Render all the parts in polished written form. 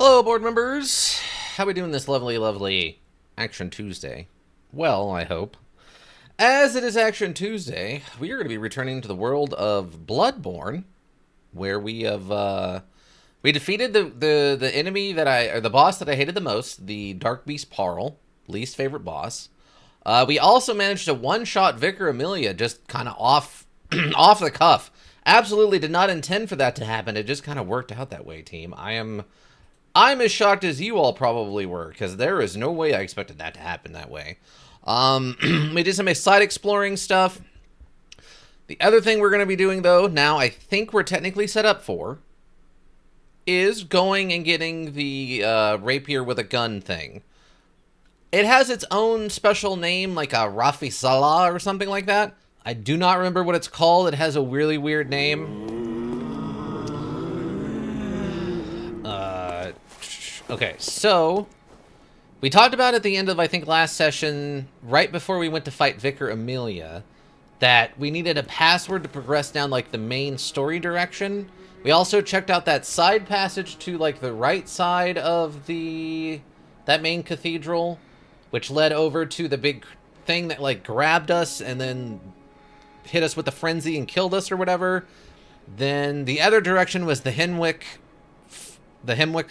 Hello, board members. How we doing this lovely, lovely Action Tuesday? Well, I hope. As it is Action Tuesday, we are going to be returning to the world of Bloodborne, where we have we defeated the enemy or the boss that I hated the most, the Dark Beast Parl, least favorite boss. We also managed to one-shot Vicar Amelia just kind of off off the cuff. Absolutely did not intend for that to happen. It just kind of worked out that way, team. I'm as shocked as you all probably were, because there is no way I expected that to happen that way. We did some side exploring stuff. The other thing we're going to be doing, though, now I think we're technically set up for, is going and getting the rapier with a gun thing. It has its own special name, like a Rafi Salah or something like that. I do not remember what it's called. It has a really weird name. Okay, so we talked about at the end of, I think, last session, right before we went to fight Vicar Amelia, that we needed a password to progress down, like, the main story direction. We also checked out that side passage to, like, the right side of that main cathedral, which led over to the big thing that, like, grabbed us and then hit us with the frenzy and killed us or whatever. Then the other direction was the Hemwick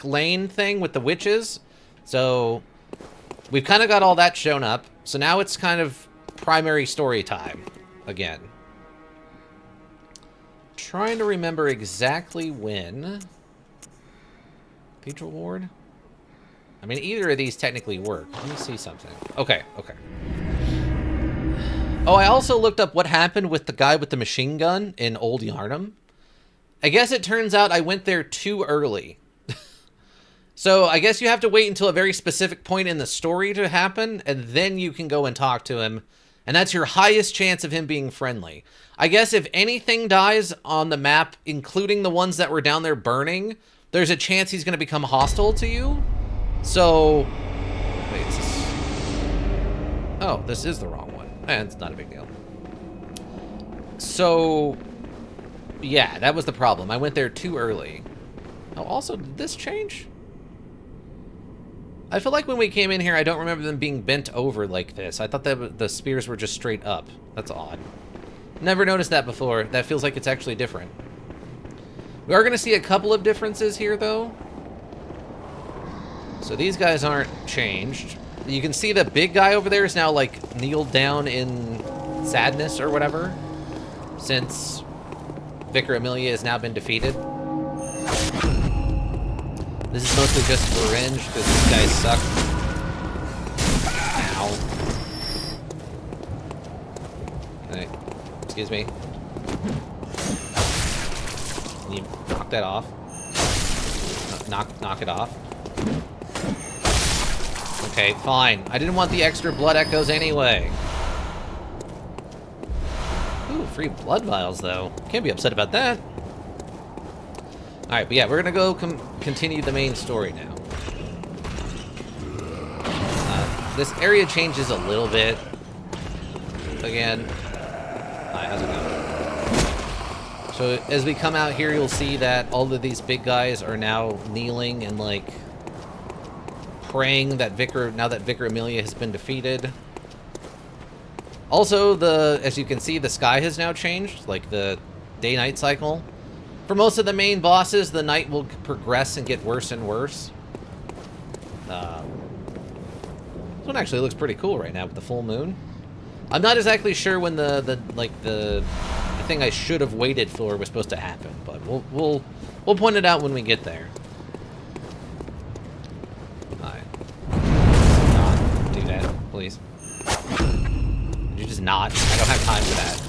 Lane thing with the witches. So we've kind of got all that shown up. So now it's kind of primary story time again. Trying to remember exactly when. Cathedral Ward? I mean, either of these technically work. Let me see something. Okay. Oh, I also looked up what happened with the guy with the machine gun in Old Yarnum. I guess it turns out I went there too early. So I guess you have to wait until a very specific point in the story to happen, and then you can go and talk to him. And that's your highest chance of him being friendly. I guess if anything dies on the map, including the ones that were down there burning, there's a chance he's going to become hostile to you. So, wait, oh, this is the wrong one. It's not a big deal. So, yeah, that was the problem. I went there too early. Oh, also, did this change? I feel like when we came in here, I don't remember them being bent over like this. I thought that the spears were just straight up. That's odd. Never noticed that before. That feels like it's actually different. We are going to see a couple of differences here, though. So these guys aren't changed. You can see the big guy over there is now, like, kneeled down in sadness or whatever, since Vicar Amelia has now been defeated. This is mostly just for revenge, because these guys suck. Ow. Okay. Excuse me. Can you knock that off? Knock it off. Okay, fine. I didn't want the extra blood echoes anyway. Ooh, free blood vials, though. Can't be upset about that. Alright, but yeah, we're gonna go continue the main story now. This area changes a little bit. Again. Hi, how's it going? So, as we come out here, you'll see that all of these big guys are now kneeling and, like, praying that now that Vicar Amelia has been defeated. Also, as you can see, the sky has now changed, like the day-night cycle. For most of the main bosses, the night will progress and get worse and worse. This one actually looks pretty cool right now with the full moon. I'm not exactly sure when the thing I should have waited for was supposed to happen, but we'll point it out when we get there. Alright. Not do that, please. Could you just not? I don't have time for that.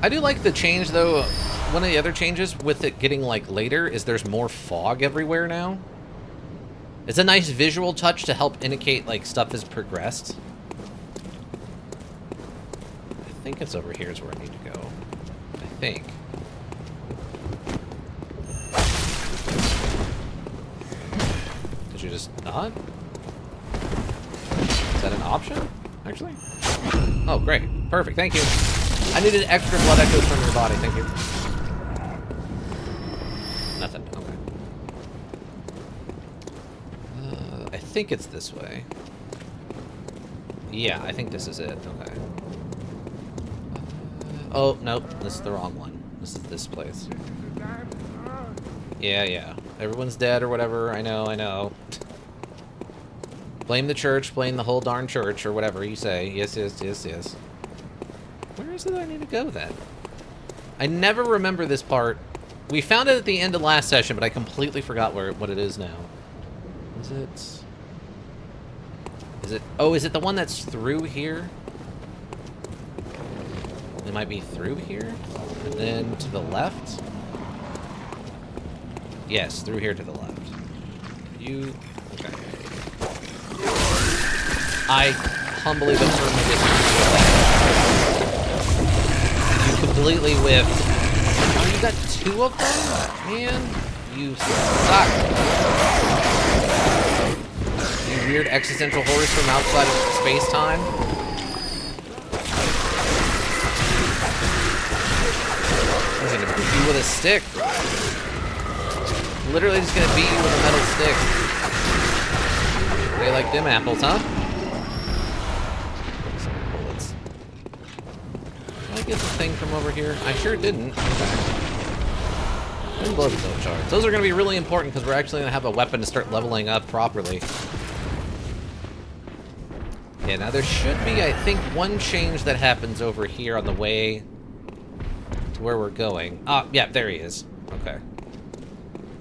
I do like the change, though. One of the other changes with it getting, like, later is there's more fog everywhere now. It's a nice visual touch to help indicate, like, stuff has progressed. I think it's over here is where I need to go. I think. Did you just not? Is that an option, actually? Oh, great. Perfect, thank you. I needed extra blood echoes from your body, thank you. Nothing, okay. think it's this way. Yeah, I think this is it. Okay. Oh, nope. This is the wrong one. This is this place. Yeah, yeah. Everyone's dead or whatever. I know, I know. Blame the church, blame the whole darn church, or whatever you say. Yes, yes, yes, yes. Where is it I need to go, then? I never remember this part. We found it at the end of last session, but I completely forgot what it is now. Is it... Oh, is it the one that's through here? It might be through here? And then to the left? Yes, through here to the left. You... Okay. I humbly but firmly disagree with that. You completely whiffed. Oh, you got 2 of them? Man, you suck. You weird existential horrors from outside of space-time. I'm gonna beat you with a stick. Literally just gonna beat you with a metal stick. They like them apples, huh? Some bullets. Did I get the thing from over here? I sure didn't. Okay. And blood cell shards. Those are gonna be really important because we're actually gonna have a weapon to start leveling up properly. Yeah, now there should be, I think, one change that happens over here on the way to where we're going. Ah, yeah, there he is. Okay.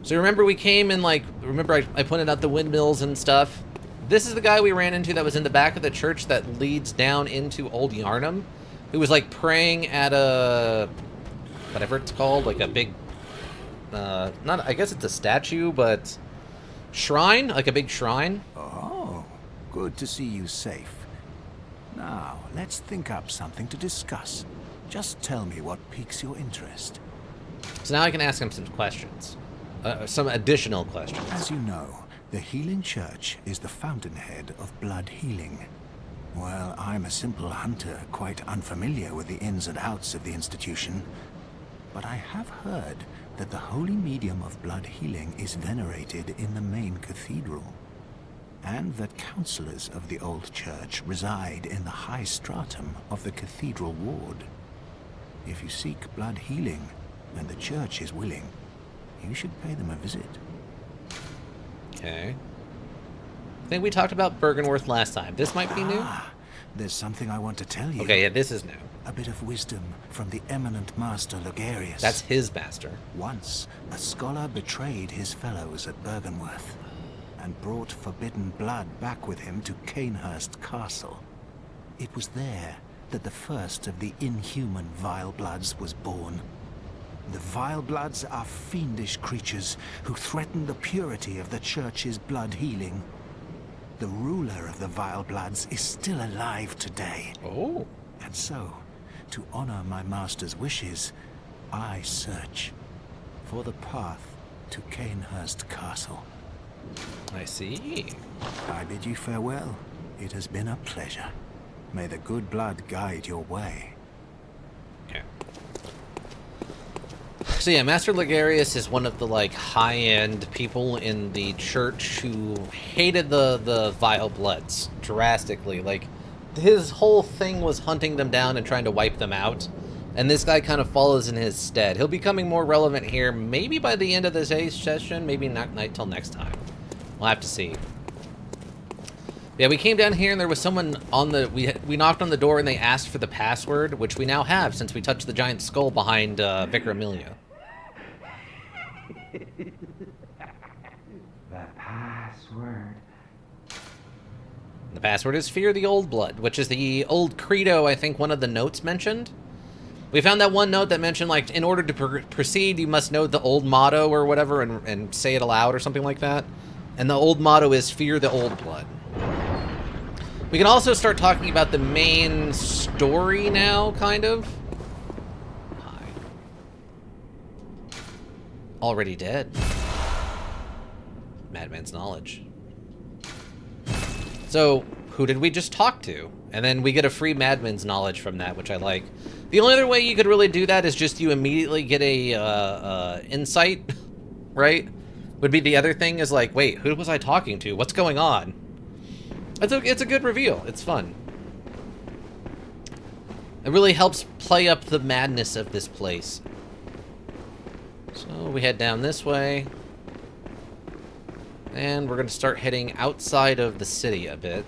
So remember we came and, like, remember I pointed out the windmills and stuff? This is the guy we ran into that was in the back of the church that leads down into Old Yarnum, who was, like, praying at a... whatever it's called, like a big... not, I guess it's a statue, but... shrine? Like a big shrine? Oh, good to see you safe. Now, let's think up something to discuss. Just tell me what piques your interest. So now I can ask him some questions. Some additional questions. As you know, the Healing Church is the fountainhead of blood healing. Well, I'm a simple hunter, quite unfamiliar with the ins and outs of the institution. But I have heard that the holy medium of blood healing is venerated in the main cathedral, and that counselors of the old church reside in the high stratum of the cathedral ward. If you seek blood healing, and the church is willing, you should pay them a visit. Okay. I think we talked about Bergenworth last time. This might be new? There's something I want to tell you. Okay, yeah, this is new. A bit of wisdom from the eminent master Logarius. That's his master. Once, a scholar betrayed his fellows at Bergenworth and brought forbidden blood back with him to Canehurst Castle. It was there that the first of the inhuman Vile Bloods was born. The Vile Bloods are fiendish creatures who threaten the purity of the church's blood healing. The ruler of the Vile Bloods is still alive today. Oh. And so, to honor my master's wishes, I search for the path to Canehurst Castle. I see. I bid you farewell. It has been a pleasure. May the good blood guide your way. Okay. So yeah, Master Logarius is one of the, like, high-end people in the church who hated the Vile Bloods drastically. Like, his whole thing was hunting them down and trying to wipe them out. And this guy kind of follows in his stead. He'll be becoming more relevant here, maybe by the end of this session, maybe not till next time. We'll have to see. Yeah, we came down here and there was someone on the... We knocked on the door and they asked for the password, which we now have since we touched the giant skull behind Vicar Amelia. The password. The password is Fear the Old Blood, which is the old credo I think one of the notes mentioned. We found that one note that mentioned, like, in order to proceed, you must know the old motto or whatever and say it aloud or something like that. And the old motto is Fear the Old Blood. We can also start talking about the main story now, kind of. Hi. Already dead. Madman's knowledge. So, who did we just talk to? And then we get a free Madman's knowledge from that, which I like. The only other way you could really do that is just you immediately get a insight, right? Would be the other thing is like, wait, who was I talking to? What's going on? It's a good reveal. It's fun. It really helps play up the madness of this place. So we head down this way. And we're going to start heading outside of the city a bit.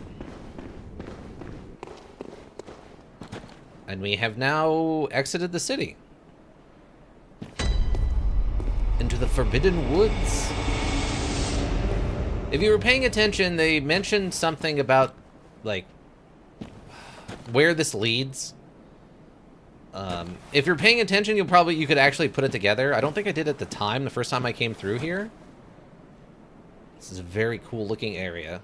And we have now exited the city. Into the Forbidden Woods. If you were paying attention, they mentioned something about, like, where this leads. If you're paying attention, you could actually put it together. I don't think I did at the time, the first time I came through here. This is a very cool looking area.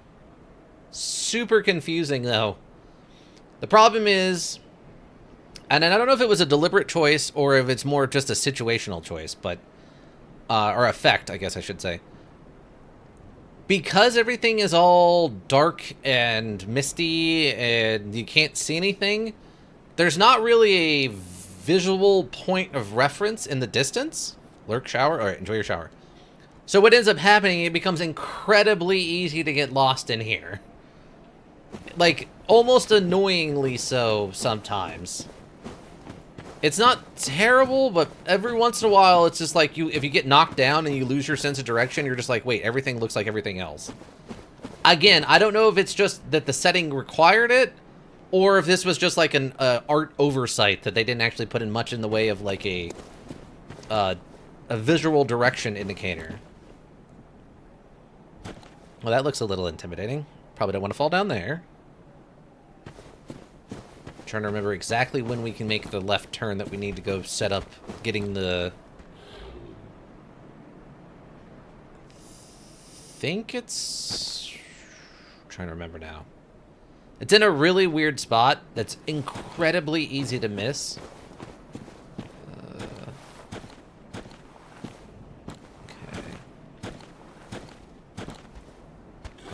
Super confusing, though. The problem is, and I don't know if it was a deliberate choice or if it's more just a situational choice, but, or effect, I guess I should say. Because everything is all dark and misty and you can't see anything, there's not really a visual point of reference in the distance. Lurk, shower? All right, enjoy your shower. So what ends up happening, it becomes incredibly easy to get lost in here. Like, almost annoyingly so sometimes. It's not terrible, but every once in a while, it's just like if you get knocked down and you lose your sense of direction, you're just like, wait, everything looks like everything else. Again, I don't know if it's just that the setting required it, or if this was just like an art oversight that they didn't actually put in much in the way of like a visual direction indicator. Well, that looks a little intimidating. Probably don't want to fall down there. Trying to remember exactly when we can make the left turn that we need to go set up getting the... think it's... I'm trying to remember now. It's in a really weird spot that's incredibly easy to miss. Okay.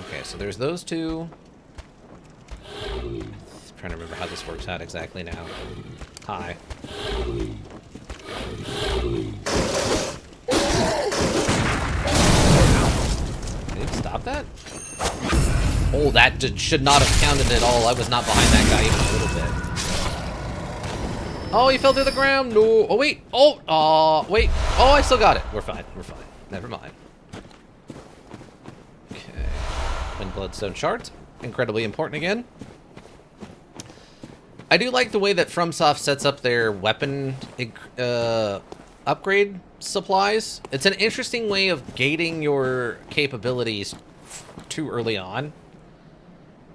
Okay, so there's those two. Trying to remember how this works out exactly now. Hi. Did he stop that? Oh, that should not have counted at all. I was not behind that guy even a little bit. Oh, he fell through the ground. No. Oh, wait. Oh, wait. Oh, I still got it. We're fine. We're fine. Never mind. Okay. Twin bloodstone shards. Incredibly important again. I do like the way that FromSoft sets up their weapon upgrade supplies. It's an interesting way of gating your capabilities too early on.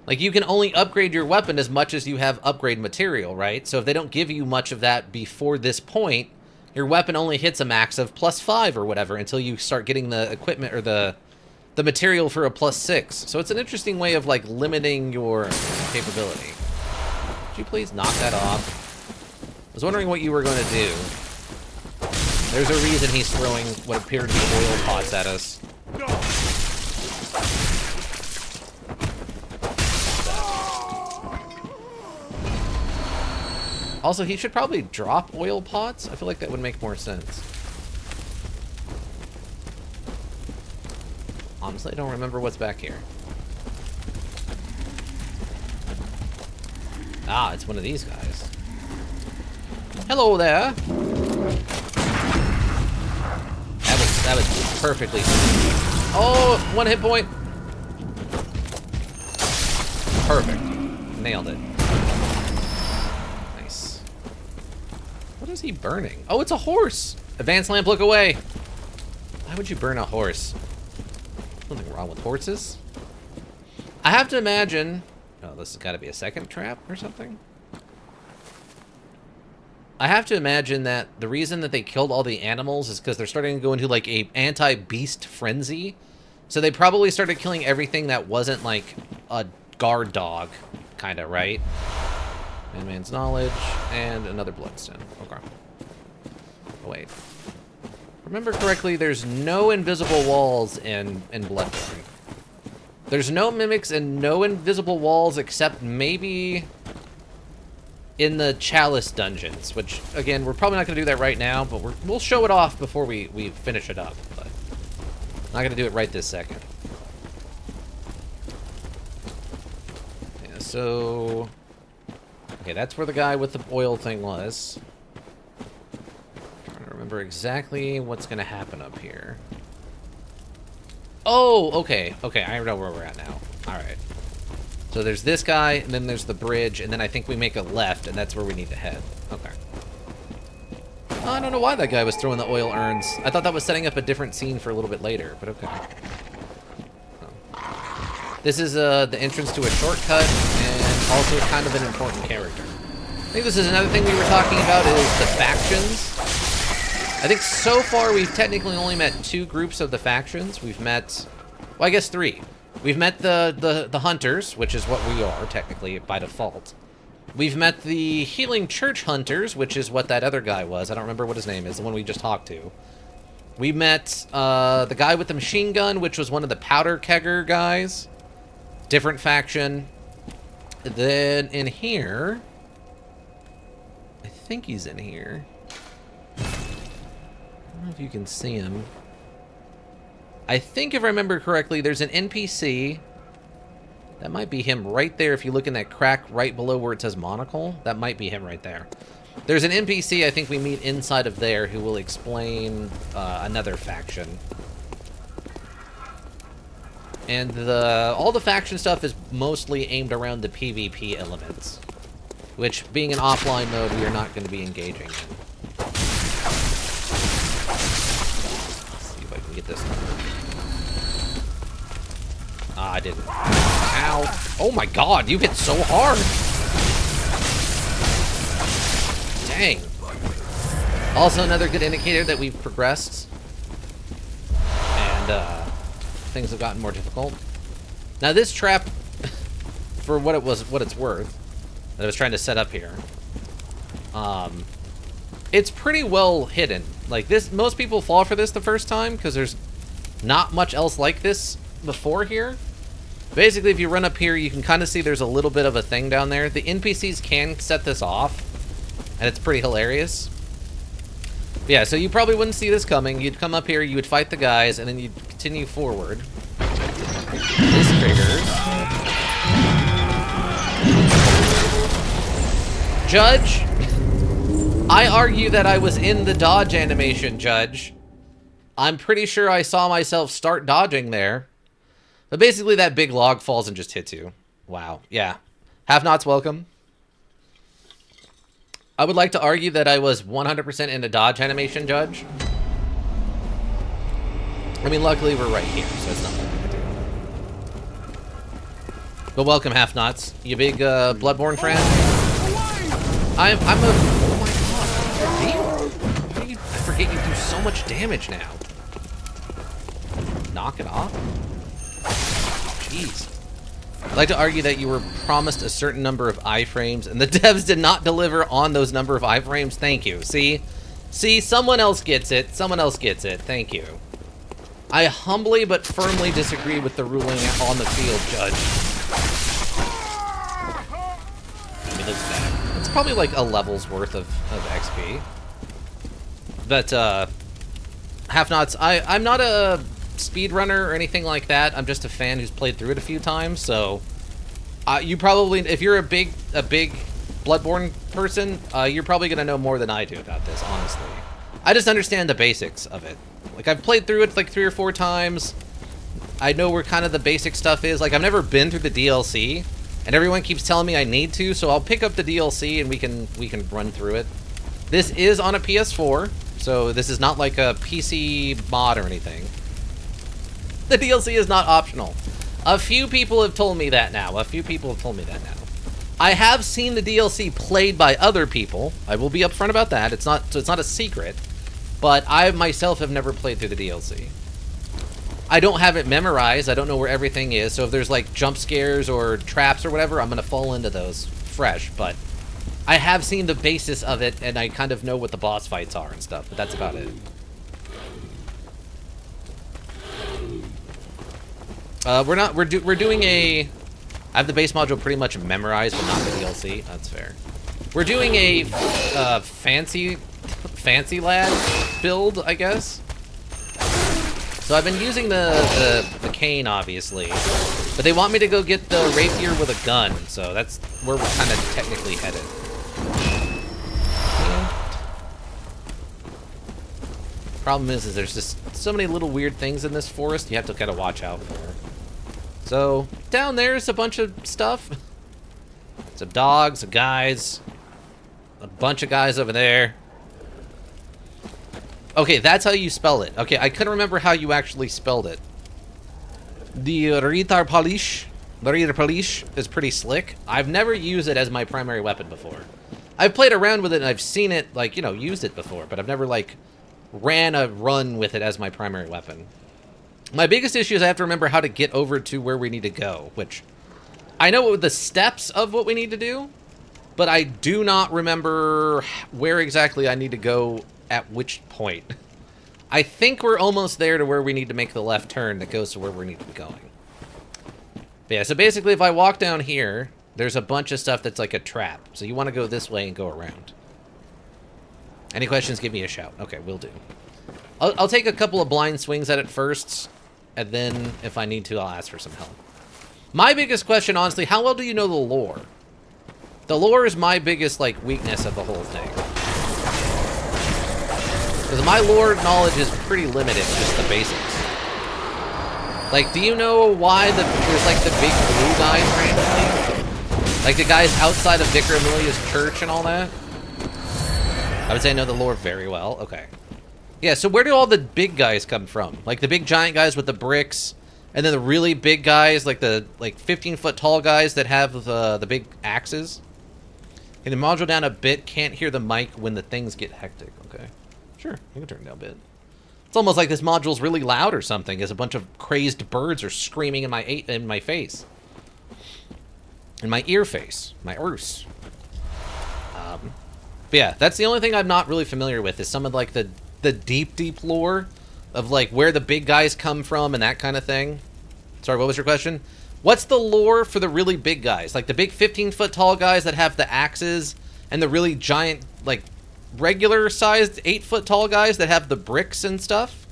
Like, you can only upgrade your weapon as much as you have upgrade material, right? So if they don't give you much of that before this point, your weapon only hits a max of +5 or whatever until you start getting the equipment or the material for a +6. So it's an interesting way of, like, limiting your capability. Could you please knock that off? I was wondering what you were going to do. There's a reason he's throwing what appear to be oil pots at us. Also, he should probably drop oil pots. I feel like that would make more sense. Honestly, I don't remember what's back here. Ah, it's one of these guys. Hello there. That was perfectly. Oh, 1 hit point. Perfect. Nailed it. Nice. What is he burning? Oh, it's a horse. Advanced lamp, look away. Why would you burn a horse? Nothing wrong with horses. I have to imagine. Oh, this has got to be a second trap or something. I have to imagine that the reason that they killed all the animals is because they're starting to go into like a anti-beast frenzy. So they probably started killing everything that wasn't like a guard dog, kind of, right? Man's knowledge and another bloodstone. Okay. Oh, wait. Remember correctly, there's no invisible walls in Bloodborne. There's no mimics and no invisible walls except maybe in the Chalice dungeons, which, again, we're probably not going to do that right now, but we'll show it off before we finish it up. But not going to do it right this second. so... Okay, that's where the guy with the oil thing was. Trying to remember exactly what's going to happen up here. Oh, okay. Okay, I know where we're at now. Alright. So there's this guy, and then there's the bridge, and then I think we make a left, and that's where we need to head. Okay. I don't know why that guy was throwing the oil urns. I thought that was setting up a different scene for a little bit later, but okay. This is the entrance to a shortcut, and also kind of an important character. I think this is another thing we were talking about is the factions. I think so far we've technically only met 2 groups of the factions. We've met, well, I guess 3. We've met the hunters, which is what we are technically by default. We've met the healing church hunters, which is what that other guy was. I don't remember what his name is, the one we just talked to. We met the guy with the machine gun, which was one of the powder kegger guys. Different faction. Then in here, I think he's in here. I don't know if you can see him. I think if I remember correctly, there's an NPC. That might be him right there if you look in that crack right below where it says monocle. That might be him right there. There's an NPC I think we meet inside of there who will explain another faction. And all the faction stuff is mostly aimed around the PvP elements. Which, being an offline mode, we are not going to be engaging in. Let's see if I can get this one. Ah, I didn't. Ow. Oh my god, you hit so hard! Dang. Also another good indicator that we've progressed. And, things have gotten more difficult. Now this trap, for what it's worth, that I was trying to set up here, it's pretty well hidden. Like this, most people fall for this the first time because there's not much else like this before here. Basically, if you run up here, you can kind of see there's a little bit of a thing down there. The NPCs can set this off, and it's pretty hilarious. But yeah, so you probably wouldn't see this coming. You'd come up here, you would fight the guys, and then you'd continue forward. This triggers. Judge, I argue that I was in the dodge animation, Judge. I'm pretty sure I saw myself start dodging there. But basically that big log falls and just hits you. Wow, yeah. Have-nots welcome. I would like to argue that I was 100% in a dodge animation, Judge. I mean, luckily we're right here, so it's not that big a deal. But welcome, Half-Nots. You big Bloodborne fan? I'm a... Oh my god, I forget you do so much damage now. Knock it off? Jeez. I'd like to argue that you were promised a certain number of iframes, and the devs did not deliver on those number of iframes. Thank you. See? See, someone else gets it. Someone else gets it. Thank you. I humbly but firmly disagree with the ruling on the field, Judge. Let me look back. It's probably like a level's worth of XP. But, Half-Nots, I'm not a speedrunner or anything like that. I'm just a fan who's played through it a few times, so... you probably, if you're a big Bloodborne person, you're probably going to know more than I do about this, honestly. I just understand the basics of it. Like, I've played through it like 3 or 4 times. I know where kind of the basic stuff is. Like, I've never been through the DLC, and everyone keeps telling me I need to, so I'll pick up the DLC and we can run through it. This is on a PS4, so this is not like a PC mod or anything. The DLC is not optional. A few people have told me that now. I have seen the DLC played by other people. I will be upfront about that. It's not a secret. But I myself have never played through the DLC. I don't have it memorized. I don't know where everything is. So if there's like jump scares or traps or whatever, I'm going to fall into those fresh. But I have seen the basis of it, and I kind of know what the boss fights are and stuff. But that's about it. We're doing a... I have the base module pretty much memorized, but not the DLC. That's fair. We're doing a fancy lad build, I guess. So I've been using the cane, obviously. But they want me to go get the rapier with a gun, so that's where we're kind of technically headed. Yeah. Problem is there's just so many little weird things in this forest you have to kind of watch out for. So, down there's a bunch of stuff. Some dogs, some guys, a bunch of guys over there. Okay, that's how you spell it. Okay, I couldn't remember how you actually spelled it. The Ritar Palish is pretty slick. I've never used it as my primary weapon before. I've played around with it and I've seen it, like, you know, used it before, but I've never, like, ran a run with it as my primary weapon. My biggest issue is I have to remember how to get over to where we need to go, which I know the steps of what we need to do, but I do not remember where exactly I need to go at which point. I think we're almost there to where we need to make the left turn that goes to where we need to be going. But yeah, so basically if I walk down here, there's a bunch of stuff that's like a trap. So you want to go this way and go around. Any questions, give me a shout. Okay, will do. I'll take a couple of blind swings at it first, and then if I need to, I'll ask for some help. My biggest question, honestly, how well do you know the lore? The lore is my biggest, like, weakness of the whole thing. Because my lore knowledge is pretty limited, just the basics. Like, do you know why there's, like, the big blue guys randomly? Like, the guys outside of Vicar Amelia's church and all that? I would say I know the lore very well. Okay. Yeah, so where do all the big guys come from? Like, the big giant guys with the bricks, and then the really big guys, like the 15-foot tall guys that have the big axes? Can the module down a bit? Can't hear the mic when the things get hectic. Okay. Sure, you can turn it down a bit. It's almost like this module's really loud or something, as a bunch of crazed birds are screaming in my face. In my ear face. My ears. But yeah, that's the only thing I'm not really familiar with, is some of, like, the deep lore of, like, where the big guys come from and that kind of thing. Sorry, what was your question? What's the lore for the really big guys? Like, the big 15-foot tall guys that have the axes, and the really giant, like, regular-sized 8-foot tall guys that have the bricks and stuff?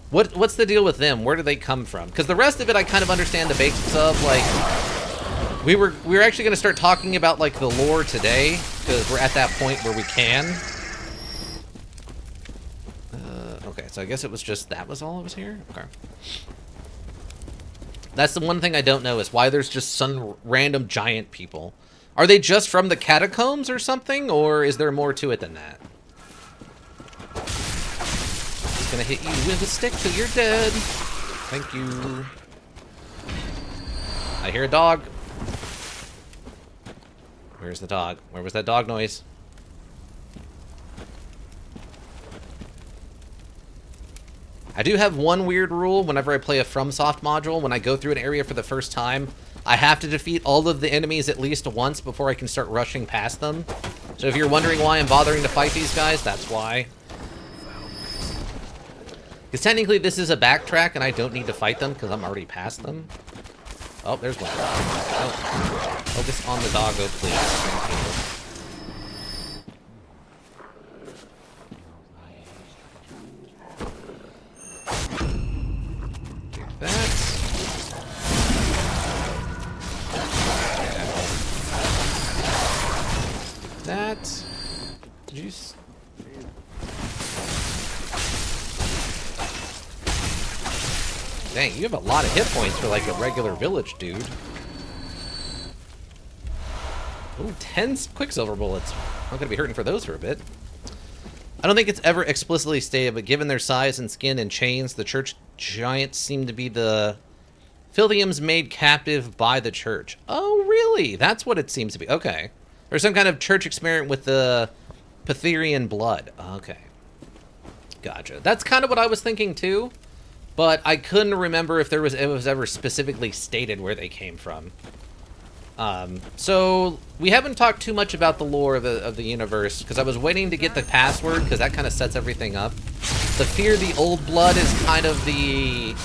What's the deal with them? Where do they come from? Because the rest of it I kind of understand the basics of, like... We were actually going to start talking about, like, the lore today, because we're at that point where we can. Okay, so I guess it was just that was all that was here? Okay. That's the one thing I don't know, is why there's just some random giant people. Are they just from the catacombs or something, or is there more to it than that? Just gonna hit you with a stick till you're dead. Thank you. I hear a dog. Where's the dog? Where was that dog noise? I do have one weird rule whenever I play a FromSoft module. When I go through an area for the first time, I have to defeat all of the enemies at least once before I can start rushing past them. So if you're wondering why I'm bothering to fight these guys, that's why. Because technically this is a backtrack and I don't need to fight them because I'm already past them. Oh, there's one. Oh. Focus on the doggo, please. Thank you. Take that. That. Did you... Dang, you have a lot of hit points for, like, a regular village, dude. Ooh, 10 Quicksilver bullets. I'm gonna be hurting for those for a bit. I don't think it's ever explicitly stated, but given their size and skin and chains, the church giants seem to be the Philiums made captive by the church. Oh, really? That's what it seems to be. Okay. Or some kind of church experiment with the Ptherian blood. Okay. Gotcha. That's kind of what I was thinking, too. But I couldn't remember if it was ever specifically stated where they came from. So we haven't talked too much about the lore of the universe, because I was waiting to get the password, because that kind of sets everything up. The Fear the Old Blood is kind of the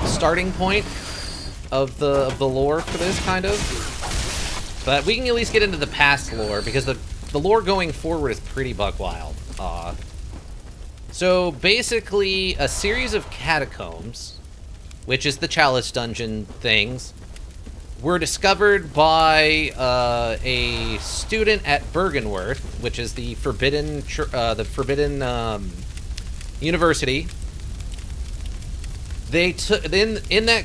starting point of the lore for this, kind of. But we can at least get into the past lore, because the lore going forward is pretty buck wild. So basically, a series of catacombs which is the Chalice Dungeon things, were discovered by a student at Bergenworth, which is the forbidden university. They took in those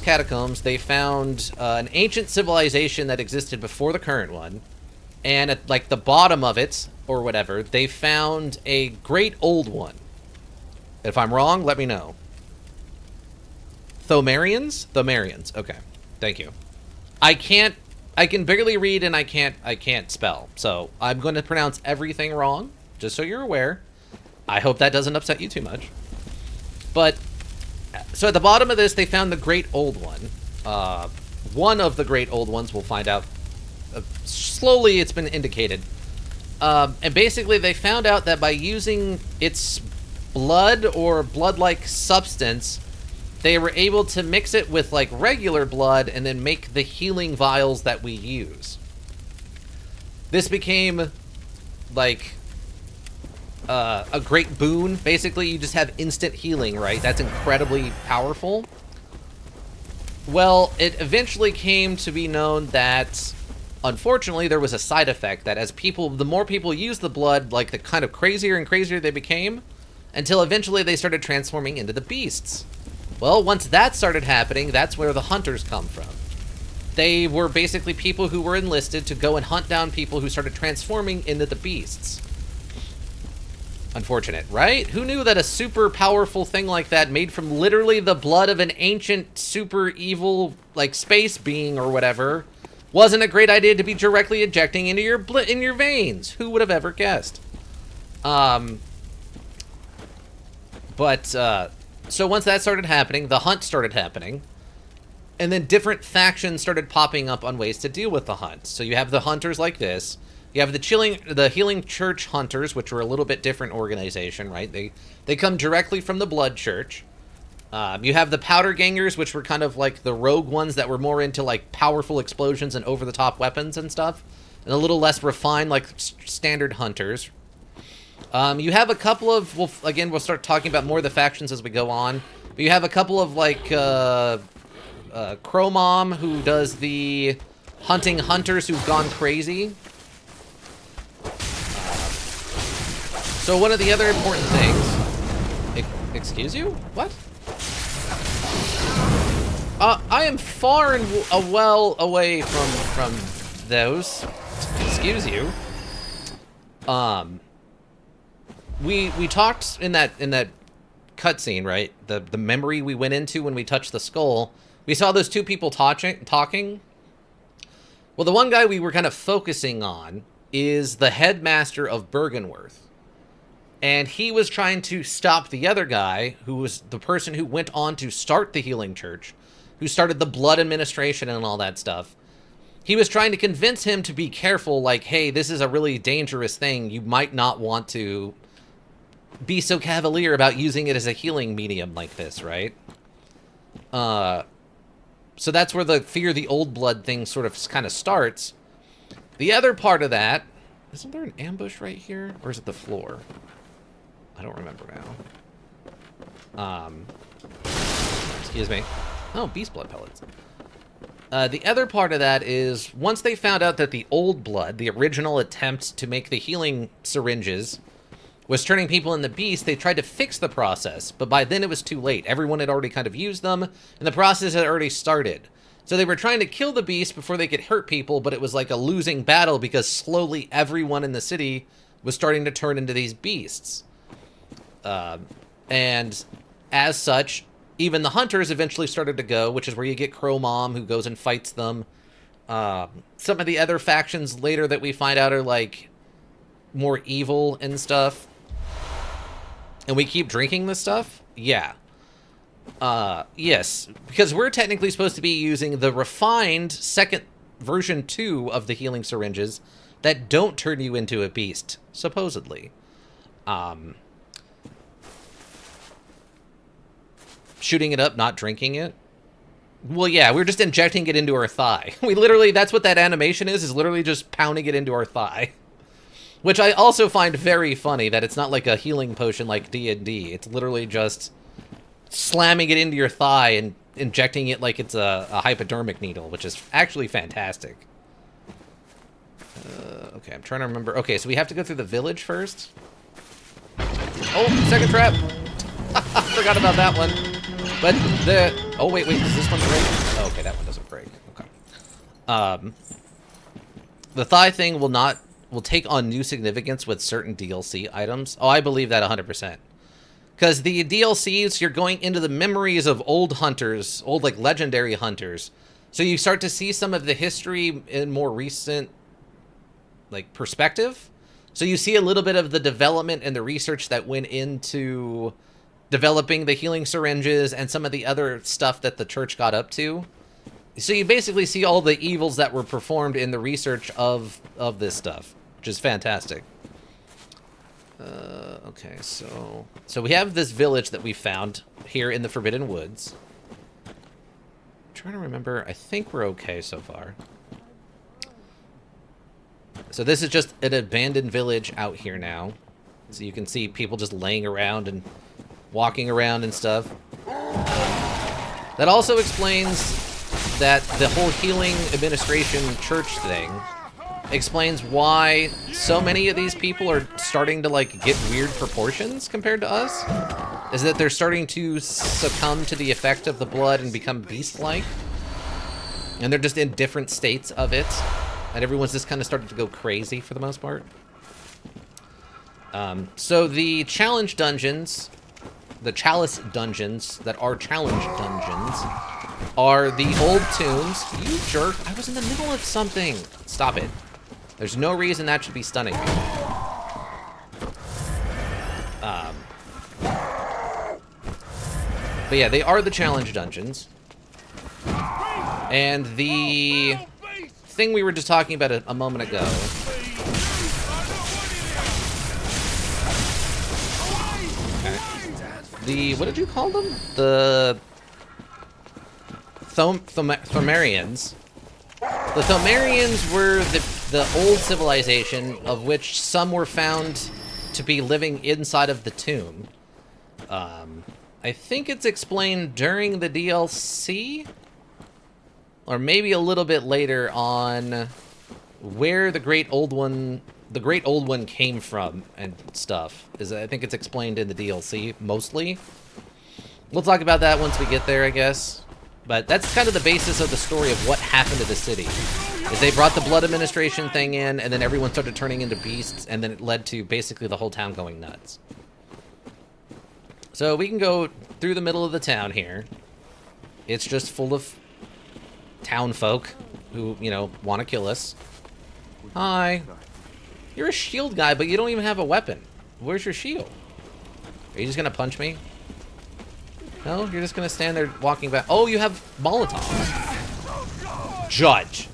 catacombs, they found an ancient civilization that existed before the current one, and at like the bottom of it or whatever, they found a great old one. If I'm wrong, let me know. Thomarians? Thomarians. Okay. Thank you. I can barely read and I can't spell. So, I'm going to pronounce everything wrong, just so you're aware. I hope that doesn't upset you too much. But so at the bottom of this, they found the Great Old One. One of the Great Old Ones, we'll find out. Slowly, it's been indicated. And basically, they found out that by using its blood or blood-like substance, they were able to mix it with, like, regular blood and then make the healing vials that we use. This became, like, a great boon. Basically, you just have instant healing, right? That's incredibly powerful. Well, it eventually came to be known that, unfortunately, there was a side effect that as the more people used the blood, like, the kind of crazier and crazier they became, until eventually they started transforming into the beasts. Well, once that started happening, that's where the hunters come from. They were basically people who were enlisted to go and hunt down people who started transforming into the beasts. Unfortunate, right? Who knew that a super powerful thing like that, made from literally the blood of an ancient, super evil, like, space being or whatever, wasn't a great idea to be directly injecting into your veins? Who would have ever guessed? So once that started happening, the hunt started happening, and then different factions started popping up on ways to deal with the hunt. So you have the hunters like this. You have the Healing Church Hunters, which are a little bit different organization, right? They come directly from the Blood Church. You have the Powder Gangers, which were kind of like the rogue ones that were more into, like, powerful explosions and over-the-top weapons and stuff. And a little less refined, like, standard hunters. You have a couple of... we'll start talking about more of the factions as we go on. But you have a couple of, like, Crow Mom, who does the hunting hunters who've gone crazy. So one of the other important things... Excuse you? What? I am far and well away from those. Excuse you. We talked in that cutscene, right? The memory we went into when we touched the skull. We saw those two people talking. Well, the one guy we were kind of focusing on is the headmaster of Bergenworth. And he was trying to stop the other guy, who was the person who went on to start the Healing Church, who started the blood administration and all that stuff. He was trying to convince him to be careful, like, hey, this is a really dangerous thing. You might not want to be so cavalier about using it as a healing medium like this, right? So that's where the Fear the Old Blood thing sort of kind of starts. The other part of that... Isn't there an ambush right here? Or is it the floor? I don't remember now. Excuse me. Oh, beast blood pellets. The other part of that is, once they found out that the old blood, the original attempt to make the healing syringes, was turning people into beasts, they tried to fix the process, but by then it was too late. Everyone had already kind of used them, and the process had already started. So they were trying to kill the beast before they could hurt people, but it was like a losing battle because slowly everyone in the city was starting to turn into these beasts. And as such, even the hunters eventually started to go, which is where you get Crow Mom, who goes and fights them. Some of the other factions later that we find out are, like, more evil and stuff. And we keep drinking this stuff? Yeah. Yes, because we're technically supposed to be using the refined second version 2 of the healing syringes that don't turn you into a beast, supposedly. Shooting it up, not drinking it? Well, yeah, we're just injecting it into our thigh. We literally, that's what that animation is literally just pounding it into our thigh. Which I also find very funny, that it's not like a healing potion like D&D. It's literally just slamming it into your thigh and injecting it like it's a hypodermic needle, which is actually fantastic. Okay, I'm trying to remember. Okay, so we have to go through the village first. Oh, second trap. Forgot about that one. But the... Oh, wait, does this one break? Oh, okay, that one doesn't break. Okay. The thigh thing will take on new significance with certain DLC items. Oh, I believe that 100%. Because the DLCs, you're going into the memories of old hunters, old, like, legendary hunters. So you start to see some of the history in more recent, like, perspective. So you see a little bit of the development and the research that went into developing the healing syringes and some of the other stuff that the church got up to. So you basically see all the evils that were performed in the research of this stuff, which is fantastic. Okay, so we have this village that we found here in the Forbidden Woods. I'm trying to remember. I think we're okay so far. So this is just an abandoned village out here now. So you can see people just laying around and walking around and stuff. That also explains that the whole healing administration church thing explains why so many of these people are starting to, like, get weird proportions compared to us. Is that they're starting to succumb to the effect of the blood and become beast-like. And they're just in different states of it. And everyone's just kind of started to go crazy for the most part. So the challenge dungeons, the chalice dungeons that are challenge dungeons, are the old tombs. You jerk. I was in the middle of something. Stop it. There's no reason that should be stunning me. But yeah, they are the challenge dungeons. And the thing we were just talking about a moment ago. Okay. What did you call them? The Thomarians. The Thomarians were the old civilization of which some were found to be living inside of the tomb. I think it's explained during the DLC, or maybe a little bit later on, where the Great Old One came from and stuff. I think it's explained in the DLC mostly. We'll talk about that once we get there, I guess. But that's kind of the basis of the story of what happened to the city. Is they brought the blood administration thing in, and then everyone started turning into beasts, and then it led to basically the whole town going nuts. So we can go through the middle of the town here. It's just full of town folk who, you know, want to kill us. Hi. You're a shield guy, but you don't even have a weapon. Where's your shield? Are you just gonna punch me? No? You're just gonna stand there walking back. Oh, you have Molotovs. Judge.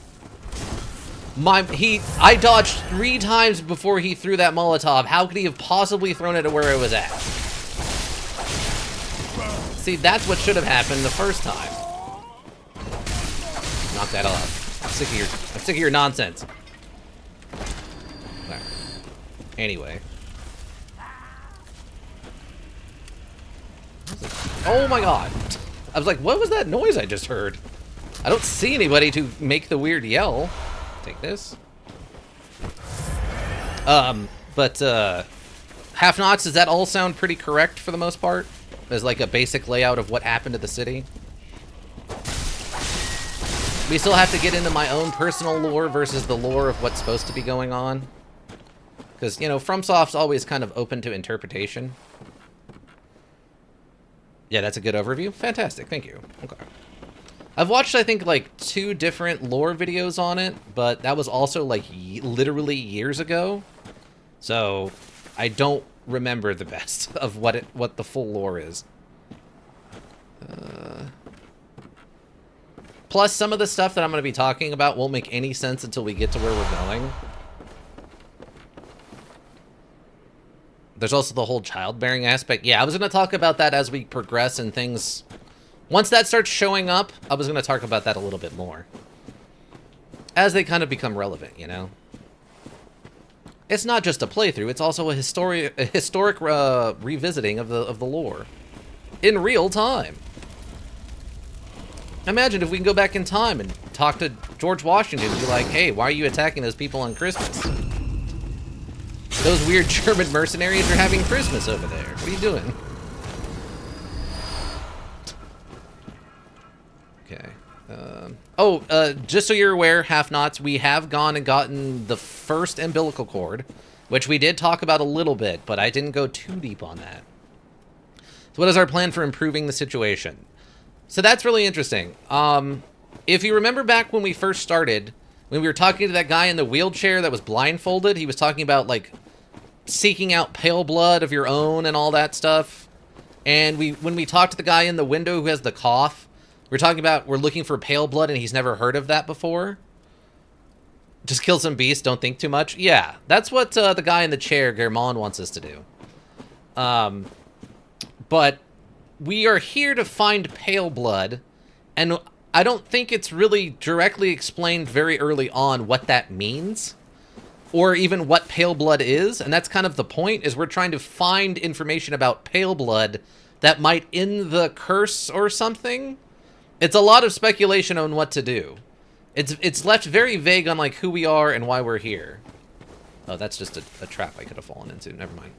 I dodged 3 times before he threw that Molotov. How could he have possibly thrown it to where it was at? See, that's what should have happened the first time. Knock that off. I'm sick of your nonsense. Right. Anyway. Oh my god. I was like, what was that noise I just heard? I don't see anybody to make the weird yell. Take this. Half-nots, does that all sound pretty correct for the most part? As like a basic layout of what happened to the city? We still have to get into my own personal lore versus the lore of what's supposed to be going on. Because, you know, FromSoft's always kind of open to interpretation. Yeah, that's a good overview. Fantastic, thank you. Okay. I've watched, I think, like 2 different lore videos on it, but that was also like literally years ago. So I don't remember the best of what the full lore is. Plus, some of the stuff that I'm going to be talking about won't make any sense until we get to where we're going. There's also the whole childbearing aspect. Yeah, I was going to talk about that as we progress and things. Once that starts showing up, I was going to talk about that a little bit more. As they kind of become relevant, you know? It's not just a playthrough, it's also a historic revisiting of the lore. in real time. Imagine if we can go back in time and talk to George Washington and be like, hey, why are you attacking those people on Christmas? Those weird German mercenaries are having Christmas over there. What are you doing? Okay. Just so you're aware, half-nots, we have gone and gotten the first umbilical cord, which we did talk about a little bit, but I didn't go too deep on that. So what is our plan for improving the situation? So that's really interesting. If you remember back when we first started, when we were talking to that guy in the wheelchair that was blindfolded, he was talking about, like, seeking out pale blood of your own and all that stuff. And when we talked to the guy in the window who has the cough, we're talking about we're looking for pale blood and he's never heard of that before. Just kill some beasts, don't think too much. Yeah, that's what the guy in the chair, Germon, wants us to do. But we are here to find pale blood, and I don't think it's really directly explained very early on what that means, or even what pale blood is, and that's kind of the point, is we're trying to find information about pale blood that might end the curse or something. It's a lot of speculation on what to do. It's left very vague on, like, who we are and why we're here. Oh, that's just a trap I could have fallen into. Never mind.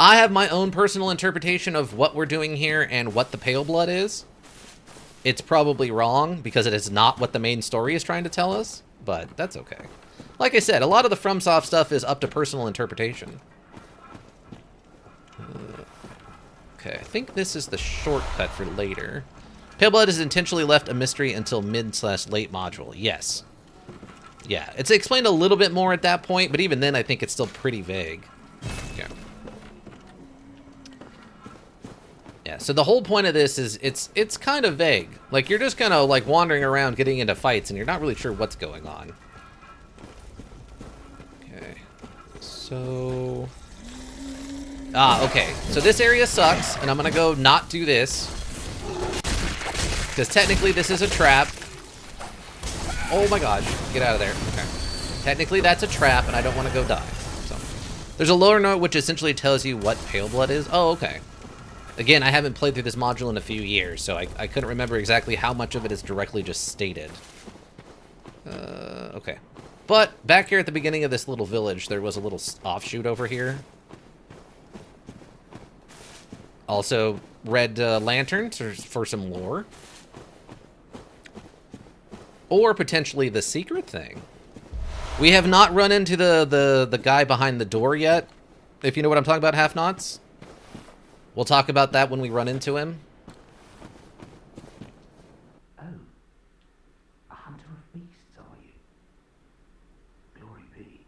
I have my own personal interpretation of what we're doing here and what the pale blood is. It's probably wrong because it is not what the main story is trying to tell us, but that's okay. Like I said, a lot of the FromSoft stuff is up to personal interpretation. Okay, I think this is the shortcut for later. Pale blood is intentionally left a mystery until mid/late module. Yes. Yeah, it's explained a little bit more at that point, but even then I think it's still pretty vague. Okay. Yeah, so the whole point of this is it's kind of vague. Like, you're just kind of, like, wandering around getting into fights, and you're not really sure what's going on. Okay. So... okay. So this area sucks, and I'm gonna go not do this. Because technically this is a trap. Oh my gosh. Get out of there. Okay. Technically that's a trap, and I don't want to go die. So there's a lower note which essentially tells you what pale blood is. Oh, okay. Again, I haven't played through this module in a few years, so I couldn't remember exactly how much of it is directly just stated. Okay. But back here at the beginning of this little village, there was a little offshoot over here. Also, red lanterns for some lore. Or potentially the secret thing. We have not run into the guy behind the door yet, if you know what I'm talking about, half-nots. We'll talk about that when we run into him. Oh, a hunter of beasts, are you? Glory be.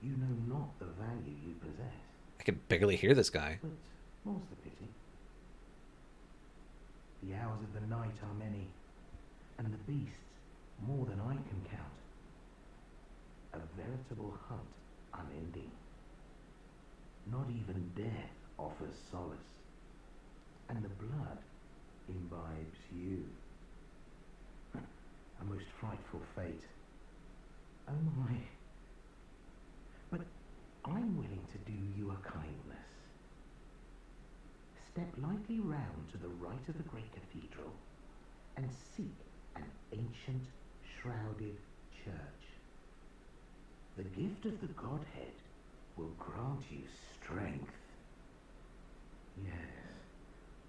You know not the value you possess. I can barely hear this guy. But more's the pity. The hours of the night are many, and the beasts more than I can count. A veritable hunt unending. Not even death offers solace, and the blood imbibes you. A most frightful fate. Oh my. But I'm willing to do you a kindness. Step lightly round to the right of the great cathedral and seek an ancient, shrouded church. The gift of the Godhead will grant you strength. Yes,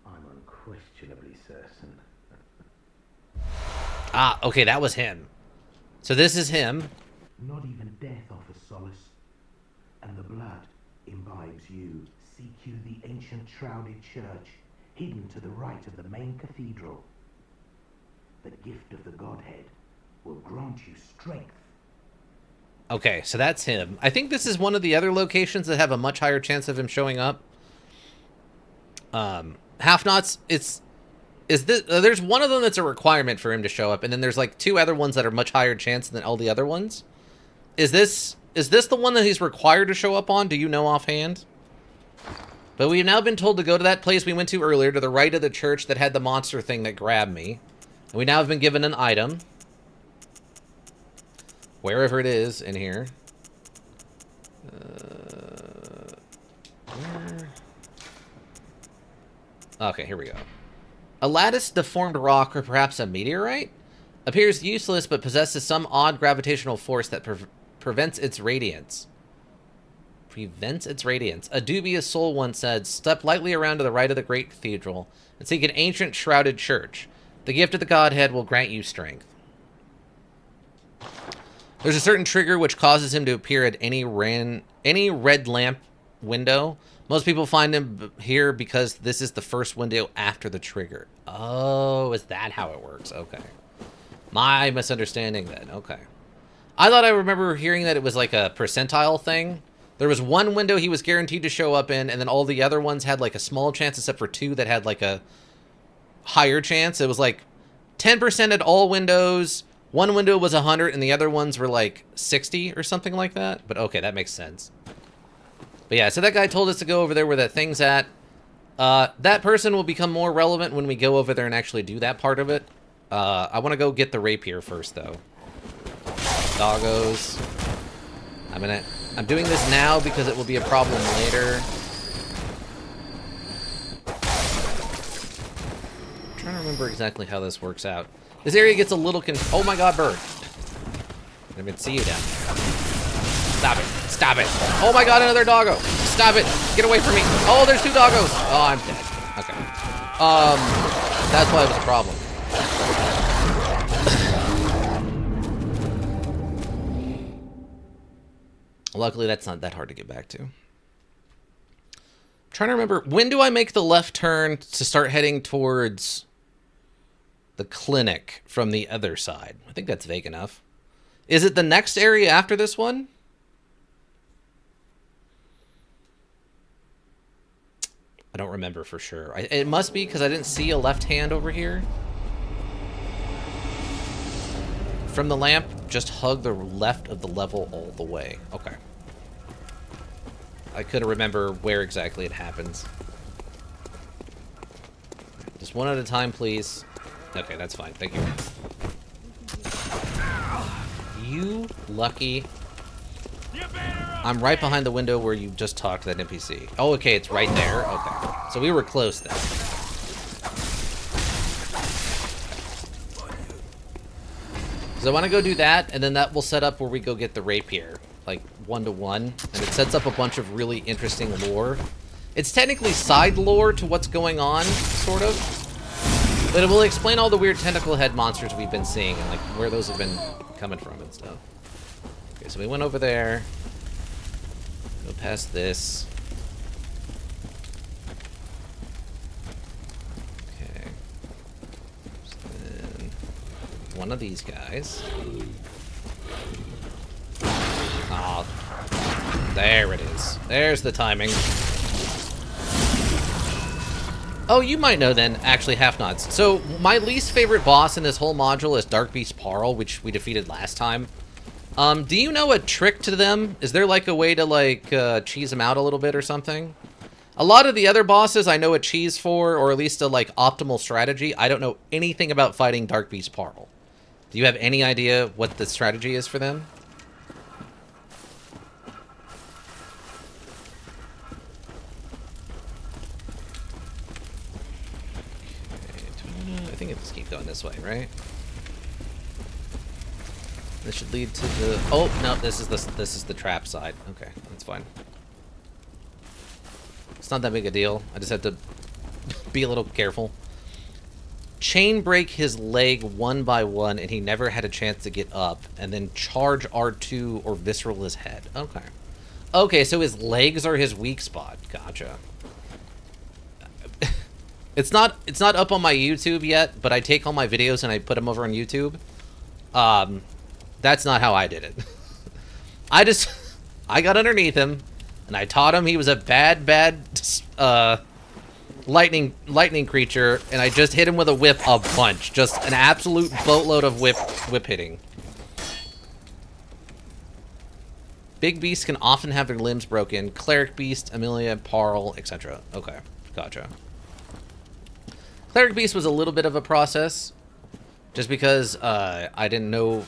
I'm unquestionably certain. Ah, okay, that was him. So this is him. Not even death offers solace, and the blood imbibes you. Seek you the ancient shrouded church, hidden to the right of the main cathedral. The gift of the Godhead will grant you strength. Okay, so that's him. I think this is one of the other locations that have a much higher chance of him showing up. Half-nots, there's one of them that's a requirement for him to show up, and then there's like two other ones that are much higher chance than all the other ones. Is this the one that he's required to show up on? Do you know offhand? But we've now been told to go to that place we went to earlier, to the right of the church that had the monster thing that grabbed me. And we now have been given an item. Wherever it is in here. Where? Okay, here we go. A lattice deformed rock, or perhaps a meteorite, appears useless but possesses some odd gravitational force that prevents its radiance. Prevents its radiance. A dubious soul once said, "Step lightly around to the right of the great cathedral and seek an ancient shrouded church. The gift of the Godhead will grant you strength." There's a certain trigger which causes him to appear at any red lamp window. Most people find him here because this is the first window after the trigger. Oh, is that how it works? Okay. My misunderstanding then. Okay. I thought I remember hearing that it was like a percentile thing. There was one window he was guaranteed to show up in, and then all the other ones had like a small chance, except for two that had like a higher chance. It was like 10% at all windows. One window was 100, and the other ones were like 60 or something like that. But okay, that makes sense. But yeah, so that guy told us to go over there where that thing's at. That person will become more relevant when we go over there and actually do that part of it. I want to go get the rapier first, though. Doggos. I'm doing this now because it will be a problem later. I'm trying to remember exactly how this works out. This area gets a little oh my god, bird. I didn't even see you down there. Stop it. Stop it. Oh my god, another doggo. Stop it. Get away from me. Oh, there's two doggos. Oh, I'm dead. Okay. That's why it was a problem. Luckily, that's not that hard to get back to. I'm trying to remember, when do I make the left turn to start heading towards the clinic from the other side? I think that's vague enough. Is it the next area after this one? I don't remember for sure. It must be because I didn't see a left hand over here. From the lamp, just hug the left of the level all the way. Okay. I couldn't remember where exactly it happens. Just one at a time, please. Okay, that's fine. Thank you. You lucky. I'm right behind the window where you just talked to that NPC. Oh, okay, it's right there. Okay. So we were close then. So I want to go do that, and then that will set up where we go get the rapier, like 1-to-1, and it sets up a bunch of really interesting lore. It's technically side lore to what's going on, sort of, but it will explain all the weird tentacle head monsters we've been seeing and like where those have been coming from and stuff. Okay, so we went over there. Go past this. Okay. So then one of these guys. Oh, there it is. There's the timing. Oh, you might know then, actually, half-nods. So, my least favorite boss in this whole module is Dark Beast Parl, which we defeated last time. Do you know a trick to them? Is there, like, a way to, like, cheese them out a little bit or something? A lot of the other bosses I know a cheese for, or at least a, like, optimal strategy. I don't know anything about fighting Dark Beast Parl. Do you have any idea what the strategy is for them? I think it just keep going this way, right? This should lead to the. Oh no, this is the trap side. Okay, that's fine. It's not that big a deal. I just have to be a little careful. Chain break his leg one by one, and he never had a chance to get up. And then charge R2 or visceral his head. Okay. Okay, so his legs are his weak spot. Gotcha. It's not up on my YouTube yet, but I take all my videos and I put them over on YouTube. That's not how I did it. I got underneath him and I taught him he was a bad lightning creature, and I just hit him with a whip a bunch. Just an absolute boatload of whip hitting. Big beasts can often have their limbs broken. Cleric beast, Amelia, Parl, etc. Okay, gotcha. Cleric Beast was a little bit of a process, just because I didn't know,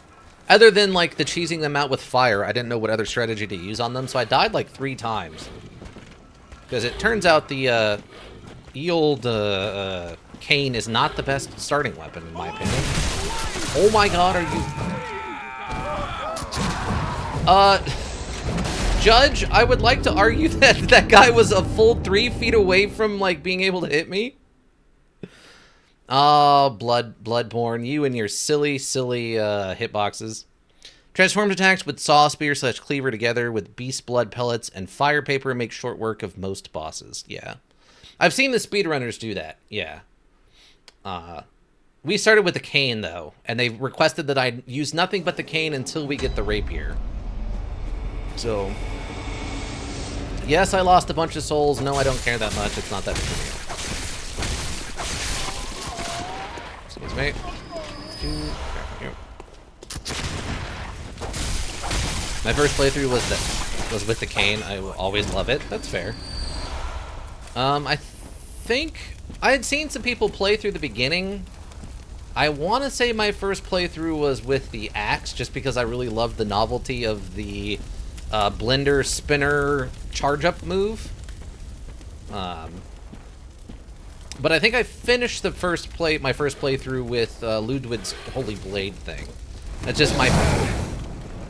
other than like the cheesing them out with fire, I didn't know what other strategy to use on them, so I died like 3 times. Because it turns out the Ye old cane is not the best starting weapon, in my opinion. Oh my god, are you... Judge, I would like to argue that that guy was a full 3 feet away from, like, being able to hit me. Oh, Bloodborne, you and your silly hitboxes. Transformed attacks with saw, spear, / cleaver together with beast blood pellets and fire paper make short work of most bosses. Yeah. I've seen the speedrunners do that. Yeah. We started with the cane, though, and they requested that I use nothing but the cane until we get the rapier. So, yes, I lost a bunch of souls. No, I don't care that much. It's not that big of a deal. Excuse me. My first playthrough was with the cane. I will always love it. That's fair. I think I had seen some people play through the beginning. I want to say my first playthrough was with the axe, just because I really loved the novelty of the blender spinner charge up move. But I think I finished my first playthrough with Ludwig's Holy Blade thing. That's just my...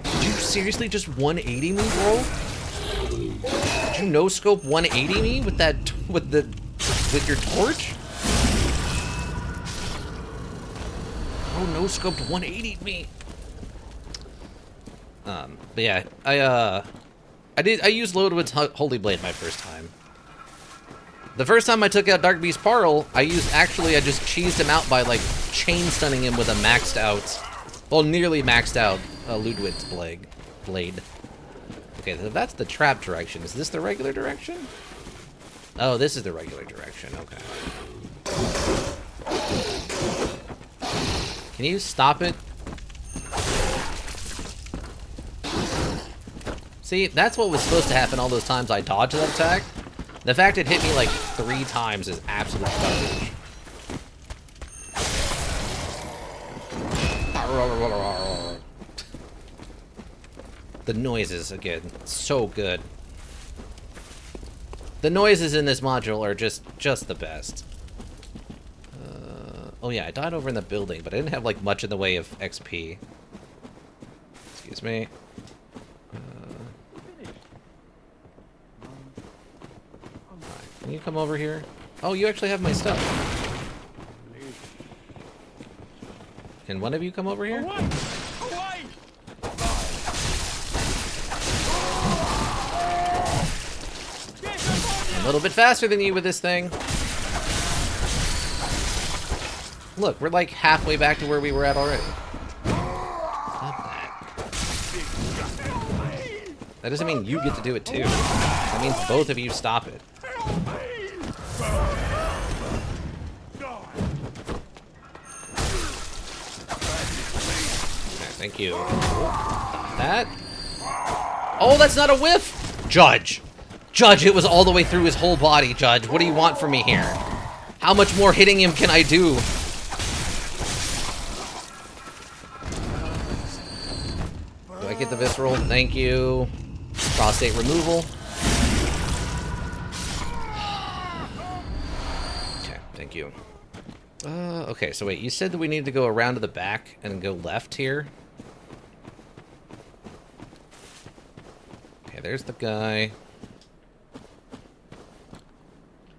Did you seriously just 180 me, bro? Did you no scope 180 me with that with your torch? Oh, no scoped 180 me. But yeah, I used Ludwig's Holy Blade my first time. The first time I took out Dark Beast Parl, I just cheesed him out by, like, chain stunning him with a maxed out, well, nearly maxed out Ludwig's blade. Okay, so that's the trap direction. Is this the regular direction? Oh, this is the regular direction. Okay. Can you stop it? See, that's what was supposed to happen all those times I dodged that attack. The fact it hit me like 3 times is absolute garbage. The noises, again, so good. The noises in this module are just the best. Oh yeah, I died over in the building, but I didn't have like much in the way of XP. Excuse me. Can you come over here? Oh, you actually have my stuff. Can one of you come over here? A little bit faster than you with this thing. Look, we're like halfway back to where we were at already. Stop that. That doesn't mean you get to do it too. That means both of you stop it. Okay, thank you. That? Oh, that's not a whiff! Judge! Judge, it was all the way through his whole body, Judge. What do you want from me here? How much more hitting him can I do? Do I get the visceral? Thank you. Prostate removal. Okay, thank you. Okay, so wait, you said that we need to go around to the back and go left here. Okay, there's the guy.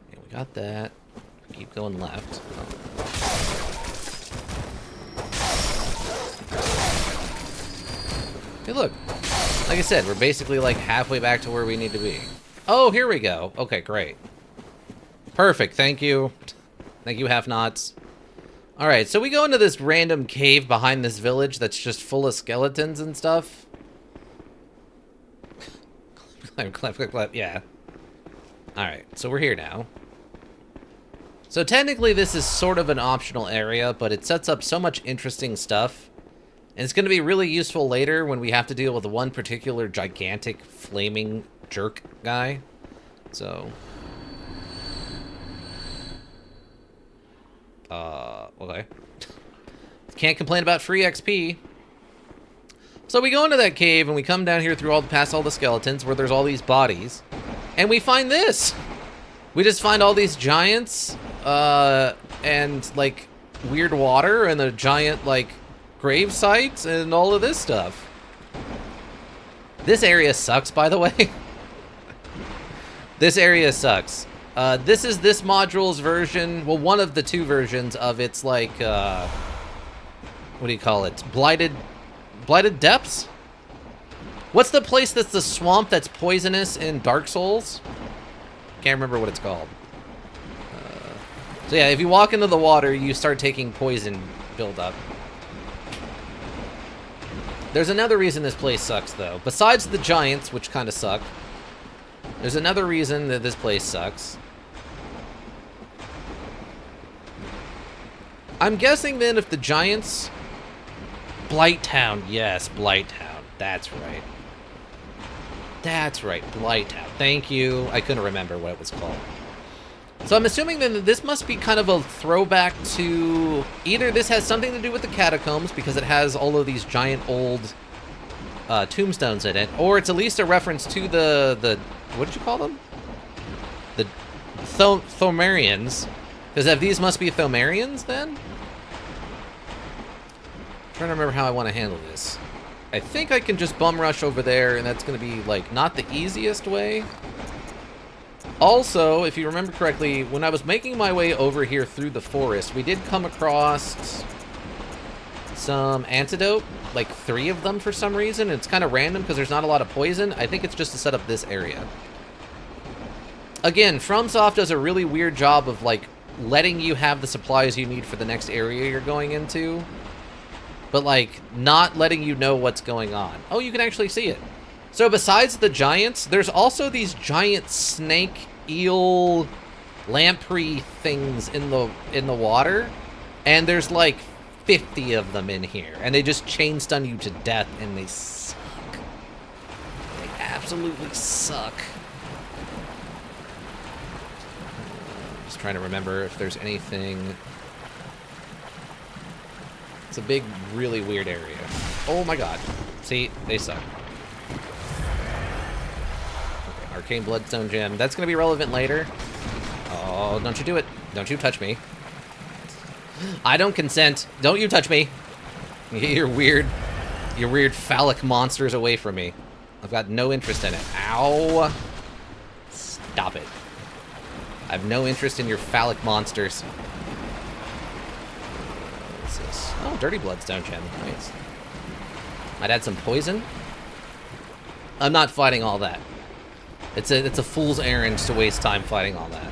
Okay, we got that. Keep going left. Oh. Hey, look. Like I said, we're basically like halfway back to where we need to be. Oh, here we go. Okay, great. Perfect, thank you. Thank you, half-nots. Alright, so we go into this random cave behind this village that's just full of skeletons and stuff. Clap, yeah. Alright, so we're here now. So technically this is sort of an optional area, but it sets up so much interesting stuff. And it's going to be really useful later when we have to deal with one particular gigantic flaming jerk guy. So... okay. Can't complain about free XP. So we go into that cave and we come down here through past all the skeletons where there's all these bodies. And we find this! We just find all these giants, and, like, weird water and a giant, like, grave sites and all of this stuff. This area sucks, by the way. This area sucks. This is this module's version, well, one of the two versions of its, like, what do you call it? Blighted Depths? What's the place that's the swamp that's poisonous in Dark Souls? Can't remember what it's called. So yeah, if you walk into the water, you start taking poison buildup. There's another reason this place sucks, though. Besides the giants, which kind of suck, there's another reason that this place sucks. I'm guessing then if the giants... Blighttown, yes, Blighttown. That's right. That's right, Blighttown. Thank you. I couldn't remember what it was called. So I'm assuming then that this must be kind of a throwback to... Either this has something to do with the catacombs, because it has all of these giant old tombstones in it, or it's at least a reference to the what did you call them? The Thomarians. Because if these must be Thomarians, then? I'm trying to remember how I want to handle this. I think I can just bum rush over there, and that's going to be, like, not the easiest way. Also, if you remember correctly, when I was making my way over here through the forest, we did come across some antidote, like 3 of them for some reason. It's kind of random because there's not a lot of poison. I think it's just to set up this area. Again, FromSoft does a really weird job of, like, letting you have the supplies you need for the next area you're going into, but, like, not letting you know what's going on. Oh, you can actually see it. So besides the giants, there's also these giant snake, eel, lamprey things in the water, and there's like 50 of them in here, and they just chain stun you to death, and they suck. They absolutely suck. Just trying to remember if there's anything. It's a big, really weird area. Oh my god. See, they suck. Okay, Arcane Bloodstone Gem. That's going to be relevant later. Oh, don't you do it. Don't you touch me. I don't consent. Don't you touch me. Get your weird phallic monsters away from me. I've got no interest in it. Ow. Stop it. I have no interest in your phallic monsters. What's this? Oh, Dirty Bloodstone Gem. Nice. Might add some poison. I'm not fighting all that. It's a fool's errand to waste time fighting all that.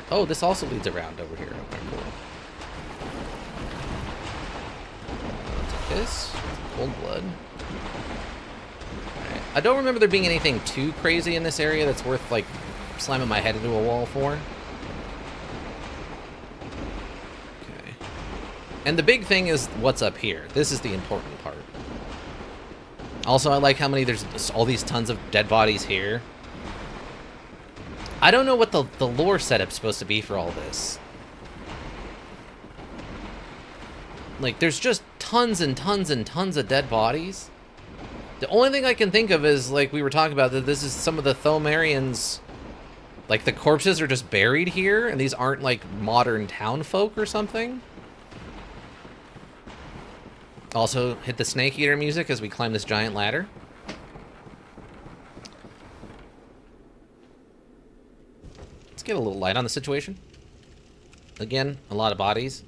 Oh, this also leads around over here. Okay, cool. I'll take this. Cold blood. Alright. I don't remember there being anything too crazy in this area that's worth, like, slamming my head into a wall for. Okay. And the big thing is what's up here. This is the important part. Also, I like how many there's all these tons of dead bodies here. I don't know what the lore setup's supposed to be for all this. Like, there's just tons and tons and tons of dead bodies. The only thing I can think of is, like we were talking about, that this is some of the Thomarians. Like, the corpses are just buried here, and these aren't, like, modern town folk or something. Also, hit the Snake Eater music as we climb this giant ladder. Let's get a little light on the situation. Again, a lot of bodies.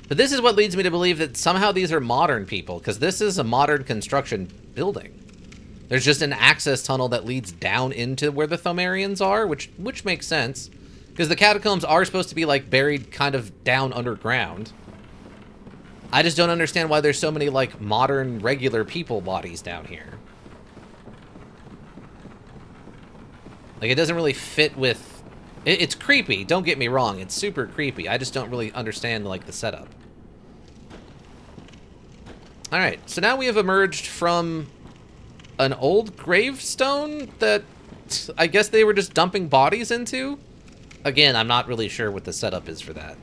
But this is what leads me to believe that somehow these are modern people, because this is a modern construction building. There's just an access tunnel that leads down into where the Thomarians are, which makes sense. Because the catacombs are supposed to be, like, buried kind of down underground. I just don't understand why there's so many, like, modern, regular people bodies down here. Like, it doesn't really fit with... It's creepy, don't get me wrong. It's super creepy. I just don't really understand, like, the setup. Alright, so now we have emerged from an old gravestone that I guess they were just dumping bodies into? Again, I'm not really sure what the setup is for that.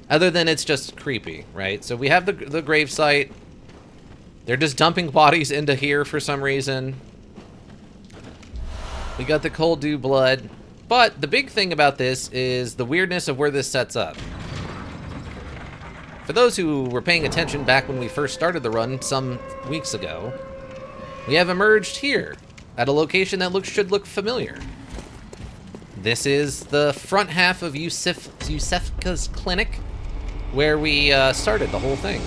Other than it's just creepy, right? So we have the grave site. They're just dumping bodies into here for some reason. We got the cold dew blood. But the big thing about this is the weirdness of where this sets up. For those who were paying attention back when we first started the run some weeks ago, we have emerged here at a location that should look familiar. This is the front half of Yusefka's clinic, where we started the whole thing.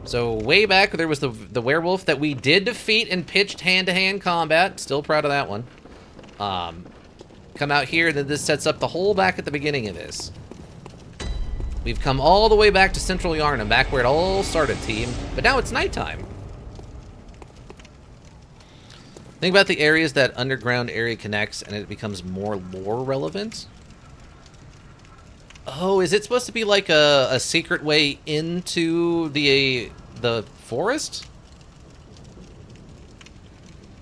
So way back, there was the werewolf that we did defeat in pitched hand-to-hand combat. Still proud of that one. Come out here, then this sets up the whole back at the beginning of this. We've come all the way back to Central Yarnum, back where it all started, team. But now it's nighttime. Think about the areas that underground area connects, and it becomes more lore relevant. Oh, is it supposed to be like a secret way into the forest?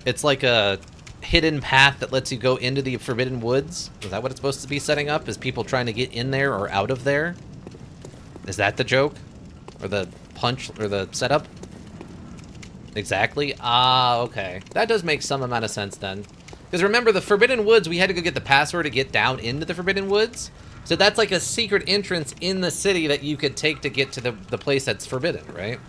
It's like a hidden path that lets you go into the Forbidden Woods? Is that what it's supposed to be setting up? Is people trying to get in there or out of there? Is that the joke? Or the punch? Or the setup? Exactly. Ah, okay. That does make some amount of sense then. Because remember, the Forbidden Woods, we had to go get the password to get down into the Forbidden Woods. So that's like a secret entrance in the city that you could take to get to the place that's forbidden, right?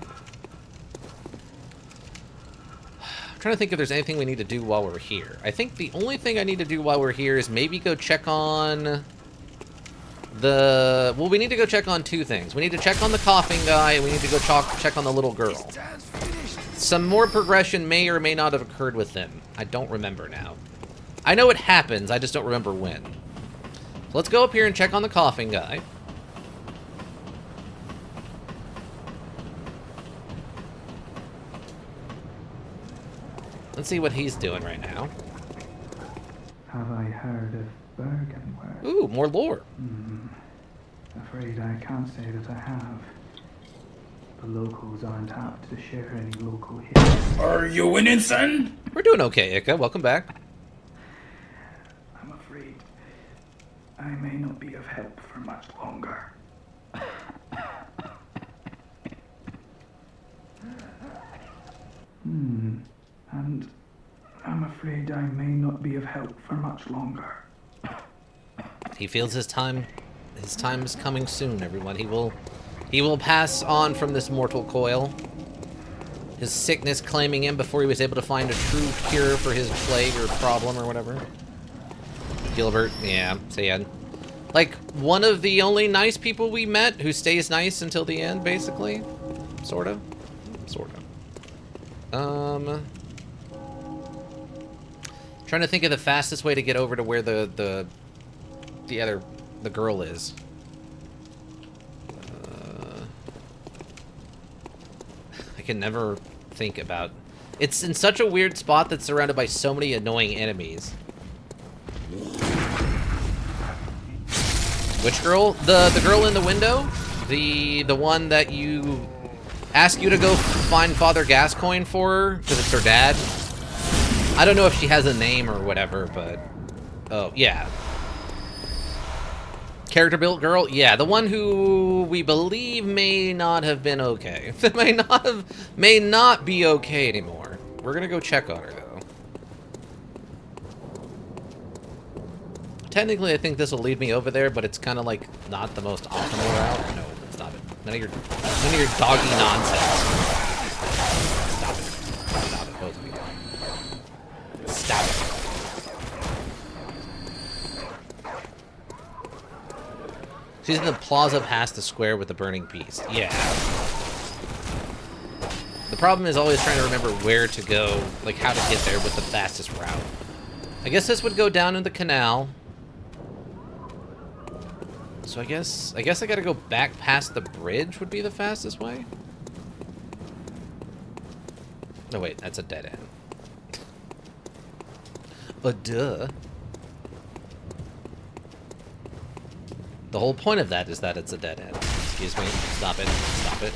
I'm trying to think if there's anything we need to do while we're here. I think the only thing I need to do while we're here is maybe go check on the... Well, we need to go check on two things. We need to check on the coughing guy, and we need to go check on the little girl. Some more progression may or may not have occurred with them. I don't remember now. I know it happens, I just don't remember when. So let's go up here and check on the coughing guy. Let's see what he's doing right now. Have I heard of Bergenworth? Ooh, more lore. Afraid I can't say that I have. The locals aren't apt to share any local history. Are you winning, son? We're doing okay, Ika. Welcome back. I'm afraid I may not be of help for much longer. And I'm afraid I may not be of help for much longer. He feels his time is coming soon, everyone. He will pass on from this mortal coil. His sickness claiming him before he was able to find a true cure for his plague or problem or whatever. Gilbert, yeah, sad. Like, one of the only nice people we met who stays nice until the end, basically. Sorta. Sorta. Trying to think of the fastest way to get over to where the girl is. I can never think about... It's in such a weird spot that's surrounded by so many annoying enemies. Which girl? The girl in the window? The one that you... ask you to go find Father Gascoigne for her, because it's her dad. I don't know if she has a name or whatever, but... Oh, yeah. Character built girl? Yeah, the one who we believe may not have been okay. may not be okay anymore. We're gonna go check on her, though. Technically, I think this will lead me over there, but it's kind of like not the most optimal route. No, stop it. None of your doggy nonsense. Stop it. Stop it, both of you. Stop it. She's in the plaza past the square with the burning beast. Yeah. The problem is always trying to remember where to go, like how to get there with the fastest route. I guess this would go down in the canal. So I guess I gotta go back past the bridge would be the fastest way? No, wait, that's a dead end. Duh. The whole point of that is that it's a dead end. Excuse me. Stop it. Stop it.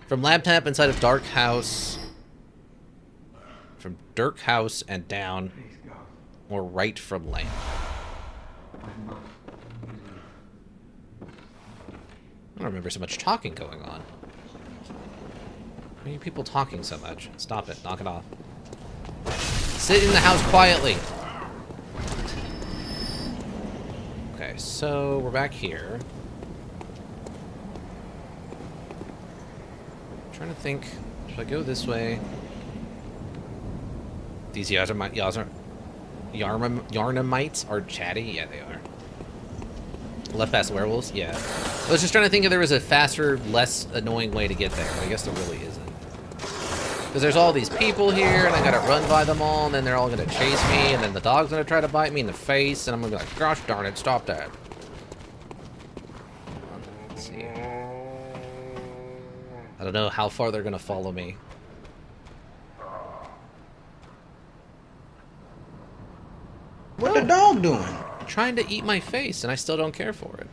From lab tap inside of Dark House. From Dirk House and down. Or right from lamp. I don't remember so much talking going on. Why are you people talking so much? Stop it. Knock it off. Sit in the house quietly. so we're back here. I'm trying to think. Should I go this way? These Yarnamites are chatty? Yeah, they are. Left past werewolves? Yeah. I was just trying to think if there was a faster, less annoying way to get there, but I guess there really isn't. Because there's all these people here, and I gotta run by them all, and then they're all gonna chase me, and then the dog's gonna try to bite me in the face, and I'm gonna be like, gosh darn it, stop that. Let's see. I don't know how far they're gonna follow me. What the dog doing? Trying to eat my face, and I still don't care for it.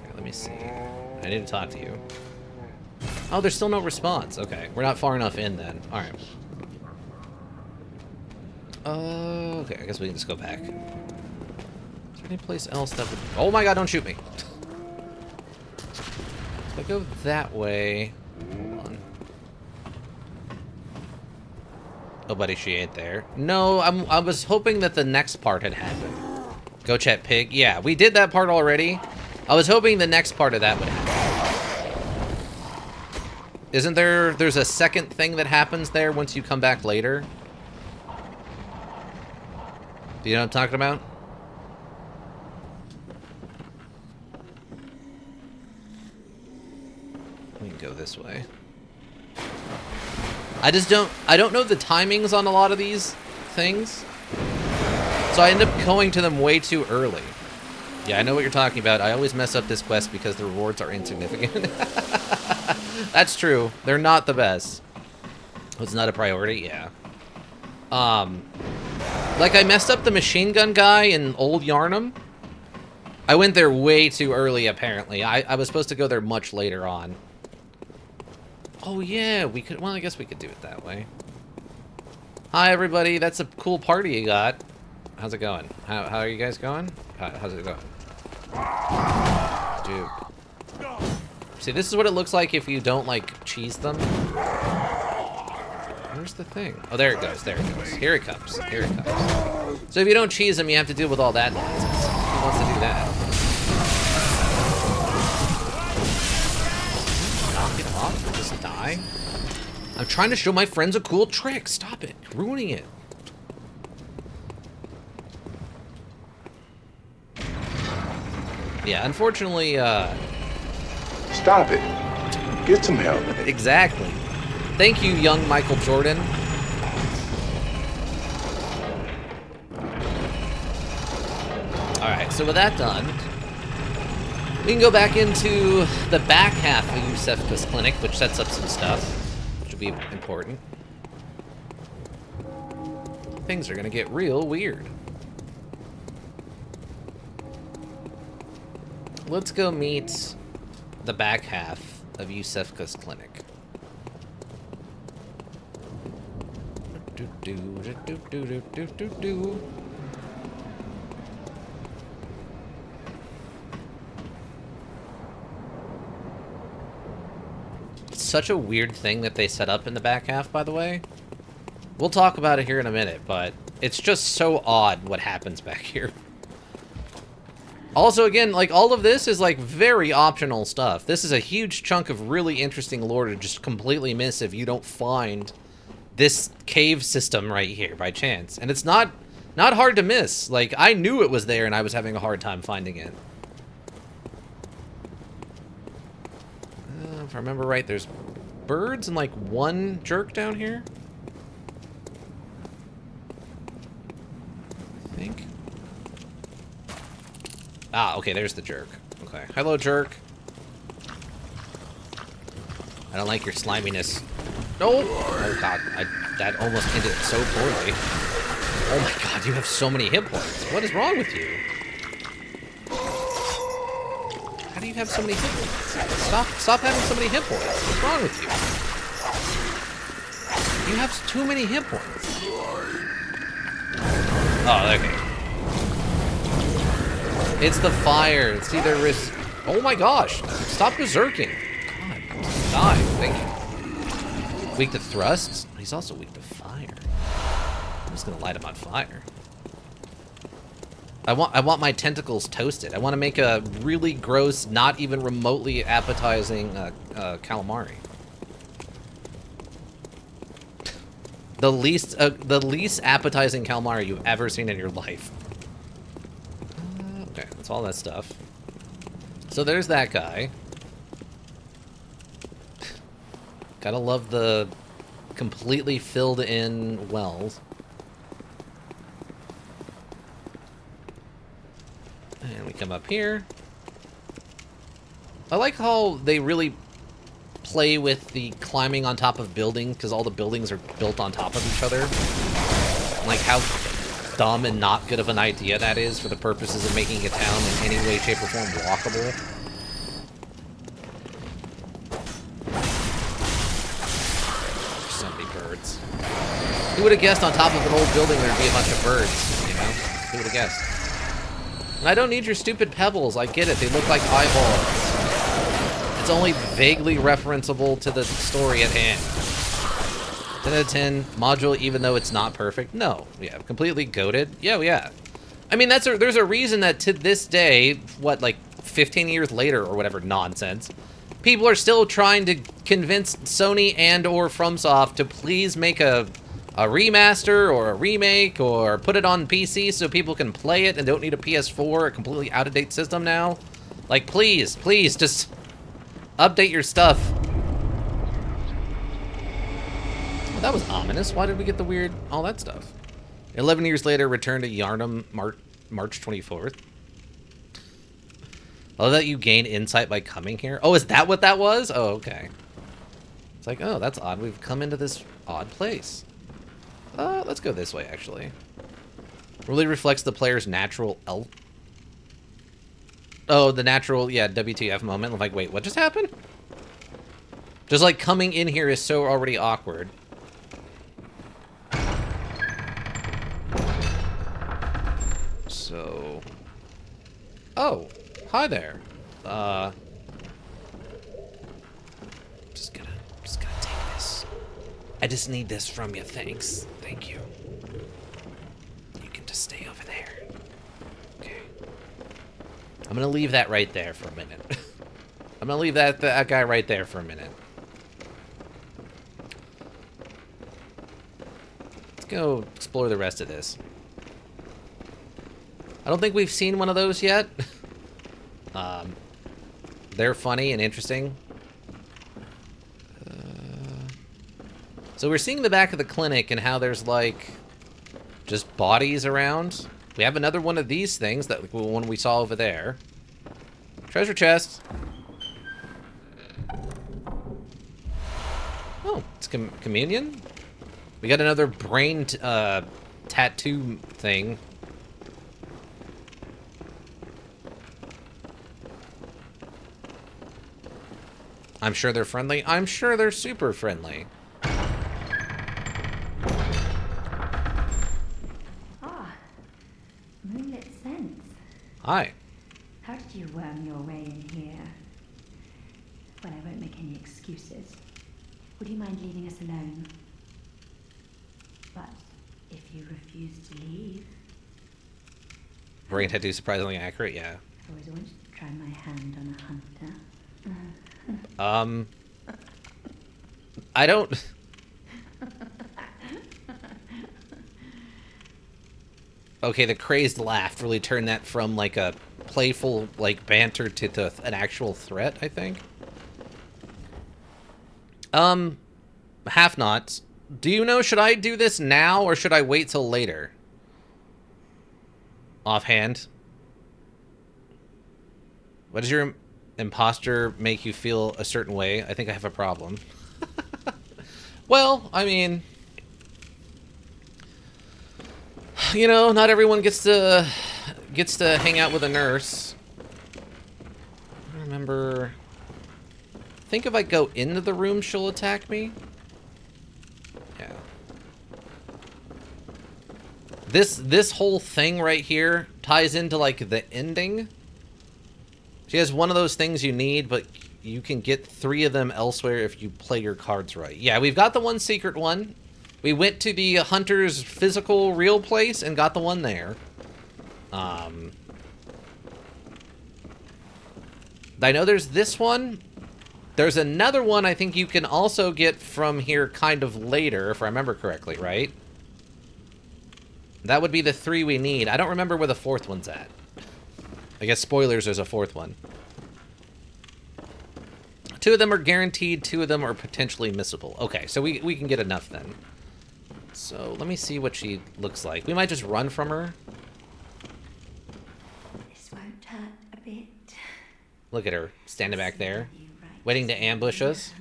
Here, let me see. I need to talk to you. Oh, there's still no response. Okay, we're not far enough in then. Alright. Okay, I guess we can just go back. Is there any place else that would... Oh my god, don't shoot me! If I go that way... Hold on. Oh, buddy, she ain't there. No, I was hoping that the next part had happened. Go chat pig. Yeah, we did that part already. I was hoping the next part of that would happen. Isn't there... There's a second thing that happens there once you come back later? Do you know what I'm talking about? We can go this way. I don't know the timings on a lot of these things. So I end up going to them way too early. Yeah, I know what you're talking about. I always mess up this quest because the rewards are insignificant. That's true. They're not the best. Oh, it's not a priority? Yeah. Like I messed up the machine gun guy in Old Yarnum. I went there way too early, apparently. I was supposed to go there much later on. Oh, yeah, we could... Well, I guess we could do it that way. Hi, everybody. That's a cool party you got. How's it going? How are you guys going? How's it going? Dude. See, this is what it looks like if you don't, like, cheese them. Where's the thing? Oh, there it goes. There it goes. Here it comes. Here it comes. So if you don't cheese them, you have to deal with all that nonsense. Who wants to do that? Get off. Just die. I'm trying to show my friends a cool trick. Stop it. You're ruining it. Yeah, unfortunately, Stop it. Get some help. Exactly. Thank you, young Michael Jordan. Alright, so with that done, we can go back into the back half of Yusefka's clinic, which sets up some stuff, which will be important. Things are gonna get real weird. Let's go meet the back half of Yusefka's clinic. It's such a weird thing that they set up in the back half, by the way. We'll talk about it here in a minute, but it's just so odd what happens back here. Also, again, like, all of this is, like, very optional stuff. This is a huge chunk of really interesting lore to just completely miss if you don't find this cave system right here by chance. And it's not hard to miss. Like, I knew it was there and I was having a hard time finding it. If I remember right, there's birds and, like, one jerk down here? I think. Ah, okay, there's the jerk. Okay. Hello, jerk. I don't like your sliminess. No! Oh, God. That almost ended so poorly. Oh, my God. You have so many hit points. What is wrong with you? How do you have so many hit points? Stop having so many hit points. What's wrong with you? You have too many hit points. Oh, okay. It's the fire. See, there is... Oh my gosh. Stop berserking. God, die. Thank you. Weak to thrusts? He's also weak to fire. I'm just gonna light him on fire. I want my tentacles toasted. I want to make a really gross, not even remotely appetizing calamari. The least appetizing calamari you've ever seen in your life. Okay, that's all that stuff. So there's that guy. Gotta love the completely filled in wells. And we come up here. I like how they really play with the climbing on top of buildings, because all the buildings are built on top of each other. Like how dumb and not good of an idea that is for the purposes of making a town in any way, shape, or form walkable. So many birds. Who would have guessed on top of an old building there'd be a bunch of birds, you know? Who would have guessed? And I don't need your stupid pebbles, I get it, they look like eyeballs. It's only vaguely referenceable to the story at hand. 10 out of 10, module, even though it's not perfect. No, yeah, completely goated. Yeah. I mean, there's a reason that to this day, what, like 15 years later or whatever nonsense, people are still trying to convince Sony and or FromSoft to please make a remaster or a remake or put it on PC so people can play it and don't need a PS4, a completely out-of-date system now. Like, please, just update your stuff. Well, that was ominous. Why did we get the weird, all that stuff? 11 years later, return to Yarnum, March 24th. Oh, that you gain insight by coming here? Oh, is that what that was? Oh, okay. It's like, oh, that's odd. We've come into this odd place. Let's go this way, actually. Really reflects the player's natural the natural, yeah, WTF moment. I'm like, wait, what just happened? Just like coming in here is so already awkward. So... Oh, hi there. Just gonna take this. I just need this from you, thanks. Thank you. You can just stay over there. Okay. I'm gonna leave that right there for a minute. I'm gonna leave that guy right there for a minute. Let's go explore the rest of this. I don't think we've seen one of those yet. They're funny and interesting. So we're seeing the back of the clinic and how there's like just bodies around. We have another one of these things, that the one we saw over there. Treasure chest. Oh, it's communion? We got another brain tattoo thing. I'm sure they're friendly. I'm sure they're super friendly. Ah, moonlit scents. Hi. How did you worm your way in here? Well, I won't make any excuses. Would you mind leaving us alone? But if you refuse to leave... Brain tattoo surprisingly accurate, yeah. I've always wanted to try my hand on a hunter. I don't... Okay, the crazed laugh really turned that from, like, a playful, like, banter to an actual threat, I think. Half-nots. Do you know, should I do this now, or should I wait till later? Offhand. What does your imposter make you feel a certain way? I think I have a problem. Well, I mean... You know, not everyone gets to hang out with a nurse. I remember... I think if I go into the room, she'll attack me. Yeah. This whole thing right here ties into, like, the ending. She has one of those things you need, but you can get 3 of them elsewhere if you play your cards right. Yeah, we've got the one secret one. We went to the hunter's physical real place and got the one there. I know there's this one. There's another one I think you can also get from here kind of later, if I remember correctly, right? That would be the 3 we need. I don't remember where the 4th one's at. I guess spoilers, there's a 4th one. 2 of them are guaranteed, 2 of them are potentially missable. Okay, so we can get enough then. So let me see what she looks like. We might just run from her. This won't hurt a bit. Look at her, standing back there, You right waiting to ambush us.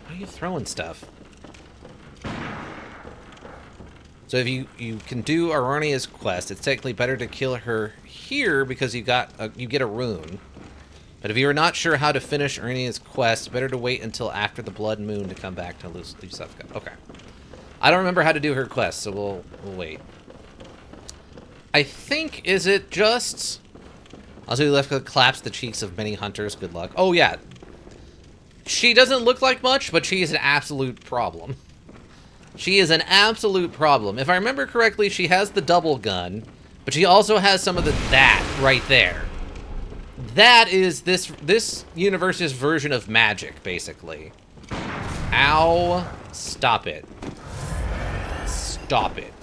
Why are you throwing stuff? So if you can do Aronia's quest, it's technically better to kill her here because you get a rune. But if you are not sure how to finish Aronia's quest, better to wait until after the blood moon to come back to Lusevka. Okay. I don't remember how to do her quest, so we'll wait. I think, is it just... Lusevka claps the cheeks of many hunters. Good luck. Oh, yeah. She doesn't look like much, but she is an absolute problem. She is an absolute problem. If I remember correctly, she has the double gun, but she also has some of that right there. That is this universe's version of magic, basically. Ow. Stop it. Stop it.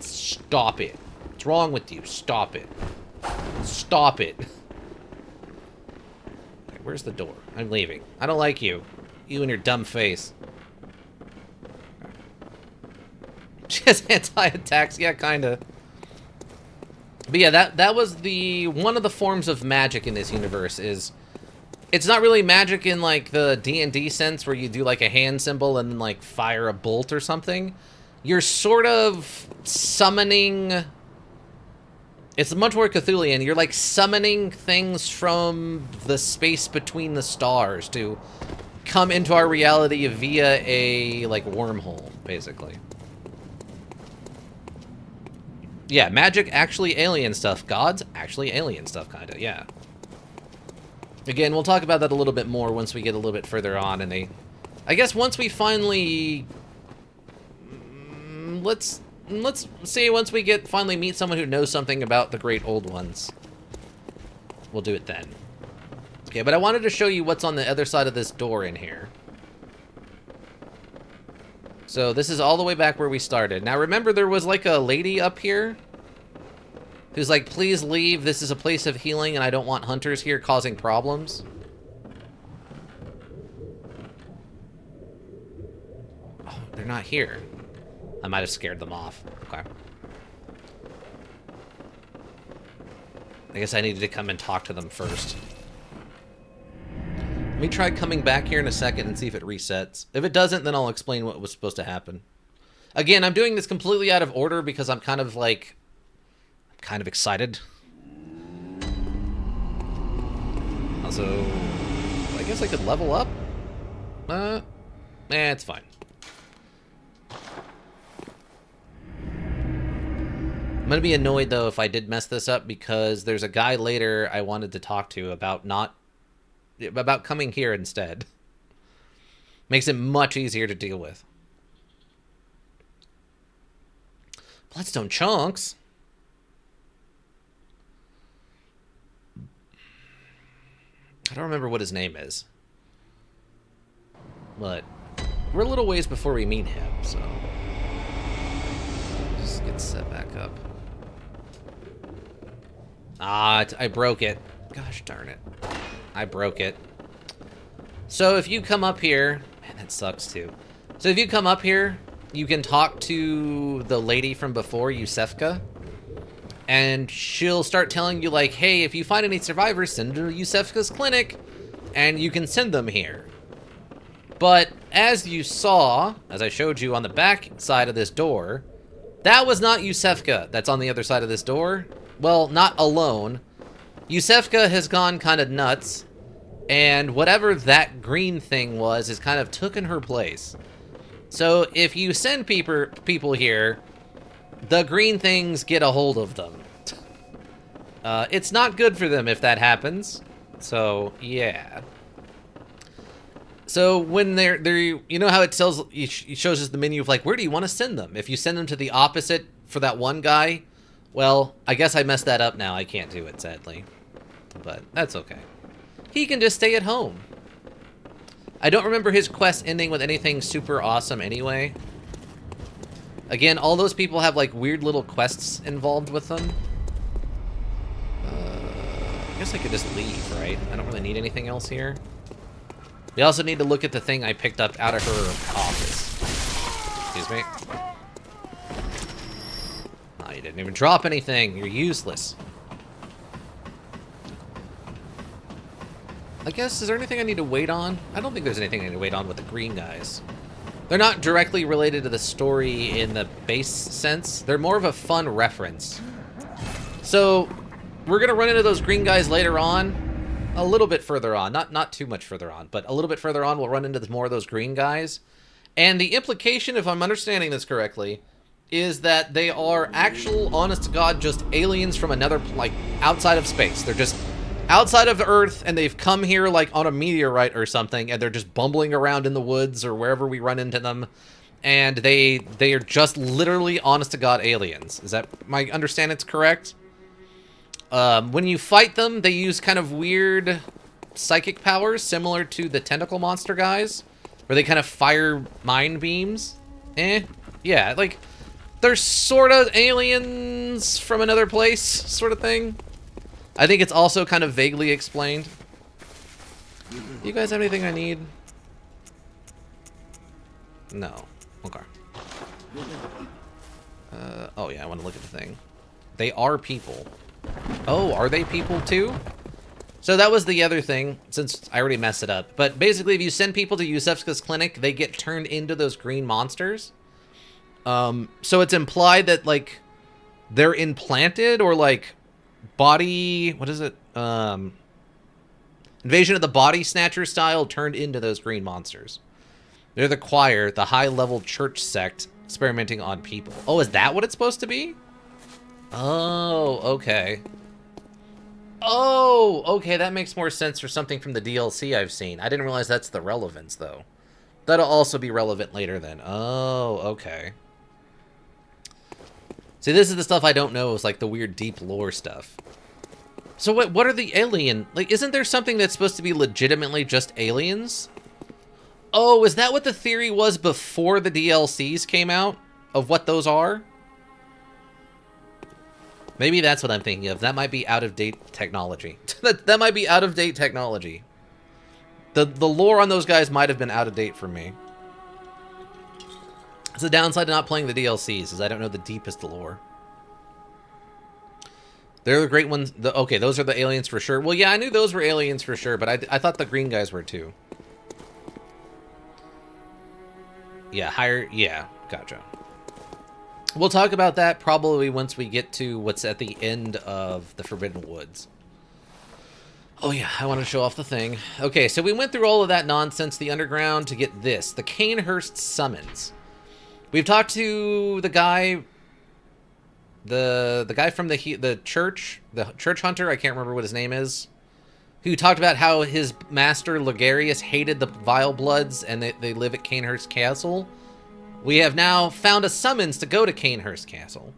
Stop it. What's wrong with you? Stop it. Stop it. Okay, where's the door? I'm leaving. I don't like you. You and your dumb face. She has anti-attacks. Yeah, kinda. But yeah, that was one of the forms of magic in this universe is... It's not really magic in, like, the D&D sense where you do, like, a hand symbol and then, like, fire a bolt or something. You're sort of summoning... It's much more Cthulhian. You're, like, summoning things from the space between the stars to come into our reality via a, like, wormhole, basically. Yeah, magic, actually alien stuff. Gods, actually alien stuff, kind of, yeah. Again, we'll talk about that a little bit more once we get a little bit further on, and I guess once we finally... Let's see, once we finally meet someone who knows something about the Great Old Ones. We'll do it then. Okay, but I wanted to show you what's on the other side of this door in here. So this is all the way back where we started. Now remember there was like a lady up here who's like, please leave, this is a place of healing and I don't want hunters here causing problems. Oh, they're not here. I might have scared them off. Okay. I guess I needed to come and talk to them first. Let me try coming back here in a second and see if it resets. If it doesn't, then I'll explain what was supposed to happen. Again, I'm doing this completely out of order because I'm kind of like... I'm kind of excited. Also, I guess I could level up? It's fine. I'm gonna be annoyed, though, if I did mess this up because there's a guy later I wanted to talk to about coming here instead. Makes it much easier to deal with. Bloodstone chunks? I don't remember what his name is. But we're a little ways before we meet him, so... Just get set back up. Ah, I broke it. Gosh darn it. I broke it. So if you come up here... Man, that sucks too. So if you come up here, you can talk to the lady from before, Lusevka. And she'll start telling you, like, hey, if you find any survivors, send them to Lusevka's clinic. And you can send them here. But as you saw, as I showed you on the back side of this door, that was not Lusevka that's on the other side of this door. Well, not alone. Lusevka has gone kind of nuts. And whatever that green thing was has kind of taken her place. So if you send people here, the green things get a hold of them. It's not good for them if that happens. So, yeah. So So when they're you know how it tells, it shows us the menu of like, where do you want to send them? If you send them to the opposite for that one guy, well, I guess I messed that up now. I can't do it, sadly. But that's okay. He can just stay at home. I don't remember his quest ending with anything super awesome anyway. Again, all those people have like weird little quests involved with them. I guess I could just leave, right? I don't really need anything else here. We also need to look at the thing I picked up out of her office. Excuse me. Oh, you didn't even drop anything. You're useless. I guess, is there anything I need to wait on? I don't think there's anything I need to wait on with the green guys. They're not directly related to the story in the base sense. They're more of a fun reference. So, we're going to run into those green guys later on. A little bit further on. Not too much further on, but a little bit further on we'll run into more of those green guys. And the implication, if I'm understanding this correctly, is that they are actual, honest to God, just aliens from another, like, outside of space. They're just outside of Earth, and they've come here, like, on a meteorite or something, and they're just bumbling around in the woods or wherever we run into them. And they are just literally, honest to God, aliens. Is that my understanding's correct? When you fight them, they use kind of weird psychic powers, similar to the tentacle monster guys, where they kind of fire mind beams. Yeah, like, they're sort of aliens from another place, sort of thing. I think it's also kind of vaguely explained. You guys have anything I need? No. Okay. Oh yeah, I want to look at the thing. They are people. Oh, are they people too? So that was the other thing, since I already messed it up. But basically, if you send people to Yusefska's clinic, they get turned into those green monsters. So it's implied that, like, they're implanted or, like, body... What is it? Invasion of the Body Snatcher style turned into those green monsters. They're the choir, the high-level church sect, experimenting on people. Oh, is that what it's supposed to be? Oh, okay. Oh, okay, that makes more sense for something from the DLC I've seen. I didn't realize that's the relevance, though. That'll also be relevant later, then. Oh, okay. See, this is the stuff I don't know, is like the weird deep lore stuff. So what are the alien... Like, isn't there something that's supposed to be legitimately just aliens? Oh, is that what the theory was before the DLCs came out? Of what those are? Maybe that's what I'm thinking of. That might be out-of-date technology. that might be out-of-date technology. The lore on those guys might have been out of date for me. It's the downside to not playing the DLCs, is I don't know the deepest lore. They're the great ones. Okay, those are the aliens for sure. Well, yeah, I knew those were aliens for sure, but I thought the green guys were too. Yeah, higher... Yeah, gotcha. We'll talk about that probably once we get to what's at the end of the Forbidden Woods. Oh yeah, I want to show off the thing. Okay, so we went through all of that nonsense, the underground, to get this. The Canehurst Summons. We've talked to the guy... The guy from the church hunter, I can't remember what his name is, who talked about how his master, Ligarius, hated the Vile Bloods, and they live at Canehurst Castle. We have now found a summons to go to Canehurst Castle.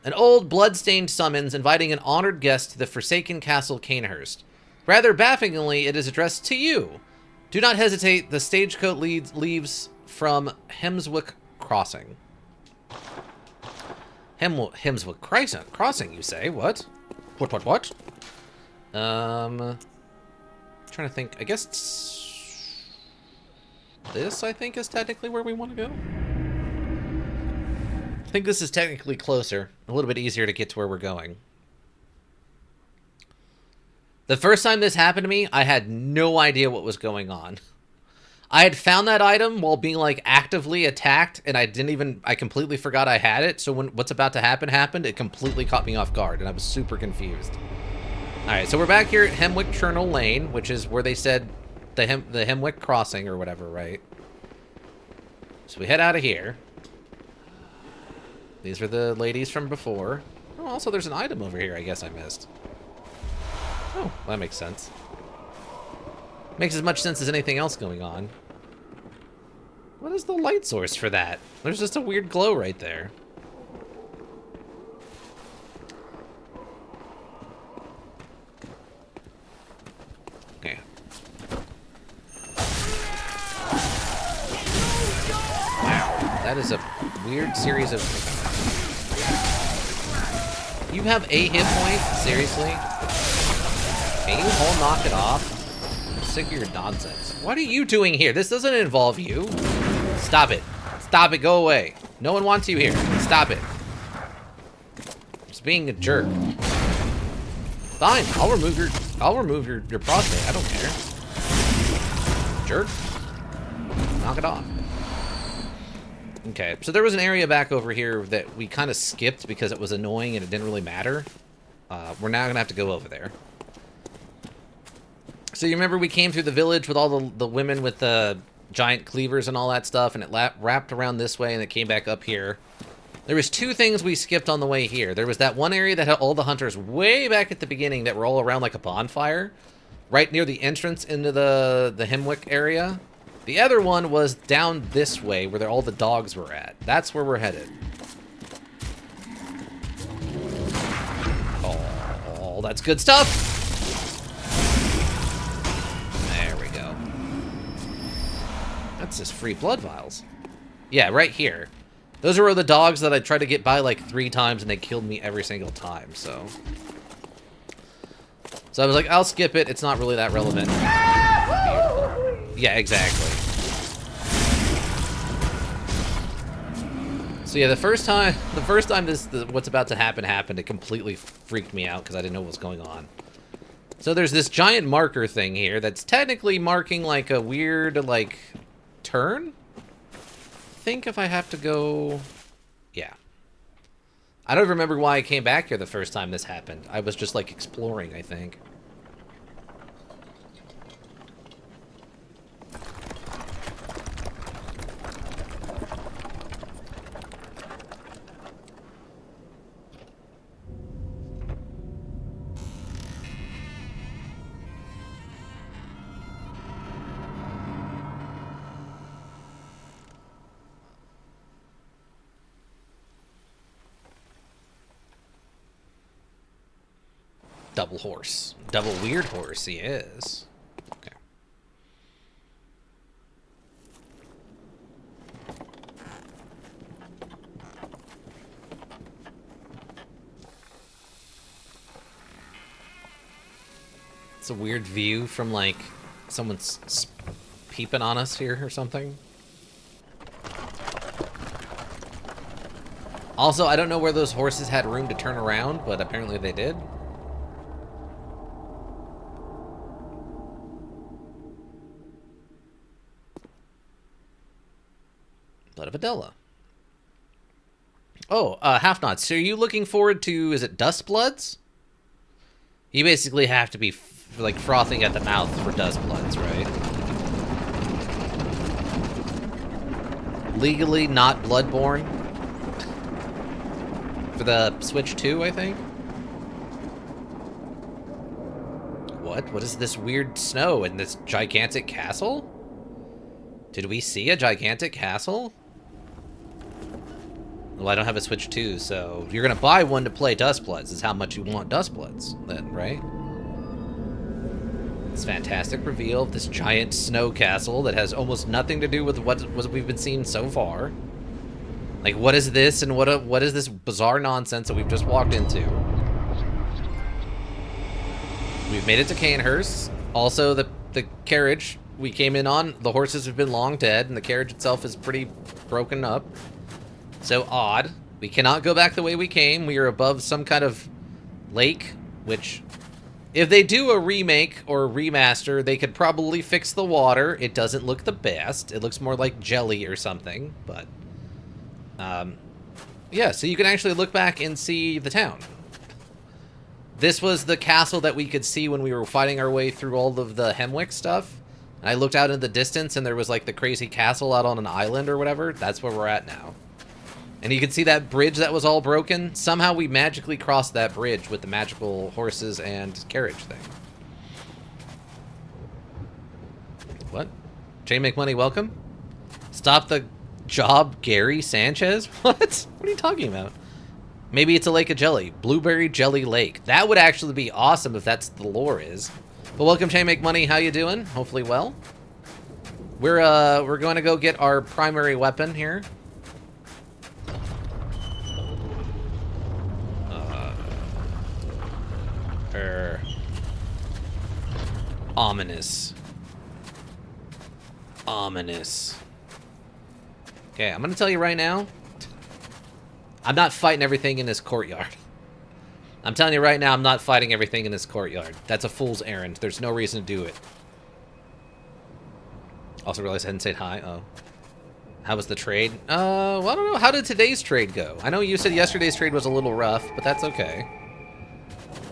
An old, blood-stained summons inviting an honored guest to the forsaken castle Canehurst. Rather bafflingly, it is addressed to you. Do not hesitate, the stagecoach leaves from Hemswick Crossing. Hemswick Crossing, you say? What? What? Trying to think. I guess this, I think, is technically where we want to go. I think this is technically closer. A little bit easier to get to where we're going. The first time this happened to me, I had no idea what was going on. I had found that item while being, like, actively attacked, and I completely forgot I had it, so when what's about to happen happened, it completely caught me off guard, and I was super confused. Alright, so we're back here at Hemwick Churnell Lane, which is where they said the Hemwick Crossing or whatever, right? So we head out of here. These are the ladies from before. Oh, also there's an item over here I guess I missed. Oh, well, that makes sense. Makes as much sense as anything else going on. What is the light source for that? There's just a weird glow right there. Okay. Wow, that is a weird series of... You have a hit point? Seriously? Can you all knock it off? I'm sick of your nonsense. What are you doing here? This doesn't involve you. Stop it. Stop it. Go away. No one wants you here. Stop it. Just being a jerk. Fine. I'll remove your prostate. I don't care. Jerk. Knock it off. Okay, so there was an area back over here that we kind of skipped because it was annoying and it didn't really matter. We're now going to have to go over there. So you remember we came through the village with all the women with the giant cleavers and all that stuff, and it wrapped around this way and it came back up here. There was two things we skipped on the way here. There was that one area that had all the hunters way back at the beginning that were all around like a bonfire, right near the entrance into the Hemwick area. The other one was down this way, where all the dogs were at. That's where we're headed. Oh, that's good stuff! There we go. That's just free blood vials. Yeah, right here. Those are the dogs that I tried to get by like 3 times, and they killed me every single time, so... So I was like, I'll skip it. It's not really that relevant. Yeah, exactly. So yeah, the first time what's about to happen happened, it completely freaked me out because I didn't know what was going on. So there's this giant marker thing here that's technically marking like a weird like turn. I think if I have to go, yeah. I don't remember why I came back here the first time this happened. I was just like exploring, I think. Double horse. Double weird horse, he is. Okay. It's a weird view from, like, someone's peeping on us here or something. Also, I don't know where those horses had room to turn around, but apparently they did. Blood of Adela. Oh, Half-Nots. So are you looking forward to, is it Dust Bloods? You basically have to be, like, frothing at the mouth for Dust Bloods, right? Legally not Bloodborne. For the Switch 2, I think? What? What is this weird snow in this gigantic castle? Did we see a gigantic castle? Well, I don't have a Switch 2, so you're gonna buy one to play Dustbloods is how much you want Dustbloods, then, right? This fantastic reveal of this giant snow castle that has almost nothing to do with what we've been seeing so far. Like, what is this, and what is this bizarre nonsense that we've just walked into? We've made it to Canehurst. Also, the carriage we came in on, the horses have been long dead, and the carriage itself is pretty broken up. So odd. We cannot go back the way we came. We are above some kind of lake, which, if they do a remake or a remaster, they could probably fix the water. It doesn't look the best. It looks more like jelly or something, but... yeah, so you can actually look back and see the town. This was the castle that we could see when we were fighting our way through all of the Hemwick stuff. And I looked out in the distance, and there was, like, the crazy castle out on an island or whatever. That's where we're at now. And you can see that bridge that was all broken. Somehow we magically crossed that bridge with the magical horses and carriage thing. What? Chain Make Money, welcome? Stop the job, Gary Sanchez? What? What are you talking about? Maybe it's a lake of jelly. Blueberry Jelly Lake. That would actually be awesome if that's the lore is. But welcome, Chain Make Money. How you doing? Hopefully well. We're going to go get our primary weapon here. Ominous. Ominous. Okay, I'm gonna tell you right now, I'm not fighting everything in this courtyard. I'm telling you right now, I'm not fighting everything in this courtyard. That's a fool's errand. There's no reason to do it. Also realized I hadn't said hi. Oh. How was the trade? Well, I don't know. How did today's trade go? I know you said yesterday's trade was a little rough, but that's okay.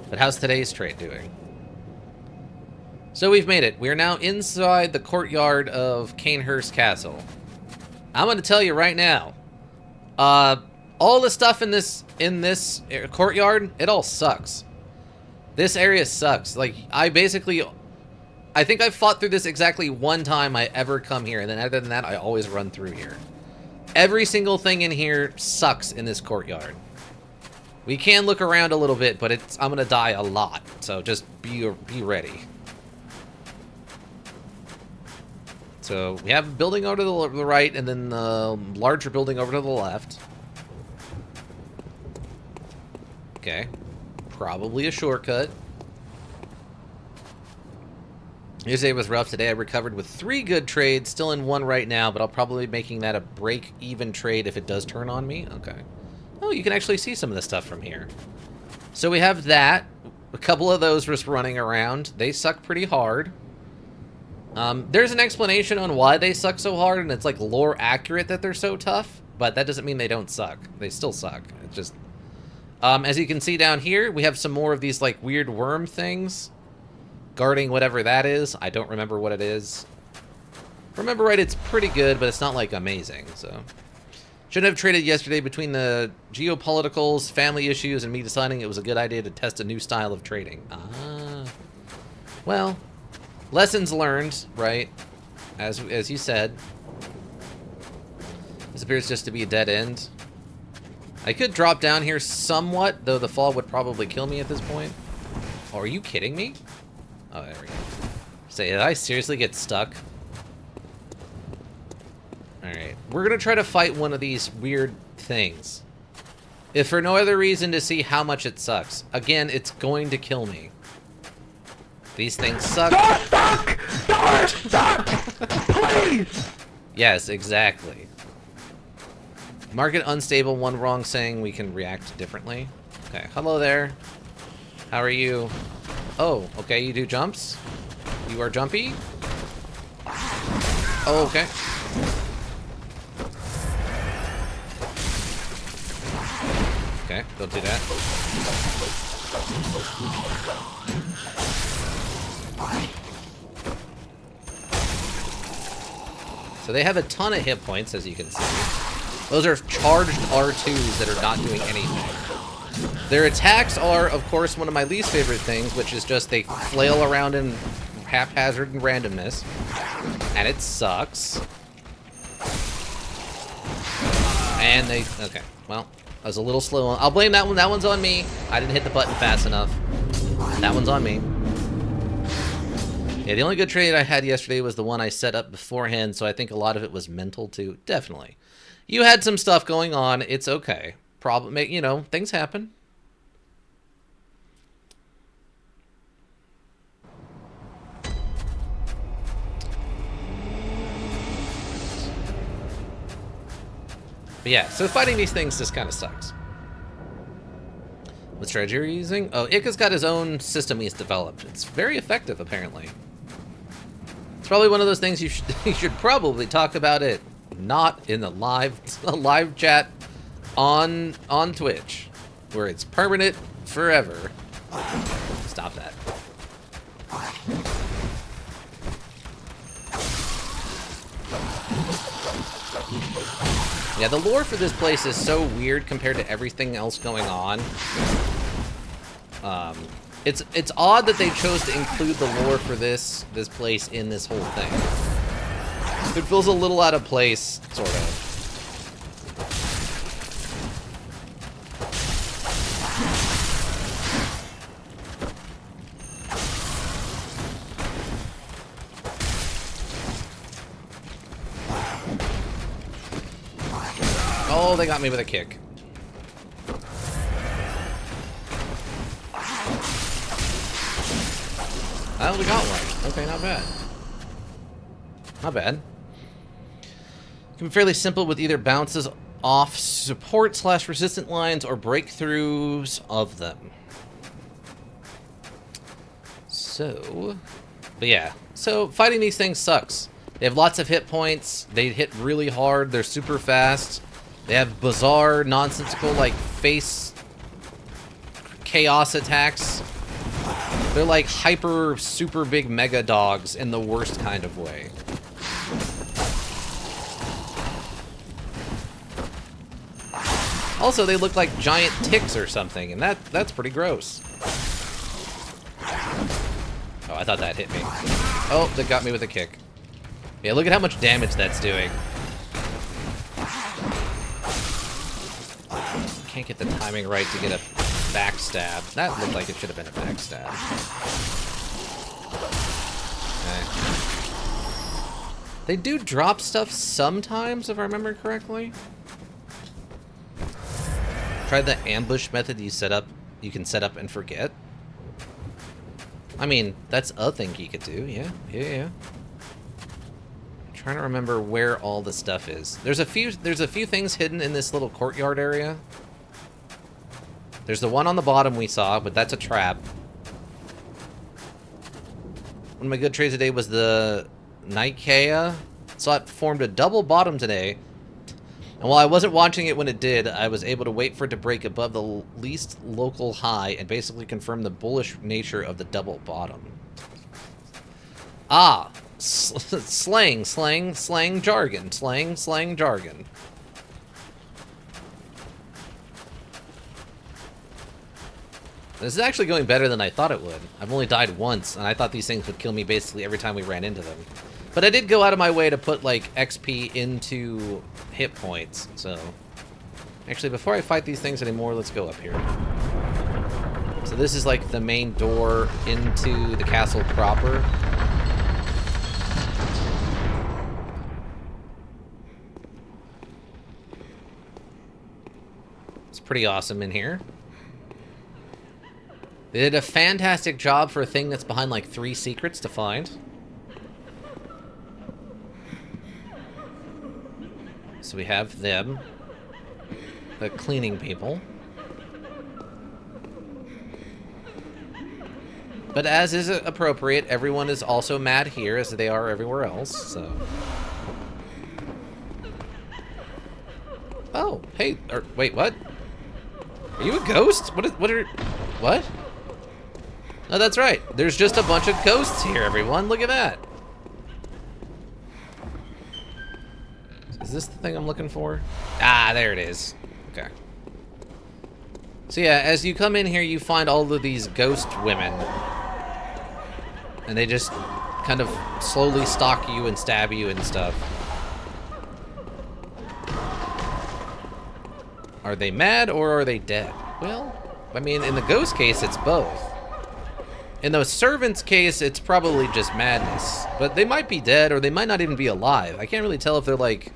But how's today's trade doing? So we've made it. We are now inside the courtyard of Canehurst Castle. I'm going to tell you right now, all the stuff in this courtyard, it all sucks. This area sucks. Like, I think I've fought through this exactly one time I ever come here, and then other than that, I always run through here. Every single thing in here sucks in this courtyard. We can look around a little bit, but I'm going to die a lot, so just be ready. So we have a building over to the right, and then the larger building over to the left. Okay. Probably a shortcut. Yesterday was rough. Today I recovered with 3 good trades. Still in 1 right now, but I'll probably be making that a break-even trade if it does turn on me. Okay. Oh, you can actually see some of the stuff from here. So we have that. A couple of those just running around. They suck pretty hard. There's an explanation on why they suck so hard, and it's like lore accurate that they're so tough, but that doesn't mean they don't suck. They still suck. It's just, as you can see down here, we have some more of these like weird worm things guarding whatever that is. I don't remember what it is. If I remember right, it's pretty good, but it's not like amazing, so. Shouldn't have traded yesterday between the geopoliticals, family issues, and me deciding it was a good idea to test a new style of trading. Ah. Well, lessons learned, right? As you said. This appears just to be a dead end. I could drop down here somewhat, though the fall would probably kill me at this point. Oh, are you kidding me? Oh, there we go. Say, did I seriously get stuck? Alright, we're gonna try to fight one of these weird things. If for no other reason to see how much it sucks. Again, it's going to kill me. These things suck. Don't suck! Don't suck! Please! Yes, exactly. Market unstable, one wrong saying we can react differently. Okay, hello there. How are you? Oh, okay, you do jumps? You are jumpy? Oh, okay. Okay, don't do that. So they have a ton of hit points, as you can see. Those are charged R2s that are not doing anything. Their attacks are, of course, one of my least favorite things, which is just they flail around in haphazard and randomness. And it sucks. And they... Okay, well, I was a little slow. I'll blame that one. That one's on me. I didn't hit the button fast enough. That one's on me. Yeah, the only good trade I had yesterday was the one I set up beforehand, so I think a lot of it was mental, too. Definitely. You had some stuff going on. It's okay. You know, things happen. But yeah, so fighting these things just kind of sucks. What strategy are you using? Oh, Ika's got his own system he's developed. It's very effective, apparently. It's probably one of those things you should probably talk about it, not in the live chat on Twitch, where it's permanent forever. Stop that. Yeah, the lore for this place is so weird compared to everything else going on. It's odd that they chose to include the lore for this place in this whole thing. It feels a little out of place, sort of. Oh, they got me with a kick. I only got one. Okay, not bad. Not bad. It can be fairly simple with either bounces off support/resistant lines or breakthroughs of them. So, but yeah. So, fighting these things sucks. They have lots of hit points. They hit really hard. They're super fast. They have bizarre, nonsensical, like, face chaos attacks. They're like hyper, super big mega dogs in the worst kind of way. Also, they look like giant ticks or something, and that's pretty gross. Oh, I thought that hit me. Oh, that got me with a kick. Yeah, look at how much damage that's doing. Can't get the timing right to get a backstab. That looked like it should have been a backstab. Okay. They do drop stuff sometimes, if I remember correctly. Try the ambush method you can set up and forget. I mean, that's a thing you could do, yeah. I'm trying to remember where all the stuff is. There's a few things hidden in this little courtyard area. There's the one on the bottom we saw, but that's a trap. One of my good trades today was the Nikea. So it formed a double bottom today. And while I wasn't watching it when it did, I was able to wait for it to break above the least local high and basically confirm the bullish nature of the double bottom. Ah, slang jargon. Slang jargon. This is actually going better than I thought it would. I've only died once, and I thought these things would kill me basically every time we ran into them. But I did go out of my way to put, like, XP into hit points, so... Actually, before I fight these things anymore, let's go up here. So this is, like, the main door into the castle proper. It's pretty awesome in here. They did a fantastic job for a thing that's behind, like, 3 secrets to find. So we have them. The cleaning people. But as is appropriate, everyone is also mad here as they are everywhere else, so... Oh, hey, wait, what? Are you a ghost? What? Oh, that's right. There's just a bunch of ghosts here, everyone. Look at that. Is this the thing I'm looking for? Ah, there it is. Okay. So yeah, as you come in here, you find all of these ghost women. And they just kind of slowly stalk you and stab you and stuff. Are they mad or are they dead? Well, I mean, in the ghost case, it's both. In the servant's case, it's probably just madness. But they might be dead or they might not even be alive. I can't really tell if they're like...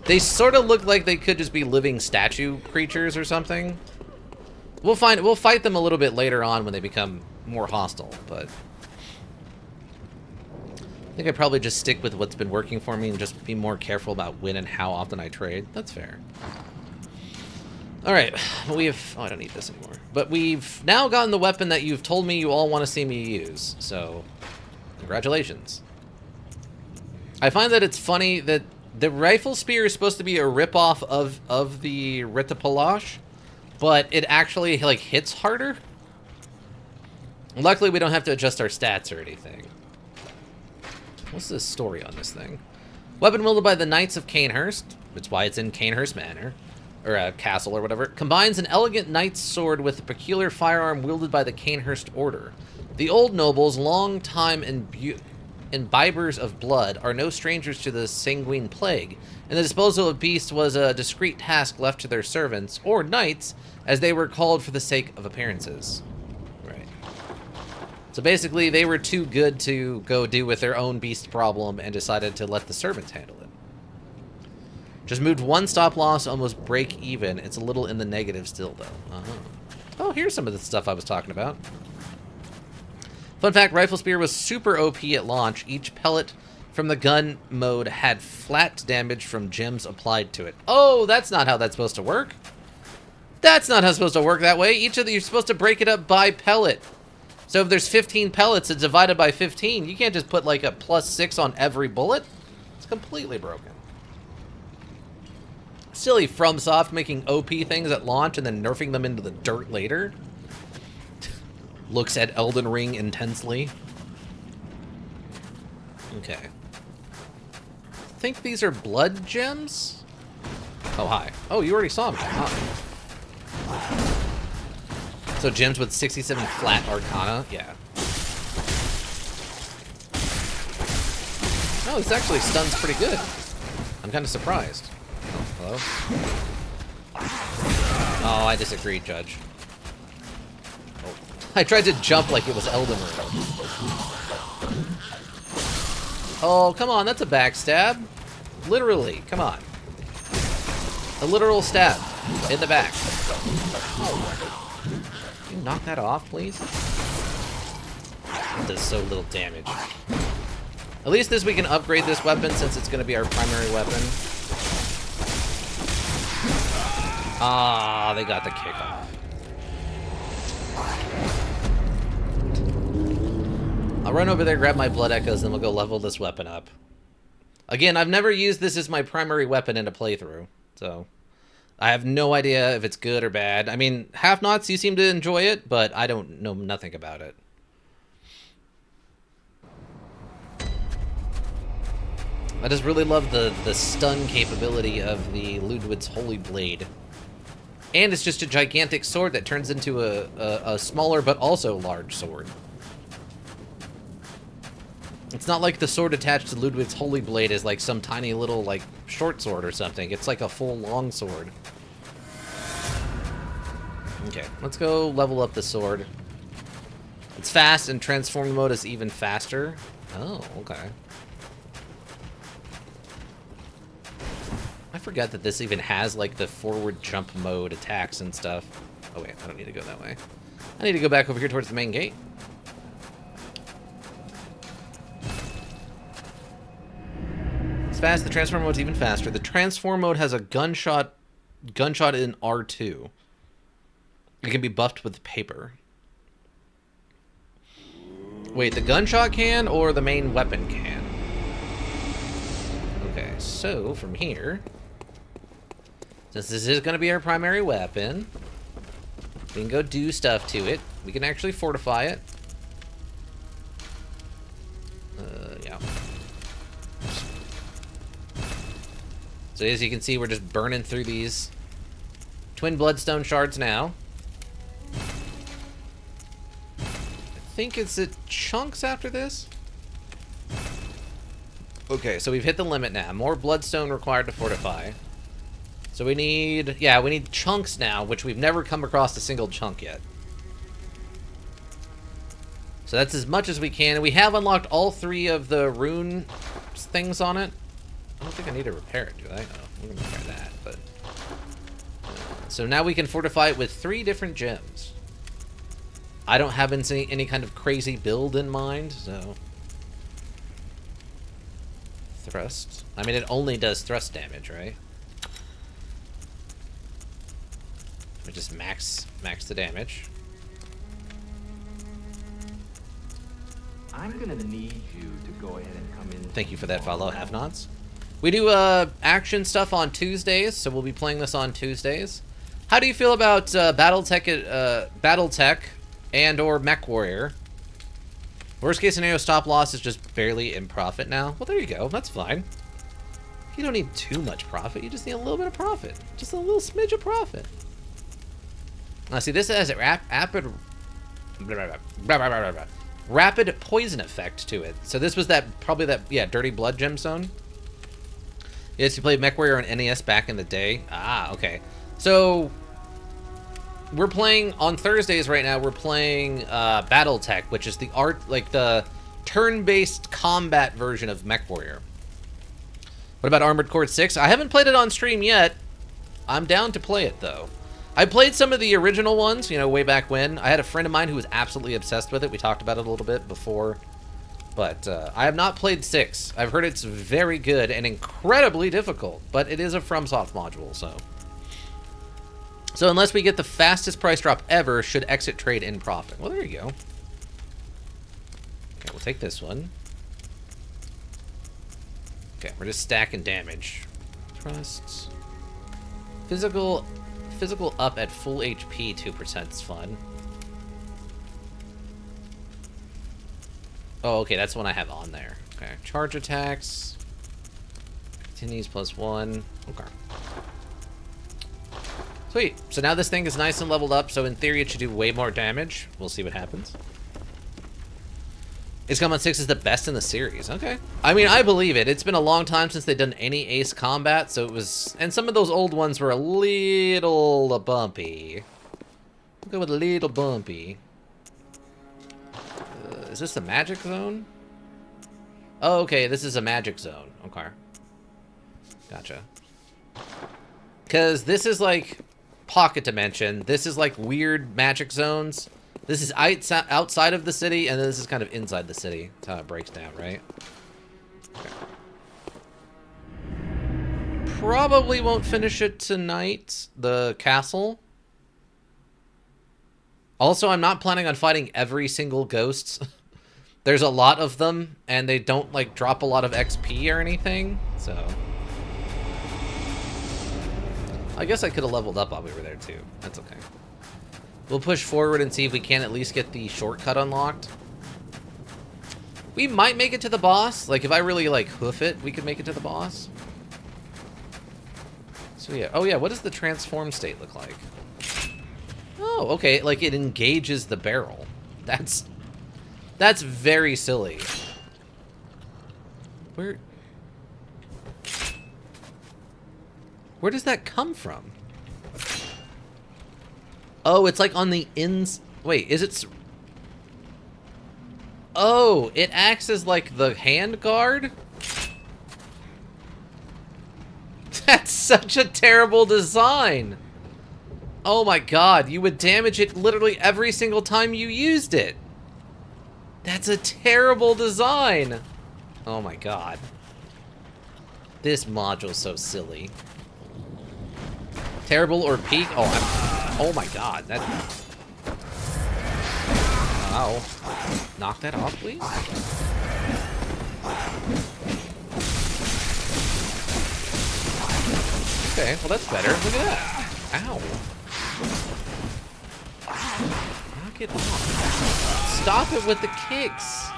They sort of look like they could just be living statue creatures or something. We'll fight them a little bit later on when they become more hostile, but... I think I'd probably just stick with what's been working for me and just be more careful about when and how often I trade. That's fair. Alright, oh, I don't need this anymore. But we've now gotten the weapon that you've told me you all want to see me use, so... Congratulations. I find that it's funny that the rifle spear is supposed to be a ripoff of the Ritapalash, but it actually, like, hits harder. Luckily, we don't have to adjust our stats or anything. What's the story on this thing? Weapon wielded by the Knights of Canehurst. That's why it's in Canehurst Manor. Or castle or whatever. Combines an elegant knight's sword with a peculiar firearm wielded by the Canehurst Order. The old nobles, long time imbibers of blood are no strangers to the sanguine plague, and the disposal of beasts was a discreet task left to their servants, or knights, as they were called for the sake of appearances. Right. So basically, they were too good to go do with their own beast problem and decided to let the servants handle it. Just moved one stop loss, almost break even. It's a little in the negative still, though. Oh, here's some of the stuff I was talking about. Fun fact, Rifle Spear was super OP at launch. Each pellet from the gun mode had flat damage from gems applied to it. Oh, that's not how that's supposed to work. That's not how it's supposed to work that way. Each of the, you're supposed to break it up by pellet. So if there's 15 pellets, it's divided by 15. You can't just put like a +6 on every bullet. It's completely broken. Silly FromSoft making OP things at launch and then nerfing them into the dirt later. Looks at Elden Ring intensely. Okay. I think these are blood gems? Oh, hi. Oh, you already saw me. Hi. So gems with 67 flat arcana? Yeah. Oh, this actually stuns pretty good. I'm kind of surprised. Oh, hello? Oh, I disagree, Judge. Oh. I tried to jump like it was Elden Ring. Oh, come on, that's a backstab. Literally, come on. A literal stab in the back. Can you knock that off, please? It does so little damage. At least this we can upgrade this weapon since it's going to be our primary weapon. Ah, they got the kickoff. I'll run over there, grab my blood echoes, then we'll go level this weapon up. Again, I've never used this as my primary weapon in a playthrough, so I have no idea if it's good or bad. I mean, Half-Nots, you seem to enjoy it, but I don't know nothing about it. I just really love the stun capability of the Ludwig's Holy Blade. And it's just a gigantic sword that turns into a smaller but also large sword. It's not like the sword attached to Ludwig's Holy Blade is like some tiny little, like, short sword or something. It's like a full long sword. Okay, let's go level up the sword. It's fast, and transform mode is even faster. Oh, okay. I forgot that this even has, like, the forward jump mode attacks and stuff. Oh, wait, I don't need to go that way. I need to go back over here towards the main gate. It's fast, the transform mode's even faster. The transform mode has a gunshot in R2. It can be buffed with paper. Wait, the gunshot can or the main weapon can? Okay, so from here, since this is going to be our primary weapon, we can go do stuff to it. We can actually fortify it. Yeah. So as you can see, we're just burning through these twin bloodstone shards now. I think it's at chunks after this. Okay, so we've hit the limit now. More bloodstone required to fortify. So we need, yeah, we need chunks now, which we've never come across a single chunk yet. So that's as much as we can. We have unlocked all 3 of the rune things on it. I don't think I need to repair it, do I? No, we're gonna repair that, but... so now we can fortify it with 3 different gems. I don't have any kind of crazy build in mind, so... Thrust. I mean, it only does thrust damage, right? We just max the damage. I'm gonna need you to go ahead and come in. Thank you for that follow, Have-Nots. We do action stuff on Tuesdays, so we'll be playing this on Tuesdays. How do you feel about BattleTech and or Mech Warrior? Worst case scenario, stop loss is just barely in profit now. Well, there you go. That's fine. You don't need too much profit. You just need a little bit of profit. Just a little smidge of profit. Now, see, this has rapid rapid poison effect to it. So this was probably that Dirty Blood gemstone. Yes, you played MechWarrior on NES back in the day. Ah, okay. So we're playing on Thursdays right now. We're playing BattleTech, which is the turn-based combat version of MechWarrior. What about Armored Core 6? I haven't played it on stream yet. I'm down to play it though. I played some of the original ones, way back when. I had a friend of mine who was absolutely obsessed with it. We talked about it a little bit before. But I have not played 6. I've heard it's very good and incredibly difficult. But it is a FromSoft module, so. So unless we get the fastest price drop ever, should exit trade in profit. Well, there you go. Okay, we'll take this one. Okay, we're just stacking damage. Trusts. Physical up at full HP, 2% is fun. Oh, okay, that's one I have on there. Okay, charge attacks. Continues +1. Okay. Sweet. So now this thing is nice and leveled up, so in theory it should do way more damage. We'll see what happens. Ace Combat 6 is the best in the series. Okay. I mean, I believe it. It's been a long time since they've done any Ace Combat, so it was... And some of those old ones were a little bumpy. We'll go with a little bumpy. Is this a magic zone? Oh, okay, this is a magic zone. Okay. Gotcha. Because this is like pocket dimension. This is like weird magic zones. This is outside of the city, and then this is kind of inside the city. That's how it breaks down, right? Okay. Probably won't finish it tonight, the castle. Also, I'm not planning on fighting every single ghost. There's a lot of them, and they don't, like, drop a lot of XP or anything, so... I guess I could have leveled up while we were there, too. That's okay. We'll push forward and see if we can at least get the shortcut unlocked. We might make it to the boss. Like, if I really, like, hoof it, we could make it to the boss. So, yeah. Oh, yeah, what does the transform state look like? Oh, okay, like, it engages the barrel. That's very silly. Where does that come from? Oh, it's like on the ins... Wait, is it... Oh, it acts as like the hand guard? That's such a terrible design. Oh my god, you would damage it literally every single time you used it. That's a terrible design. Oh my god. This module's so silly. Terrible or peak? Oh my god, that... Ow. Knock that off, please. Okay, well that's better. Look at that. Ow. Knock it off. Stop it with the kicks.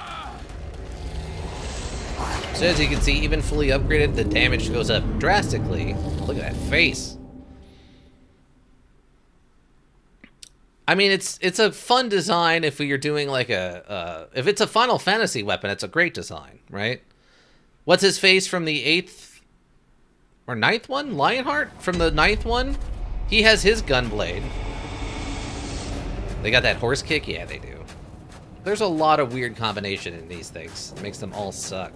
So as you can see, even fully upgraded, the damage goes up drastically. Look at that face. I mean, it's a fun design if you're doing like if it's a Final Fantasy weapon, it's a great design, right? What's his face from the 8th or 9th one? Lionheart from the 9th one? He has his gunblade. They got that horse kick? Yeah, they do. There's a lot of weird combination in these things. It makes them all suck.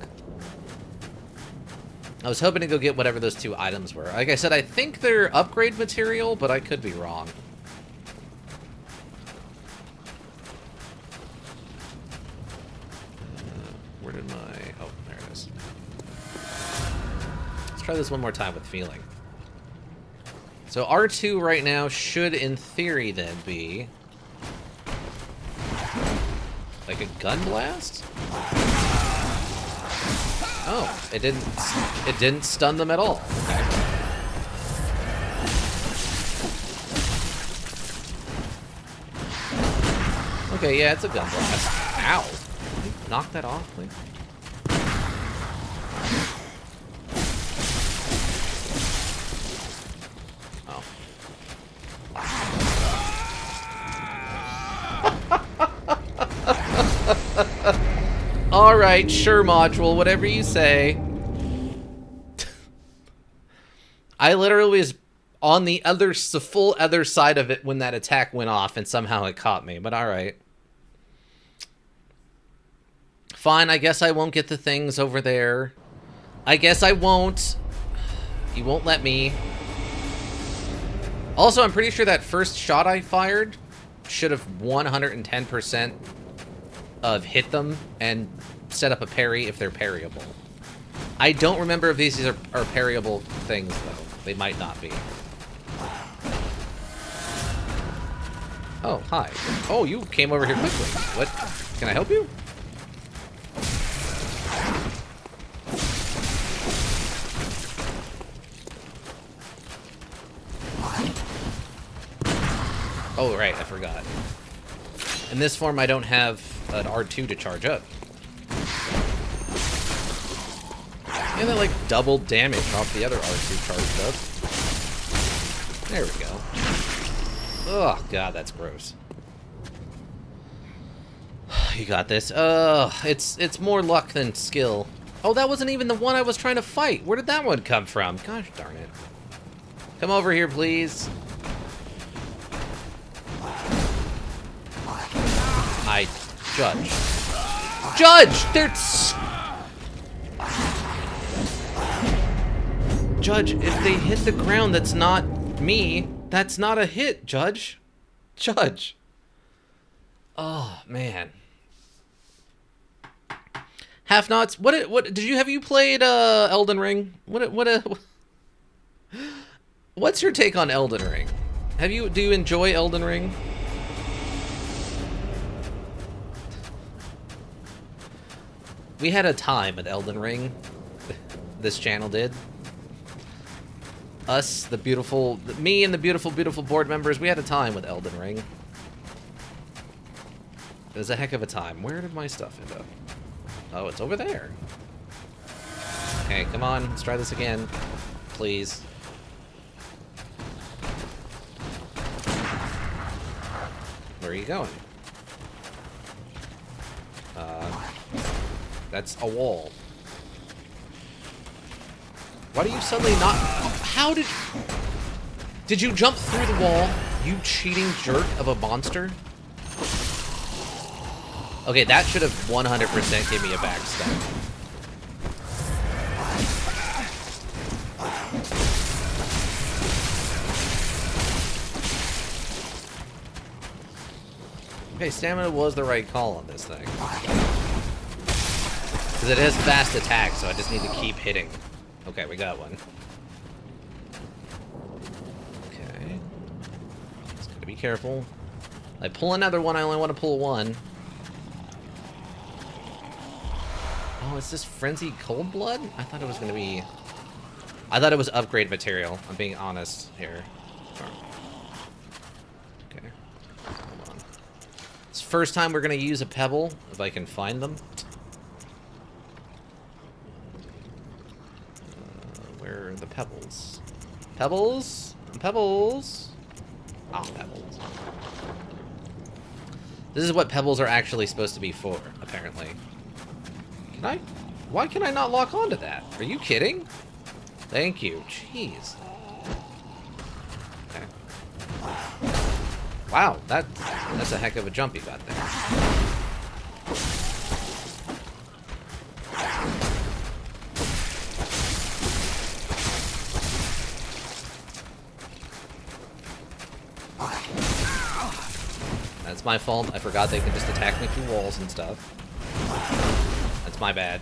I was hoping to go get whatever those 2 items were. Like I said, I think they're upgrade material, but I could be wrong. Where did my... Oh, there it is. Let's try this one more time with feeling. So R2 right now should, in theory, then be... like a gun blast? Oh, it didn't stun them at all. Okay. Okay, yeah, it's a gun blast. Ow. Can you knock that off, please? Oh. Alright, sure, module, whatever you say. I literally was on the full other side of it when that attack went off, and somehow it caught me, but alright. Fine, I guess I won't get the things over there. I guess I won't. You won't let me. Also, I'm pretty sure that first shot I fired should have 110% of hit them and set up a parry if they're parryable. I don't remember if these are parryable things, though. They might not be. Oh, hi. Oh, you came over here quickly. What? Can I help you? Oh, right, I forgot. In this form, I don't have an R2 to charge up. And that, like, double damage off the other R2 charged up. There we go. Oh, God, that's gross. You got this. It's more luck than skill. Oh, that wasn't even the one I was trying to fight. Where did that one come from? Gosh darn it. Come over here, please. Judge. Judge! Judge, if they hit the ground, that's not me. That's not a hit, Judge. Judge. Oh, man. Half Nots, what have you played Elden Ring? What's your take on Elden Ring? Do you enjoy Elden Ring? We had a time at Elden Ring. This channel did. Us, me and the beautiful board members, we had a time with Elden Ring. It was a heck of a time. Where did my stuff end up? Oh, it's over there. Okay, come on, let's try this again. Please. Where are you going? That's a wall. Why do you suddenly not... How did you jump through the wall, you cheating jerk of a monster? Okay, that should have 100% given me a backstab. Okay, stamina was the right call on this thing. Because it has fast attack, so I just need to keep hitting. Okay, we got one. Okay. Just gotta be careful. I pull another one, I only want to pull one. Oh, is this Frenzy Cold Blood? I thought it was gonna be... I thought it was upgrade material. I'm being honest here. Okay. Hold on. It's the first time we're gonna use a pebble, if I can find them. Where are the pebbles? Pebbles? Pebbles? Oh, pebbles. This is what pebbles are actually supposed to be for, apparently. Can I? Why can I not lock onto that? Are you kidding? Thank you. Jeez. Okay. Wow, that's a heck of a jump you got there. That's my fault. I forgot they can just attack me through walls and stuff. That's my bad.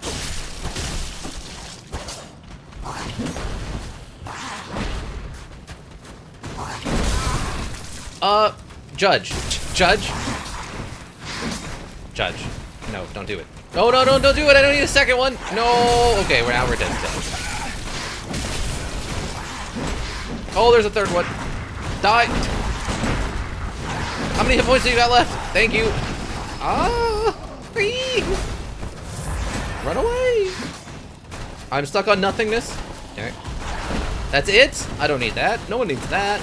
Judge. Judge. No, don't do it. No, don't do it. I don't need a second one. No. Okay, now we're dead. Oh, there's a third one. Die. How many hit points do you got left? Thank you. Ah. Run away. I'm stuck on nothingness. Okay. That's it? I don't need that. No one needs that.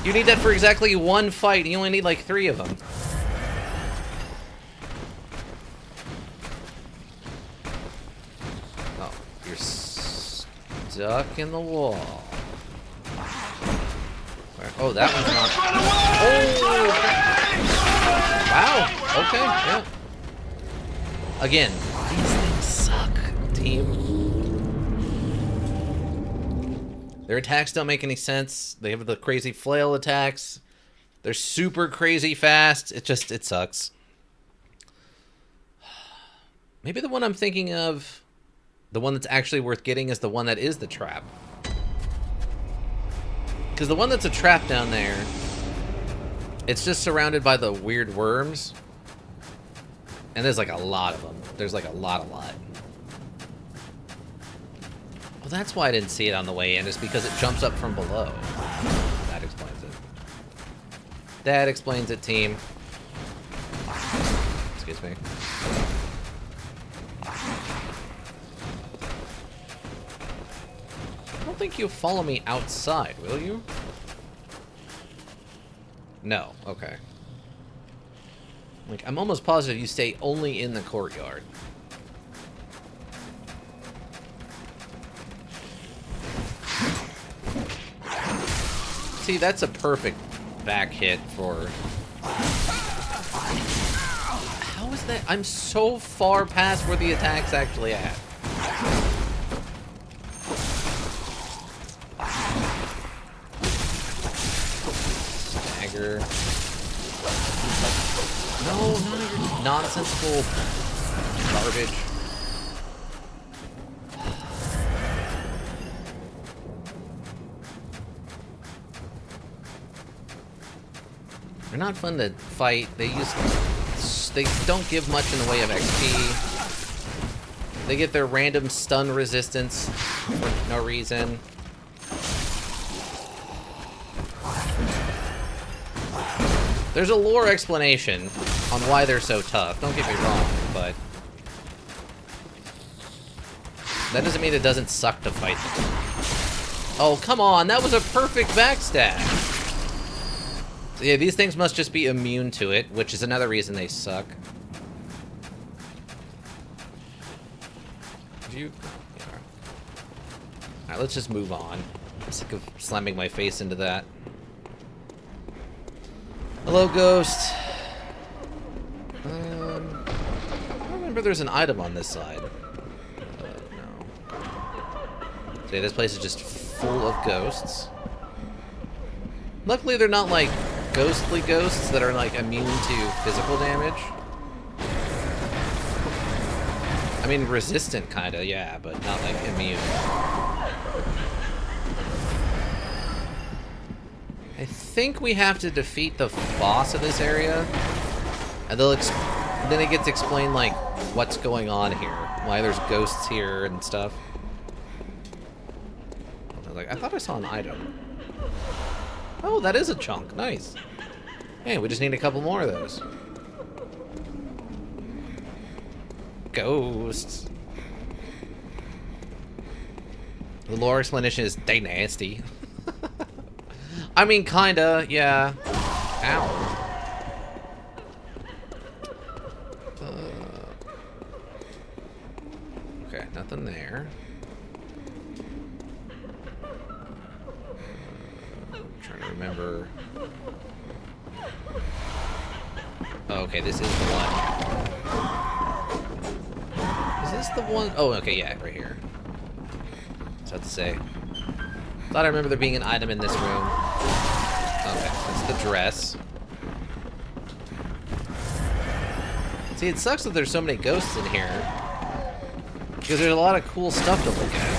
You need that for exactly one fight. You only need like 3 of them. You're stuck in the wall. Where? Oh, that one's not. Oh! Wow. Okay. Yeah. Again, these things suck, team. Their attacks don't make any sense. They have the crazy flail attacks. They're super crazy fast. It sucks. Maybe the one I'm thinking of, the one that's actually worth getting, is the one that is the trap. Because the one that's a trap down there, it's just surrounded by the weird worms. And there's like a lot of them. There's like a lot. Well, that's why I didn't see it on the way in, is because it jumps up from below. That explains it. That explains it, team. Excuse me. I don't think you'll follow me outside, will you? No, okay. Like, I'm almost positive you stay only in the courtyard. See, that's a perfect back hit for... How is that? I'm so far past where the attack's actually at. Stagger. No, none of your nonsensical garbage. They're not fun to fight. They don't give much in the way of XP. They get their random stun resistance for no reason. There's a lore explanation on why they're so tough. Don't get me wrong, but that doesn't mean it doesn't suck to fight them. Oh, come on. That was a perfect backstab. So yeah, these things must just be immune to it, which is another reason they suck. Did you? Yeah. Alright, let's just move on. I'm sick of slamming my face into that. Hello, Ghost. I remember there's an item on this side. No. So yeah, this place is just full of ghosts. Luckily, they're not like ghostly ghosts that are like immune to physical damage. I mean, resistant kinda, yeah, but not like immune. I think we have to defeat the boss of this area, and then it gets explained like what's going on here, why there's ghosts here and stuff. I thought I saw an item. Oh, that is a chunk. Nice. Hey, we just need a couple more of those. Ghosts. The lore explanation is they nasty. I mean, kinda, yeah. Ow. Okay, nothing there. I'm trying to remember. Oh, okay, this is the one. Is this the one? Oh, okay, yeah, right here. So to say. Thought I remember there being an item in this room. Okay, that's the dress. See, it sucks that there's so many ghosts in here, because there's a lot of cool stuff to look at.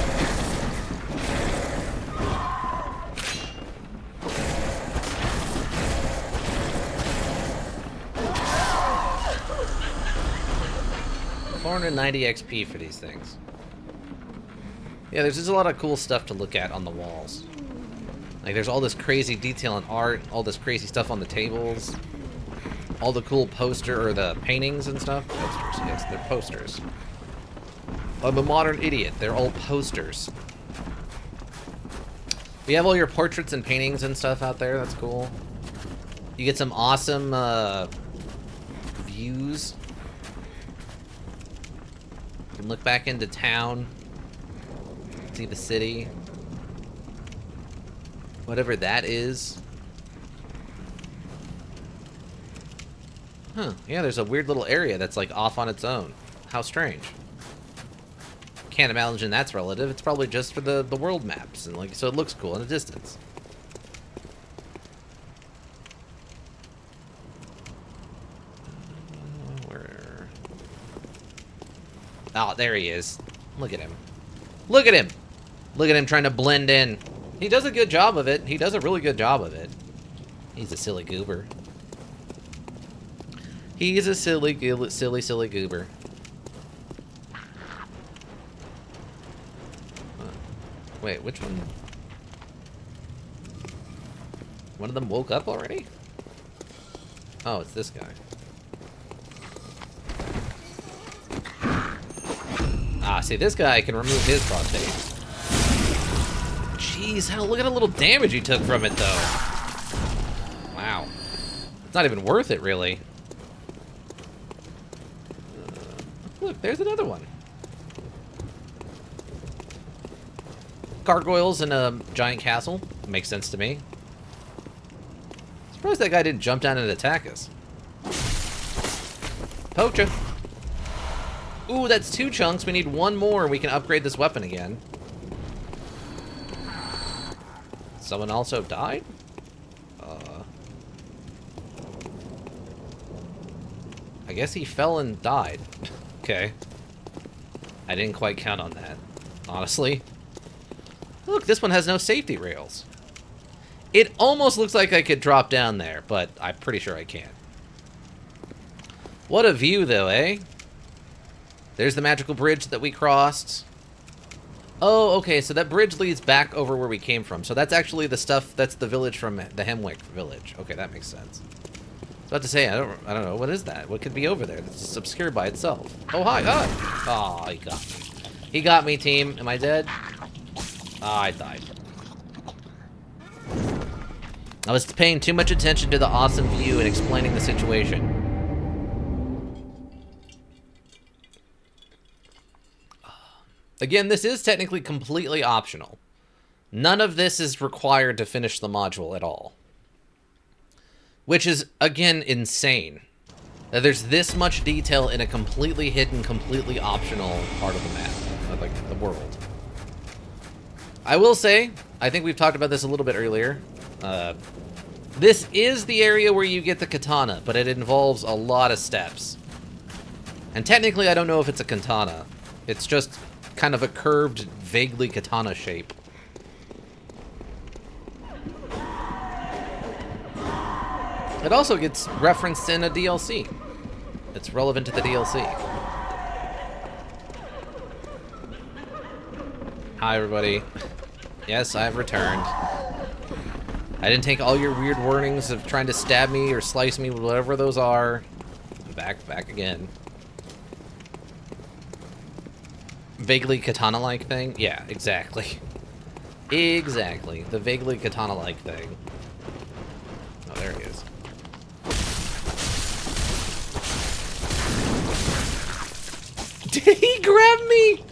$490 XP for these things. Yeah, there's just a lot of cool stuff to look at on the walls. Like, there's all this crazy detail and art, all this crazy stuff on the tables, all the cool poster, or the paintings and stuff. Posters, yes, they're posters. I'm a modern idiot. They're all posters. You have all your portraits and paintings and stuff out there. That's cool. You get some awesome views. You can look back into town. See the city. Whatever that is. Huh. Yeah, there's a weird little area that's like off on its own. How strange. Can't imagine that's relative. It's probably just for the world maps and like so it looks cool in the distance. Where? Oh, there he is. Look at him. Look at him. Look at him trying to blend in. He does a good job of it. He does a really good job of it. He's a silly goober. He's a silly goober. Wait, which one? One of them woke up already? Oh, it's this guy. Ah, see, this guy can remove his prostate. Jeez, look at how little damage he took from it, though. Wow. It's not even worth it, really. Look, there's another one. Gargoyles in a giant castle. Makes sense to me. Surprised that guy didn't jump down and attack us. Pocha. Ooh, that's 2 chunks. We need 1 more and we can upgrade this weapon again. Someone also died? I guess he fell and died. Okay. I didn't quite count on that, honestly. Look, this one has no safety rails. It almost looks like I could drop down there, but I'm pretty sure I can't. What a view, though, eh? There's the magical bridge that we crossed. Oh, okay, so that bridge leads back over where we came from. So that's actually the stuff, that's the village from the Hemwick village. Okay, that makes sense. I was about to say, I don't know, what is that? What could be over there? It's just obscured by itself. Oh, hi, hi! Oh, he got me. He got me, team. Am I dead? Ah, I died. I was paying too much attention to the awesome view and explaining the situation. Again, this is technically completely optional. None of this is required to finish the module at all. Which is, again, insane. That there's this much detail in a completely hidden, completely optional part of the map. Of, like, the world. I will say, I think we've talked about this a little bit earlier. This is the area where you get the katana, but it involves a lot of steps. And technically, I don't know if it's a katana. It's just kind of a curved, vaguely katana shape. It also gets referenced in a DLC. It's relevant to the DLC. Hi, everybody. Yes, I've returned. I didn't take all your weird warnings of trying to stab me or slice me, whatever those are. I'm back again. Vaguely katana-like thing? Yeah, exactly. Exactly. The vaguely katana-like thing. Oh, there he is. Did he grab me?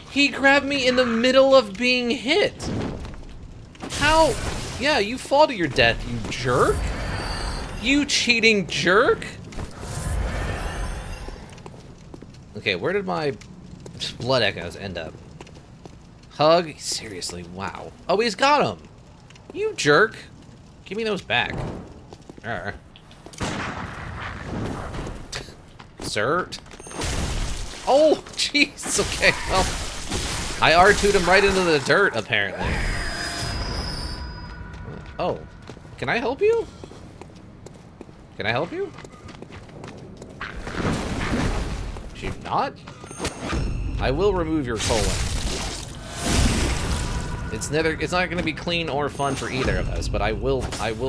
He grabbed me in the middle of being hit. How? Yeah, you fall to your death, you jerk. You cheating jerk. Okay, where did my blood echoes end up? Hug? Seriously, wow. Oh, he's got them. You jerk. Give me those back. Sir? Oh, jeez. Okay, well, I R2'd him right into the dirt, apparently. Oh, can I help you? Can I help you? Should not? I will remove your colon. It's not going to be clean or fun for either of us, but I will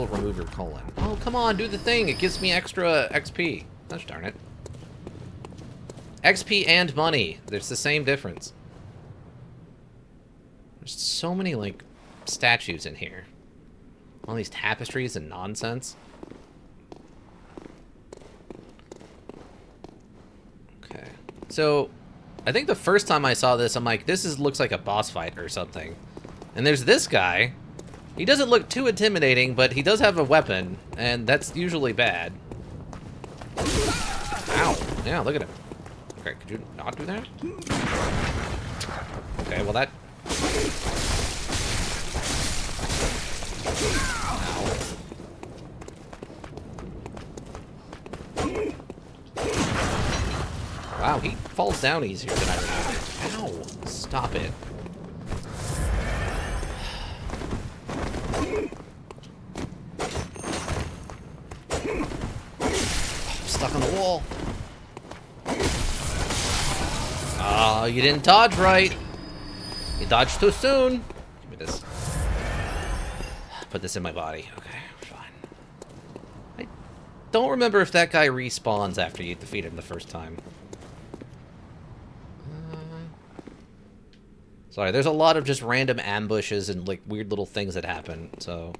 remove your colon. Oh, come on, do the thing. It gives me extra XP. Gosh darn it. XP and money. There's the same difference. There's so many, like, statues in here. All these tapestries and nonsense. Okay. So, I think the first time I saw this, I'm like, looks like a boss fight or something. And there's this guy. He doesn't look too intimidating, but he does have a weapon, and that's usually bad. Ow. Yeah, look at him. Okay, could you not do that? Okay, well that... Wow, he falls down easier than I remember. Ow! Stop it. I'm stuck on the wall. Oh, you didn't dodge right. You dodged too soon. Give me this. Put this in my body. Okay, fine. I don't remember if that guy respawns after you defeat him the first time. Sorry, there's a lot of just random ambushes and like weird little things that happen, so...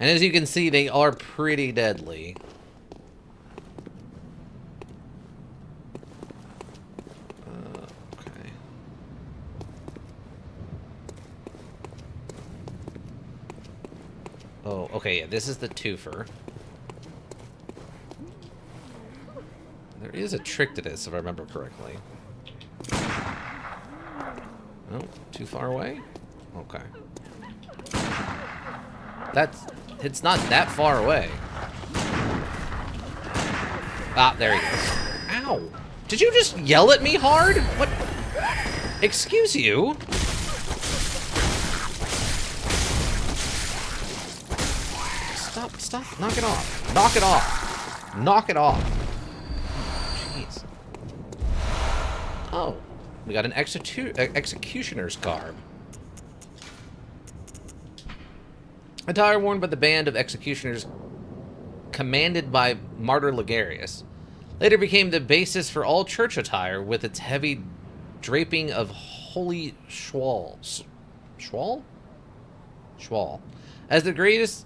And as you can see, they are pretty deadly. Okay. Oh, okay, yeah, this is the twofer. There is a trick to this, if I remember correctly. Oh, too far away? Okay. It's not that far away. Ah, there he goes. Ow! Did you just yell at me hard? What? Excuse you? Stop, knock it off. Knock it off. Knock it off. Jeez. Oh. We got an executioner's garb. Attire worn by the band of executioners commanded by Martyr Ligarius. Later became the basis for all church attire with its heavy draping of holy shawls. Schwal? Schwal. As the great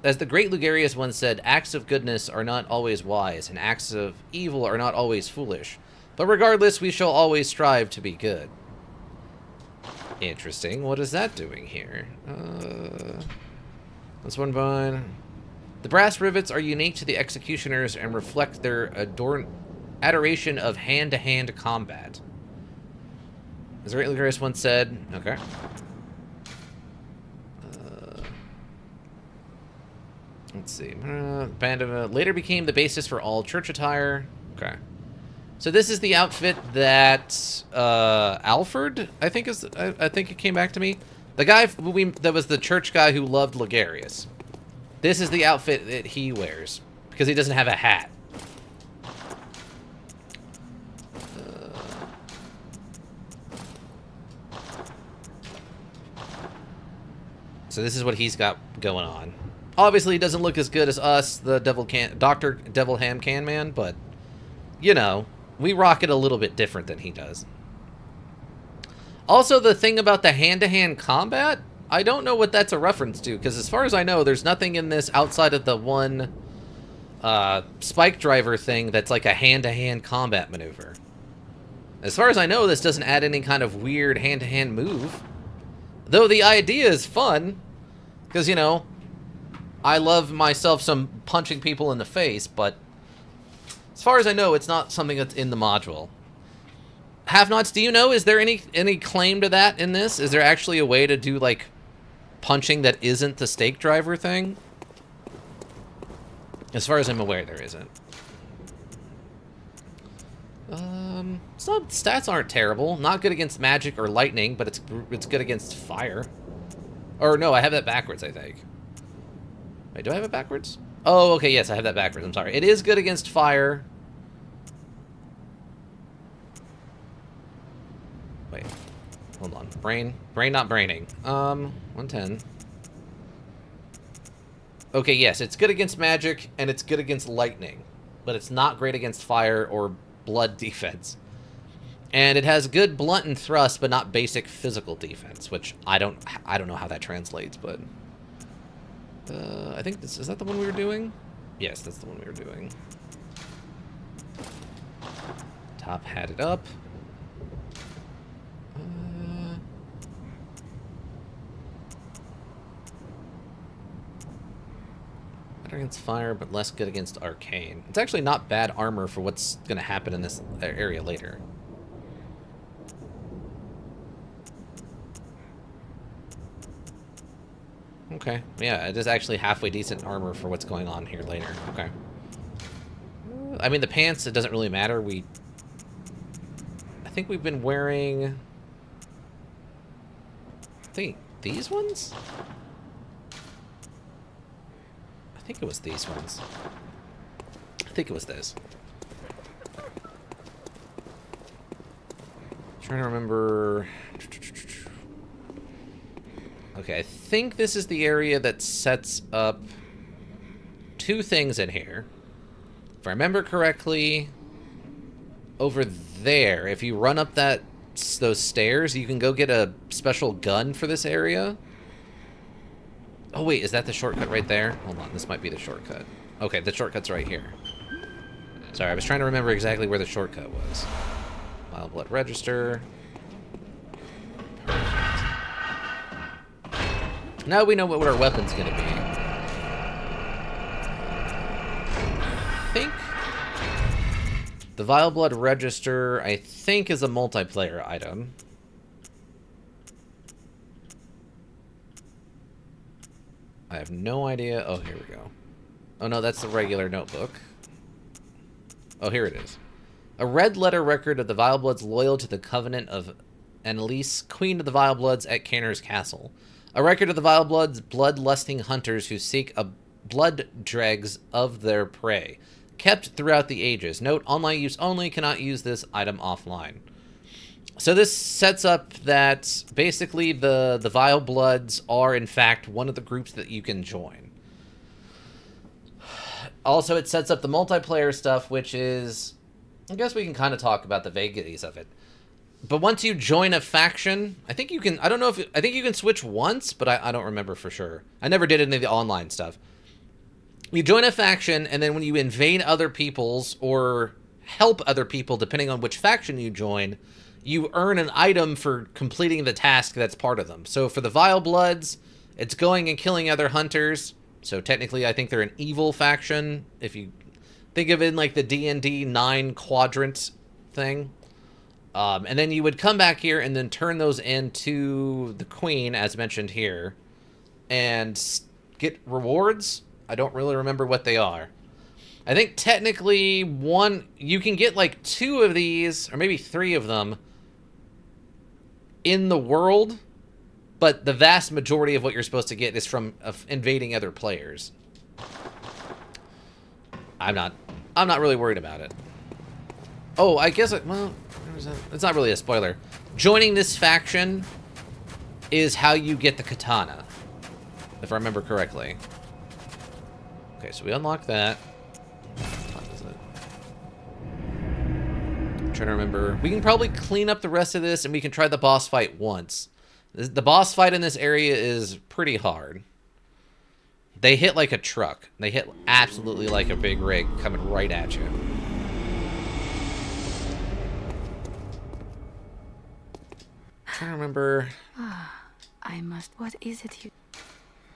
Ligarius once said, acts of goodness are not always wise, and acts of evil are not always foolish. But regardless, we shall always strive to be good. Interesting. What is that doing here? This one by... The brass rivets are unique to the executioners and reflect their adoration of hand-to-hand combat. As Great Ligarius once said... Okay. Let's see. Band of... later became the basis for all church attire. Okay. So this is the outfit that Alfred, I think it came back to me. The guy that was the church guy who loved Ligarius. This is the outfit that he wears because he doesn't have a hat. So this is what he's got going on. Obviously, he doesn't look as good as us, the Dr. Devil Ham Can Man, but you know. We rock it a little bit different than he does. Also, the thing about the hand-to-hand combat, I don't know what that's a reference to, because as far as I know, there's nothing in this outside of the one spike driver thing that's like a hand-to-hand combat maneuver. As far as I know, this doesn't add any kind of weird hand-to-hand move. Though the idea is fun, because, you know, I love myself some punching people in the face, but as far as I know, it's not something that's in the module. Have-nots, do you know, is there any claim to that in this? Is there actually a way to do, like, punching that isn't the stake driver thing? As far as I'm aware, there isn't. Stats aren't terrible. Not good against magic or lightning, but it's good against fire. Or, no, I have that backwards, I think. Wait, do I have it backwards? Oh, okay, yes, I have that backwards. I'm sorry. It is good against fire. Wait. Hold on. Brain, not braining. 110. Okay, yes, it's good against magic, and it's good against lightning. But it's not great against fire or blood defense. And it has good blunt and thrust, but not basic physical defense, which I don't know how that translates, but... I think is that the one we were doing? Yes, that's the one we were doing. Top hatted up. Better against fire, but less good against arcane. It's actually not bad armor for what's going to happen in this area later. Okay, yeah, it is actually halfway decent armor for what's going on here later. Okay. I mean, the pants, it doesn't really matter. I think we've been wearing... I think these ones? I think it was these ones. I think it was this. Trying to remember... Okay, I think this is the area that sets up two things in here. If I remember correctly, over there, if you run up those stairs, you can go get a special gun for this area. Oh wait, is that the shortcut right there? Hold on, this might be the shortcut. Okay, the shortcut's right here. Sorry, I was trying to remember exactly where the shortcut was. Wild Blood Register. Perfect. Now we know what our weapon's gonna be. I think the Vile Blood Register, I think, is a multiplayer item. I have no idea. Oh, here we go. Oh no, that's the regular notebook. Oh, here it is. A red letter record of the Vile Bloods loyal to the Covenant of Annalise, Queen of the Vile Bloods at Canner's Castle. A record of the Vile Bloods, bloodlusting hunters who seek a blood dregs of their prey. Kept throughout the ages. Note, online use only, cannot use this item offline. So this sets up that basically the Vile Bloods are, in fact, one of the groups that you can join. Also, it sets up the multiplayer stuff, which is... I guess we can kind of talk about the vagaries of it. But once you join a faction, I think you can... I don't know if... I think you can switch once, but I don't remember for sure. I never did any of the online stuff. You join a faction, and then when you invade other people's or help other people, depending on which faction you join, you earn an item for completing the task that's part of them. So for the Vile Bloods, it's going and killing other hunters. So technically, I think they're an evil faction. If you think of it in like the D&D 9 quadrant thing. And then you would come back here and then turn those into the Queen, as mentioned here, and get rewards. I don't really remember what they are. I think technically you can get like 2 of these, or maybe 3 of them, in the world, but the vast majority of what you're supposed to get is from invading other players. I'm not really worried about it. Oh, I guess well, it's not really a spoiler. Joining this faction is how you get the katana, if I remember correctly. Okay, so we unlock that. What is it? I'm trying to remember. We can probably clean up the rest of this, and we can try the boss fight once. The boss fight in this area is pretty hard. They hit like a truck. They hit absolutely like a big rig coming right at you. I'm trying to remember. I must. What is it you...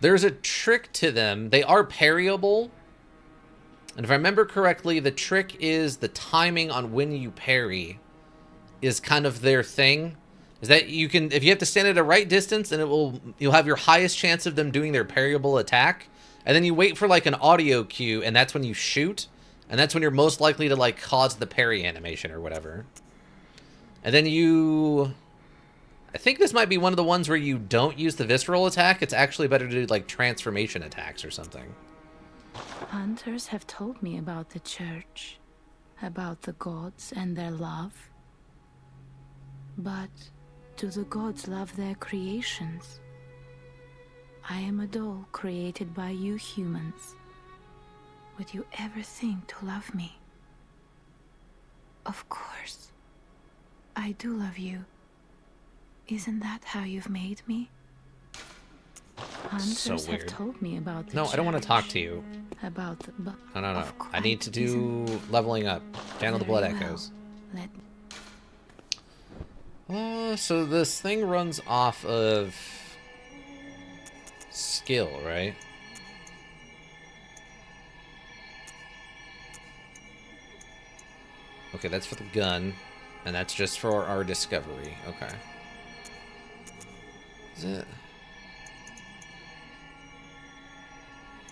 There's a trick to them. They are parryable. And if I remember correctly, the trick is the timing on when you parry is kind of their thing. Is that you can, if you have to stand at a right distance, and you'll have your highest chance of them doing their parryable attack. And then you wait for like an audio cue, and that's when you shoot. And that's when you're most likely to like cause the parry animation or whatever. And then I think this might be one of the ones where you don't use the visceral attack. It's actually better to do like transformation attacks or something. Hunters have told me about the church, about the gods and their love. But do the gods love their creations? I am a doll created by you humans. Would you ever think to love me? Of course. I do love you. Isn't that how you've made me? Hunters So weird. have told me about the No, I don't want to church, talk to you. about the... No. I need to do leveling up. Channel the blood echoes. So this thing runs off of skill, right? Okay, that's for the gun. And that's just for our discovery. Okay. Is it?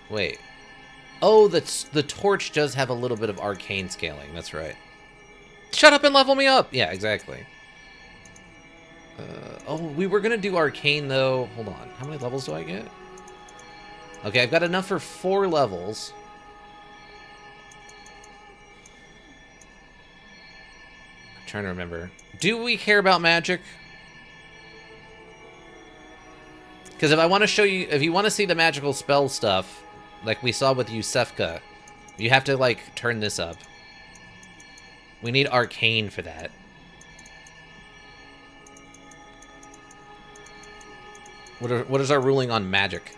Wait. Oh, the torch does have a little bit of arcane scaling. That's right. Shut up and level me up! Yeah, exactly. Oh, we were gonna do arcane, though. Hold on. How many levels do I get? Okay, I've got enough for 4 levels. I'm trying to remember. Do we care about magic? Because if I want to show you, if you want to see the magical spell stuff, like we saw with Yusefka, you have to, like, turn this up. We need arcane for that. What is our ruling on magic?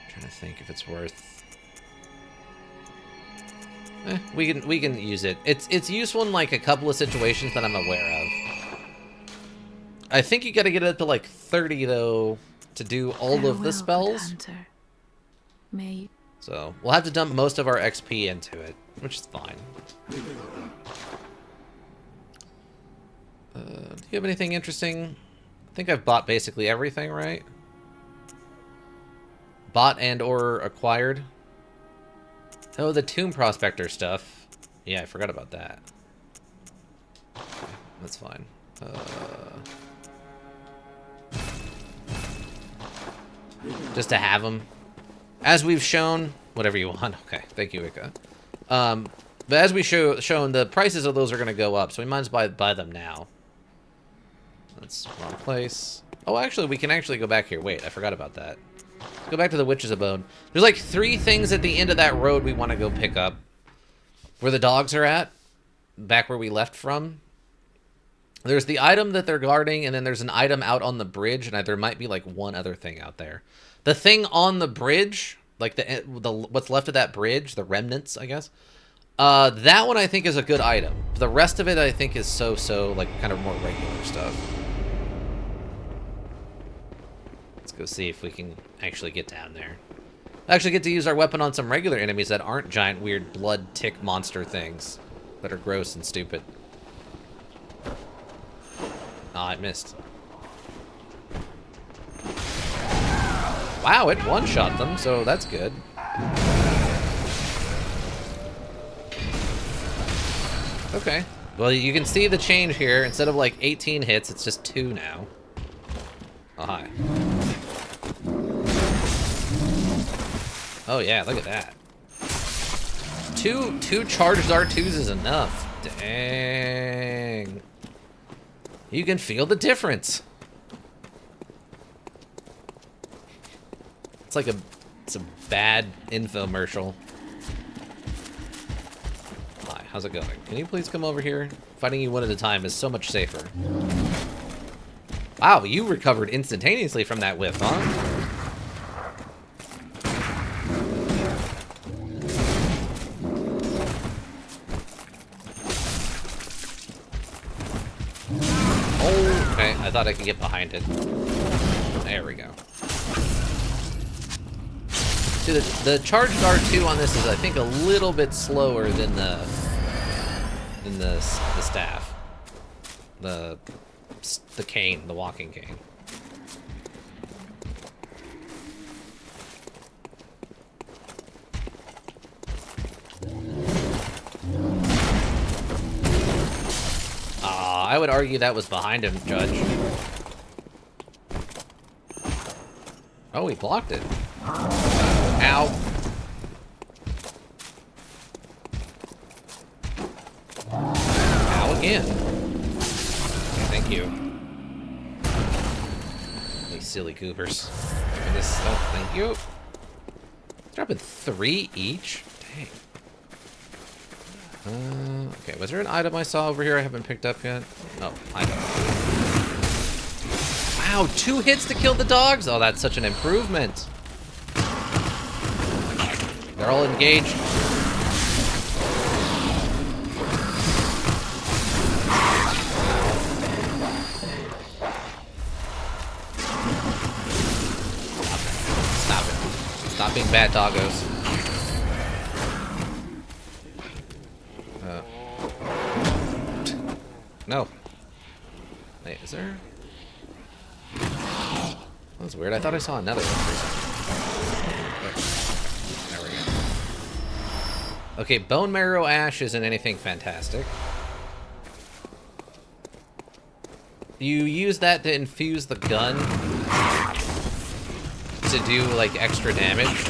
I'm trying to think if it's worth. We can use it. It's useful in like a couple of situations that I'm aware of. I think you got to get it up to like 30 though to do all of the spells. Hunter. May. So we'll have to dump most of our XP into it, which is fine. Do you have anything interesting? I think I've bought basically everything, right? Bought and or acquired. Oh, the Tomb Prospector stuff. Yeah, I forgot about that. Okay, that's fine. Just to have them. As we've shown, whatever you want. Okay, thank you, Ika. But as we shown, the prices of those are going to go up, so we might as well buy them now. That's wrong place. Oh, actually, we can actually go back here. Wait, I forgot about that. Go back to the Witch's Abode. There's like 3 things at the end of that road we want to go pick up. Where the dogs are at. Back where we left from. There's the item that they're guarding, and then there's an item out on the bridge, and there might be like one other thing out there. The thing on the bridge, like the what's left of that bridge, the remnants, I guess. That one I think is a good item. The rest of it I think is so, like kind of more regular stuff. Let's go see if we can actually get down there. Actually get to use our weapon on some regular enemies that aren't giant, weird, blood tick monster things. That are gross and stupid. Ah, I missed. Wow, it one-shot them, so that's good. Okay. Well, you can see the change here. Instead of like 18 hits, it's just 2 now. Oh, hi. Oh yeah, look at that. Two charged R2s is enough. Dang. You can feel the difference. It's like it's a bad infomercial. Hi, how's it going? Can you please come over here? Fighting you one at a time is so much safer. Wow, you recovered instantaneously from that whiff, huh? Okay, I thought I could get behind it. There we go. See, the charged R2 on this is, I think, a little bit slower than the staff. The cane, the walking cane. I would argue that was behind him, Judge. Oh, he blocked it. Ow. Ow again. Okay, thank you. These silly goobers. Give me this stuff, thank you. Dropping 3 each? Dang. Okay, was there an item I saw over here I haven't picked up yet? Oh, item. Wow, 2 hits to kill the dogs? Oh, that's such an improvement. They're all engaged. Stop it. Stop being bad doggos. No. Wait, is there? That was weird. I thought I saw another one for a second. There we go. Okay, bone marrow ash isn't anything fantastic. You use that to infuse the gun to do, like, extra damage.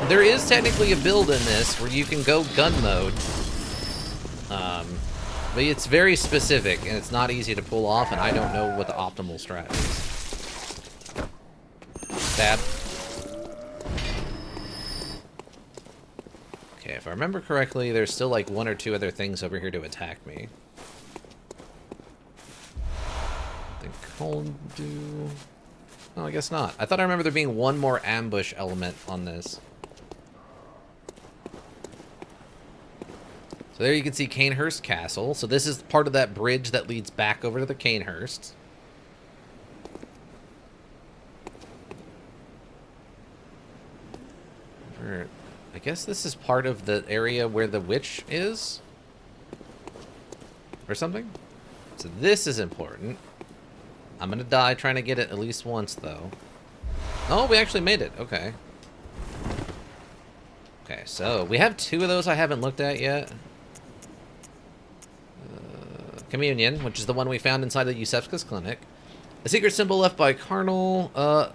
There is technically a build in this where you can go gun mode. But it's very specific, and it's not easy to pull off, and I don't know what the optimal strat is. Stab. Okay, if I remember correctly, there's still, like, 1 or 2 other things over here to attack me. I think cold dew... Oh, I guess not. I thought I remember there being 1 more ambush element on this. So there you can see Canehurst Castle. So this is part of that bridge that leads back over to the Canehurst. I guess this is part of the area where the witch is? Or something? So this is important. I'm gonna die trying to get it at least once, though. Oh, we actually made it. Okay. Okay, so we have 2 of those I haven't looked at yet. Communion, which is the one we found inside the Yusefka's clinic. A secret symbol left by Carnal.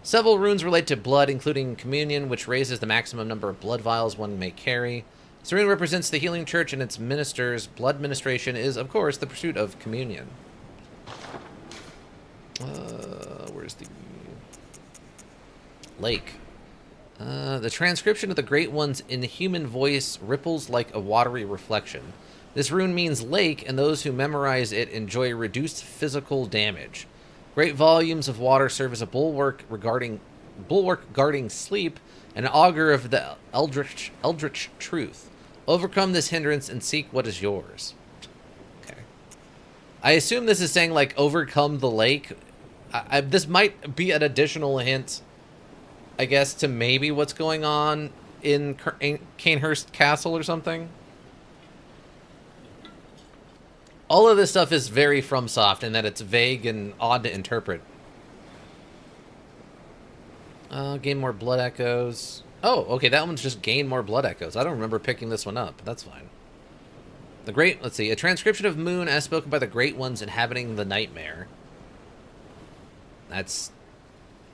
Several runes relate to blood, including communion, which raises the maximum number of blood vials one may carry. This rune represents the healing church and its ministers. Blood ministration is, of course, the pursuit of communion. Where's the lake? The transcription of the Great One's inhuman voice ripples like a watery reflection. This rune means lake, and those who memorize it enjoy reduced physical damage. Great volumes of water serve as a bulwark guarding sleep, and an augur of the eldritch truth. Overcome this hindrance and seek what is yours. Okay. I assume this is saying, like, overcome the lake. This might be an additional hint, I guess, to maybe what's going on in Canehurst Castle or something. All of this stuff is very FromSoft in that it's vague and odd to interpret. Gain more blood echoes. Oh, okay, that one's just gain more blood echoes. I don't remember picking this one up, but that's fine. Let's see, a transcription of Moon as spoken by the Great Ones inhabiting the Nightmare. That's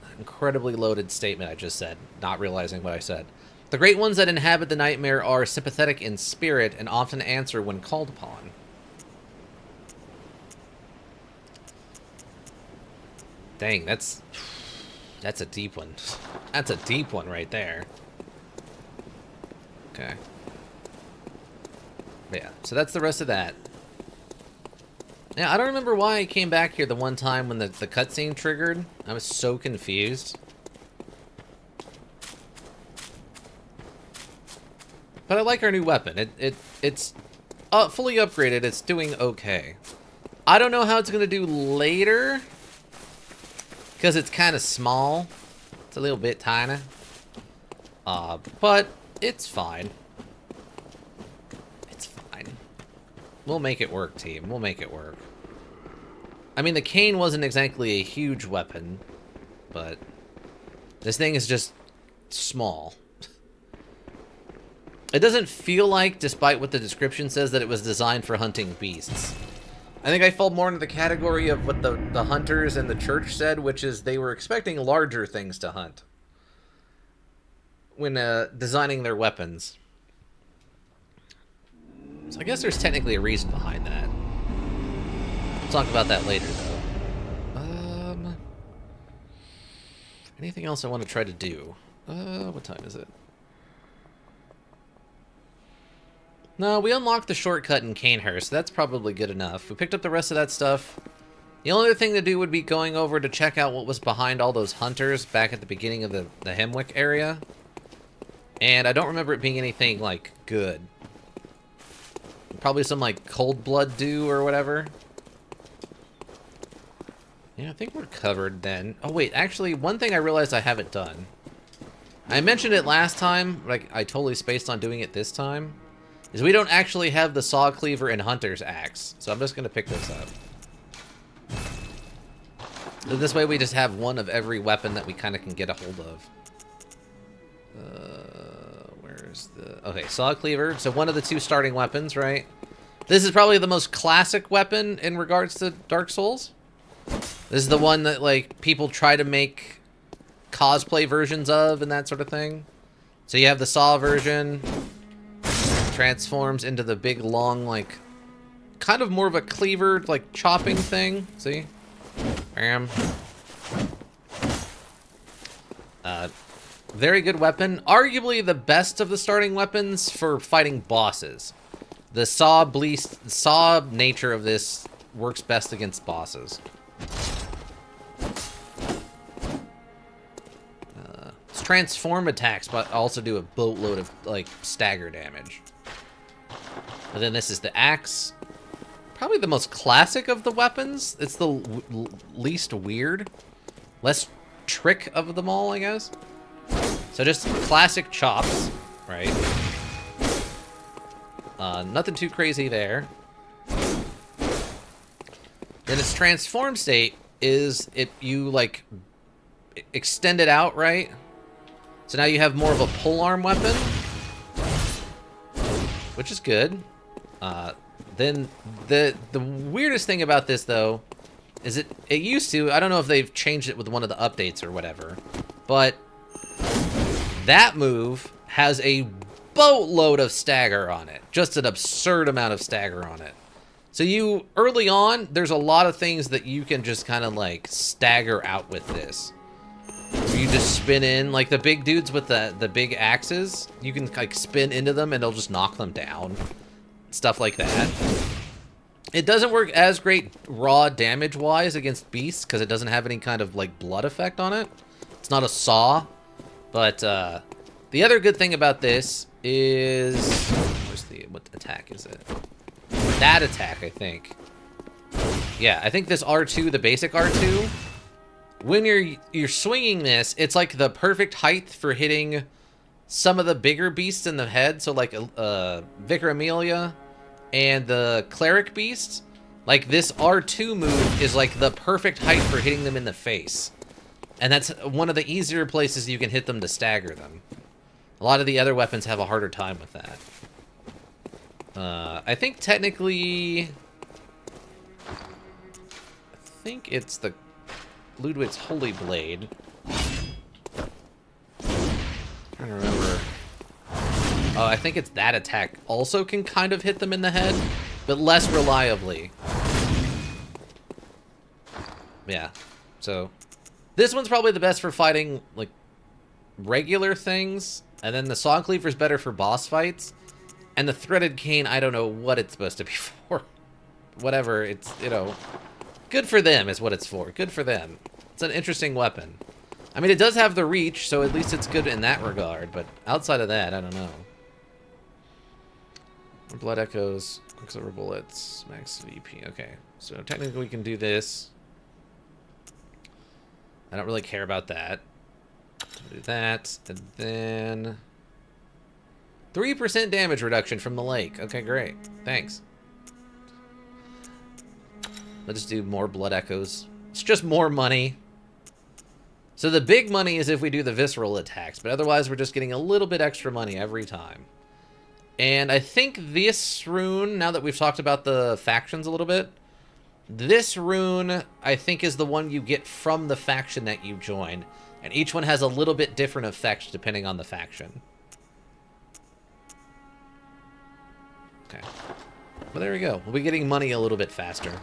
an incredibly loaded statement I just said, not realizing what I said. The Great Ones that inhabit the Nightmare are sympathetic in spirit and often answer when called upon. Dang, that's a deep one. That's a deep one right there. Okay. But yeah, so that's the rest of that. Yeah, I don't remember why I came back here the one time when the cutscene triggered. I was so confused. But I like our new weapon. It's fully upgraded. It's doing okay. I don't know how it's going to do later, because it's kind of small. It's a little bit tiny. But it's fine. It's fine. We'll make it work, team. We'll make it work. I mean, the cane wasn't exactly a huge weapon, but this thing is just small. It doesn't feel like, despite what the description says, that it was designed for hunting beasts. I think I fall more into the category of what the hunters and the church said, which is they were expecting larger things to hunt when designing their weapons. So I guess there's technically a reason behind that. We'll talk about that later, though. Anything else I want to try to do? What time is it? No, we unlocked the shortcut in Canehurst. That's probably good enough. We picked up the rest of that stuff. The only other thing to do would be going over to check out what was behind all those hunters back at the beginning of the Hemwick area. And I don't remember it being anything, like, good. Probably some, like, cold blood dew or whatever. Yeah, I think we're covered then. Oh, wait, actually, one thing I realized I haven't done. I mentioned it last time, like I totally spaced on doing it this time, is we don't actually have the saw cleaver and hunter's axe, so I'm just gonna pick this up. This way we just have one of every weapon that we kind of can get a hold of. Where's the... Okay, saw cleaver. So one of the two starting weapons, right? This is probably the most classic weapon in regards to Dark Souls. This is the one that, like, people try to make cosplay versions of and that sort of thing. So you have the saw version. Transforms into the big, long, like, kind of more of a cleaver, like, chopping thing. See? Bam. Very good weapon. Arguably the best of the starting weapons for fighting bosses. The saw nature of this works best against bosses. It's transform attacks, but also do a boatload of, like, stagger damage. And then this is the axe. Probably the most classic of the weapons. It's the least weird. Less trick of them all, I guess. So just classic chops, right? Nothing too crazy there. Then its transform state is you like extend it out, right? So now you have more of a polearm weapon, which is good. Then the weirdest thing about this though is it used to, I don't know if they've changed it with one of the updates or whatever, but that move has a boatload of stagger on it. Just an absurd amount of stagger on it. So you, early on, there's a lot of things that you can just kind of like stagger out with this. You just spin in, like the big dudes with the big axes, you can like spin into them and they'll just knock them down. Stuff like that. It doesn't work as great raw damage-wise against beasts because it doesn't have any kind of like blood effect on it. It's not a saw. But the other good thing about this is... What attack is it? That attack, I think. Yeah, I think this R2, the basic R2, when you're swinging this, it's like the perfect height for hitting some of the bigger beasts in the head. So like Vicar Amelia and the Cleric beast. Like this R2 move is like the perfect height for hitting them in the face. And that's one of the easier places you can hit them to stagger them. A lot of the other weapons have a harder time with that. I think technically... I think it's the Ludwig's Holy Blade. Trying to remember. Oh, I think it's that attack also can kind of hit them in the head, but less reliably. Yeah, so... This one's probably the best for fighting, like, regular things. And then the Saw Cleaver's better for boss fights. And the Threaded Cane, I don't know what it's supposed to be for. Whatever, it's, you know... Good for them is what it's for. Good for them. It's an interesting weapon. I mean, it does have the reach, so at least it's good in that regard. But outside of that, I don't know. Blood Echoes, Quicksilver Bullets, Max VP. Okay, so technically we can do this. I don't really care about that. Do that, and then 3% damage reduction from the lake. Okay, great. Thanks. Let's just do more Blood Echoes. It's just more money. So the big money is if we do the visceral attacks, but otherwise we're just getting a little bit extra money every time. And I think this rune, now that we've talked about the factions a little bit, this rune, I think, is the one you get from the faction that you join. And each one has a little bit different effect depending on the faction. Okay. Well, there we go. We'll be getting money a little bit faster.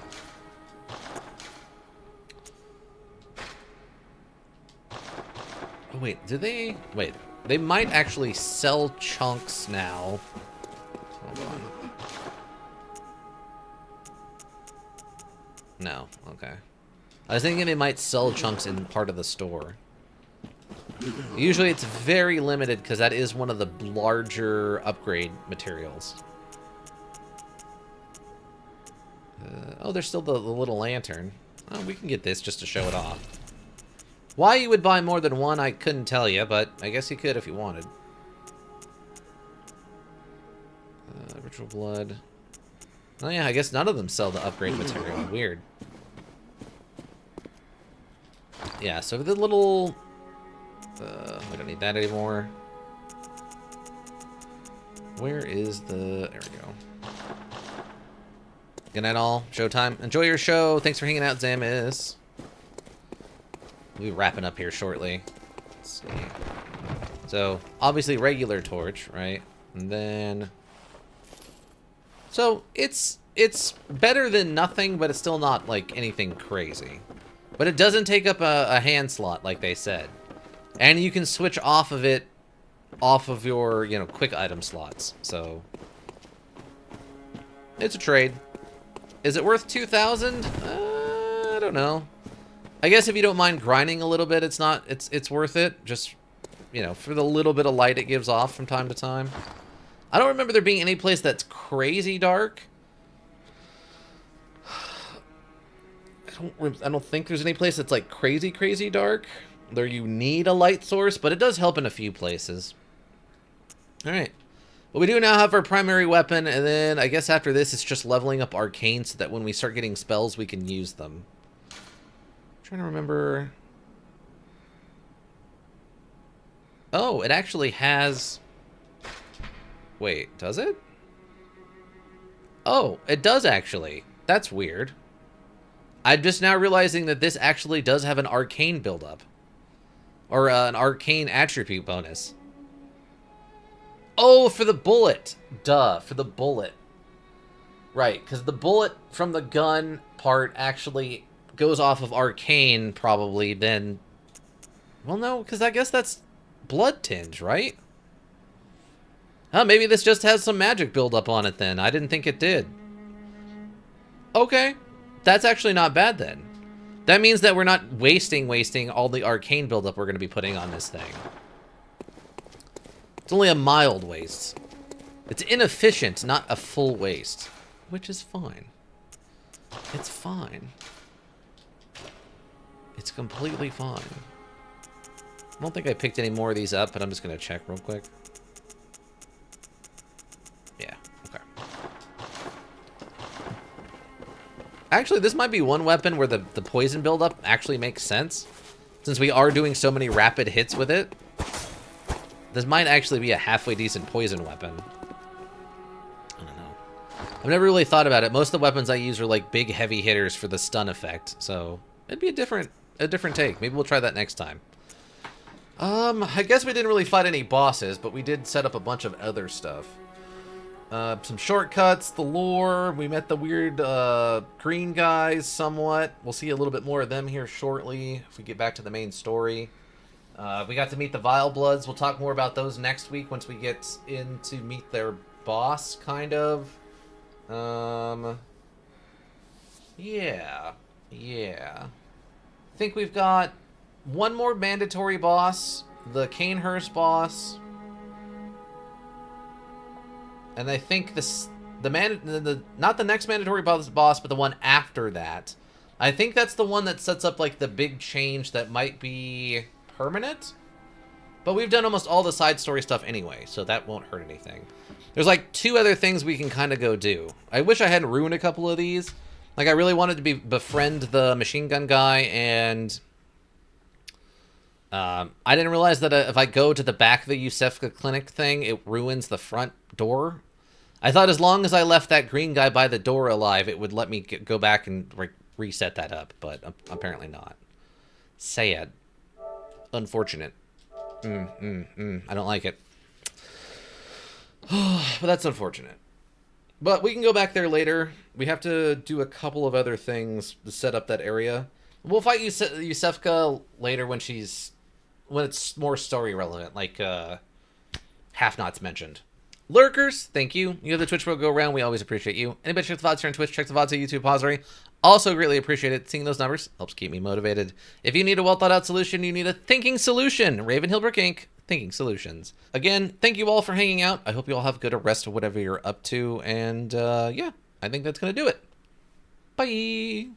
Oh, wait. Do they... Wait. They might actually sell chunks now. Hold on. No, okay. I was thinking they might sell chunks in part of the store. Usually it's very limited because that is one of the larger upgrade materials. Oh, there's still the little lantern. Oh, we can get this just to show it off. Why you would buy more than one, I couldn't tell you, but I guess you could if you wanted. Ritual blood. Oh yeah, I guess none of them sell the upgrade material. Weird. Yeah, so the little... we don't need that anymore. Where is the... There we go. Good night all. Showtime. Enjoy your show. Thanks for hanging out, Zamis. We'll be wrapping up here shortly. Let's see. So, obviously regular torch, right? And then... So, it's better than nothing, but it's still not, like, anything crazy. But it doesn't take up a hand slot, like they said. And you can switch off of it, off of your, you know, quick item slots. So, it's a trade. Is it worth 2,000? I don't know. I guess if you don't mind grinding a little bit, it's worth it. Just, you know, for the little bit of light it gives off from time to time. I don't remember there being any place that's crazy dark. I don't think there's any place that's like crazy dark where you need a light source, but it does help in a few places. All right. Well, we do now have our primary weapon, and then I guess after this, it's just leveling up arcane so that when we start getting spells, we can use them. I'm trying to remember. Oh, it actually has... Wait, does it? Oh, it does actually. That's weird. I'm just now realizing that this actually does have an arcane buildup. Or an arcane attribute bonus. Oh, for the bullet. Duh, for the bullet. Right, because the bullet from the gun part actually goes off of arcane, probably, then... Well, no, because I guess that's blood tinge, right? Oh, maybe this just has some magic buildup on it, then. I didn't think it did. Okay. That's actually not bad, then. That means that we're not wasting all the arcane buildup we're going to be putting on this thing. It's only a mild waste. It's inefficient, not a full waste. Which is fine. It's fine. It's completely fine. I don't think I picked any more of these up, but I'm just going to check real quick. Yeah, okay. Actually, this might be one weapon where the poison buildup actually makes sense. Since we are doing so many rapid hits with it. This might actually be a halfway decent poison weapon. I don't know. I've never really thought about it. Most of the weapons I use are like big heavy hitters for the stun effect. So it'd be a different take. Maybe we'll try that next time. I guess we didn't really fight any bosses, but we did set up a bunch of other stuff. Some shortcuts, the lore. We met the weird green guys somewhat. We'll see a little bit more of them here shortly if we get back to the main story. We got to meet the Vile Bloods. We'll talk more about those next week once we get in to meet their boss, kind of. Yeah. I think we've got one more mandatory boss, the Canehurst boss. And I think not the next mandatory boss, but the one after that. I think that's the one that sets up like the big change that might be permanent. But we've done almost all the side story stuff anyway, so that won't hurt anything. There's like 2 other things we can kind of go do. I wish I hadn't ruined a couple of these. Like I really wanted to befriend the machine gun guy, and I didn't realize that if I go to the back of the Yusefka clinic thing, it ruins the front door. I thought as long as I left that green guy by the door alive, it would let me go back and reset that up, but apparently not. Sad. Unfortunate. I don't like it. But that's unfortunate. But we can go back there later. We have to do a couple of other things to set up that area. We'll fight Yusefka later when it's more story relevant, like Half-Nots mentioned. Lurkers, thank you. You have the Twitch world go around. We always appreciate you. Anybody check the VODs here on Twitch, check the VODs on YouTube, Pausery. Also greatly appreciate it. Seeing those numbers helps keep me motivated. If you need a well-thought-out solution, you need a thinking solution. Raven Hillbrook Inc., Thinking Solutions. Again, thank you all for hanging out. I hope you all have a good rest of whatever you're up to. And, yeah, I think that's going to do it. Bye!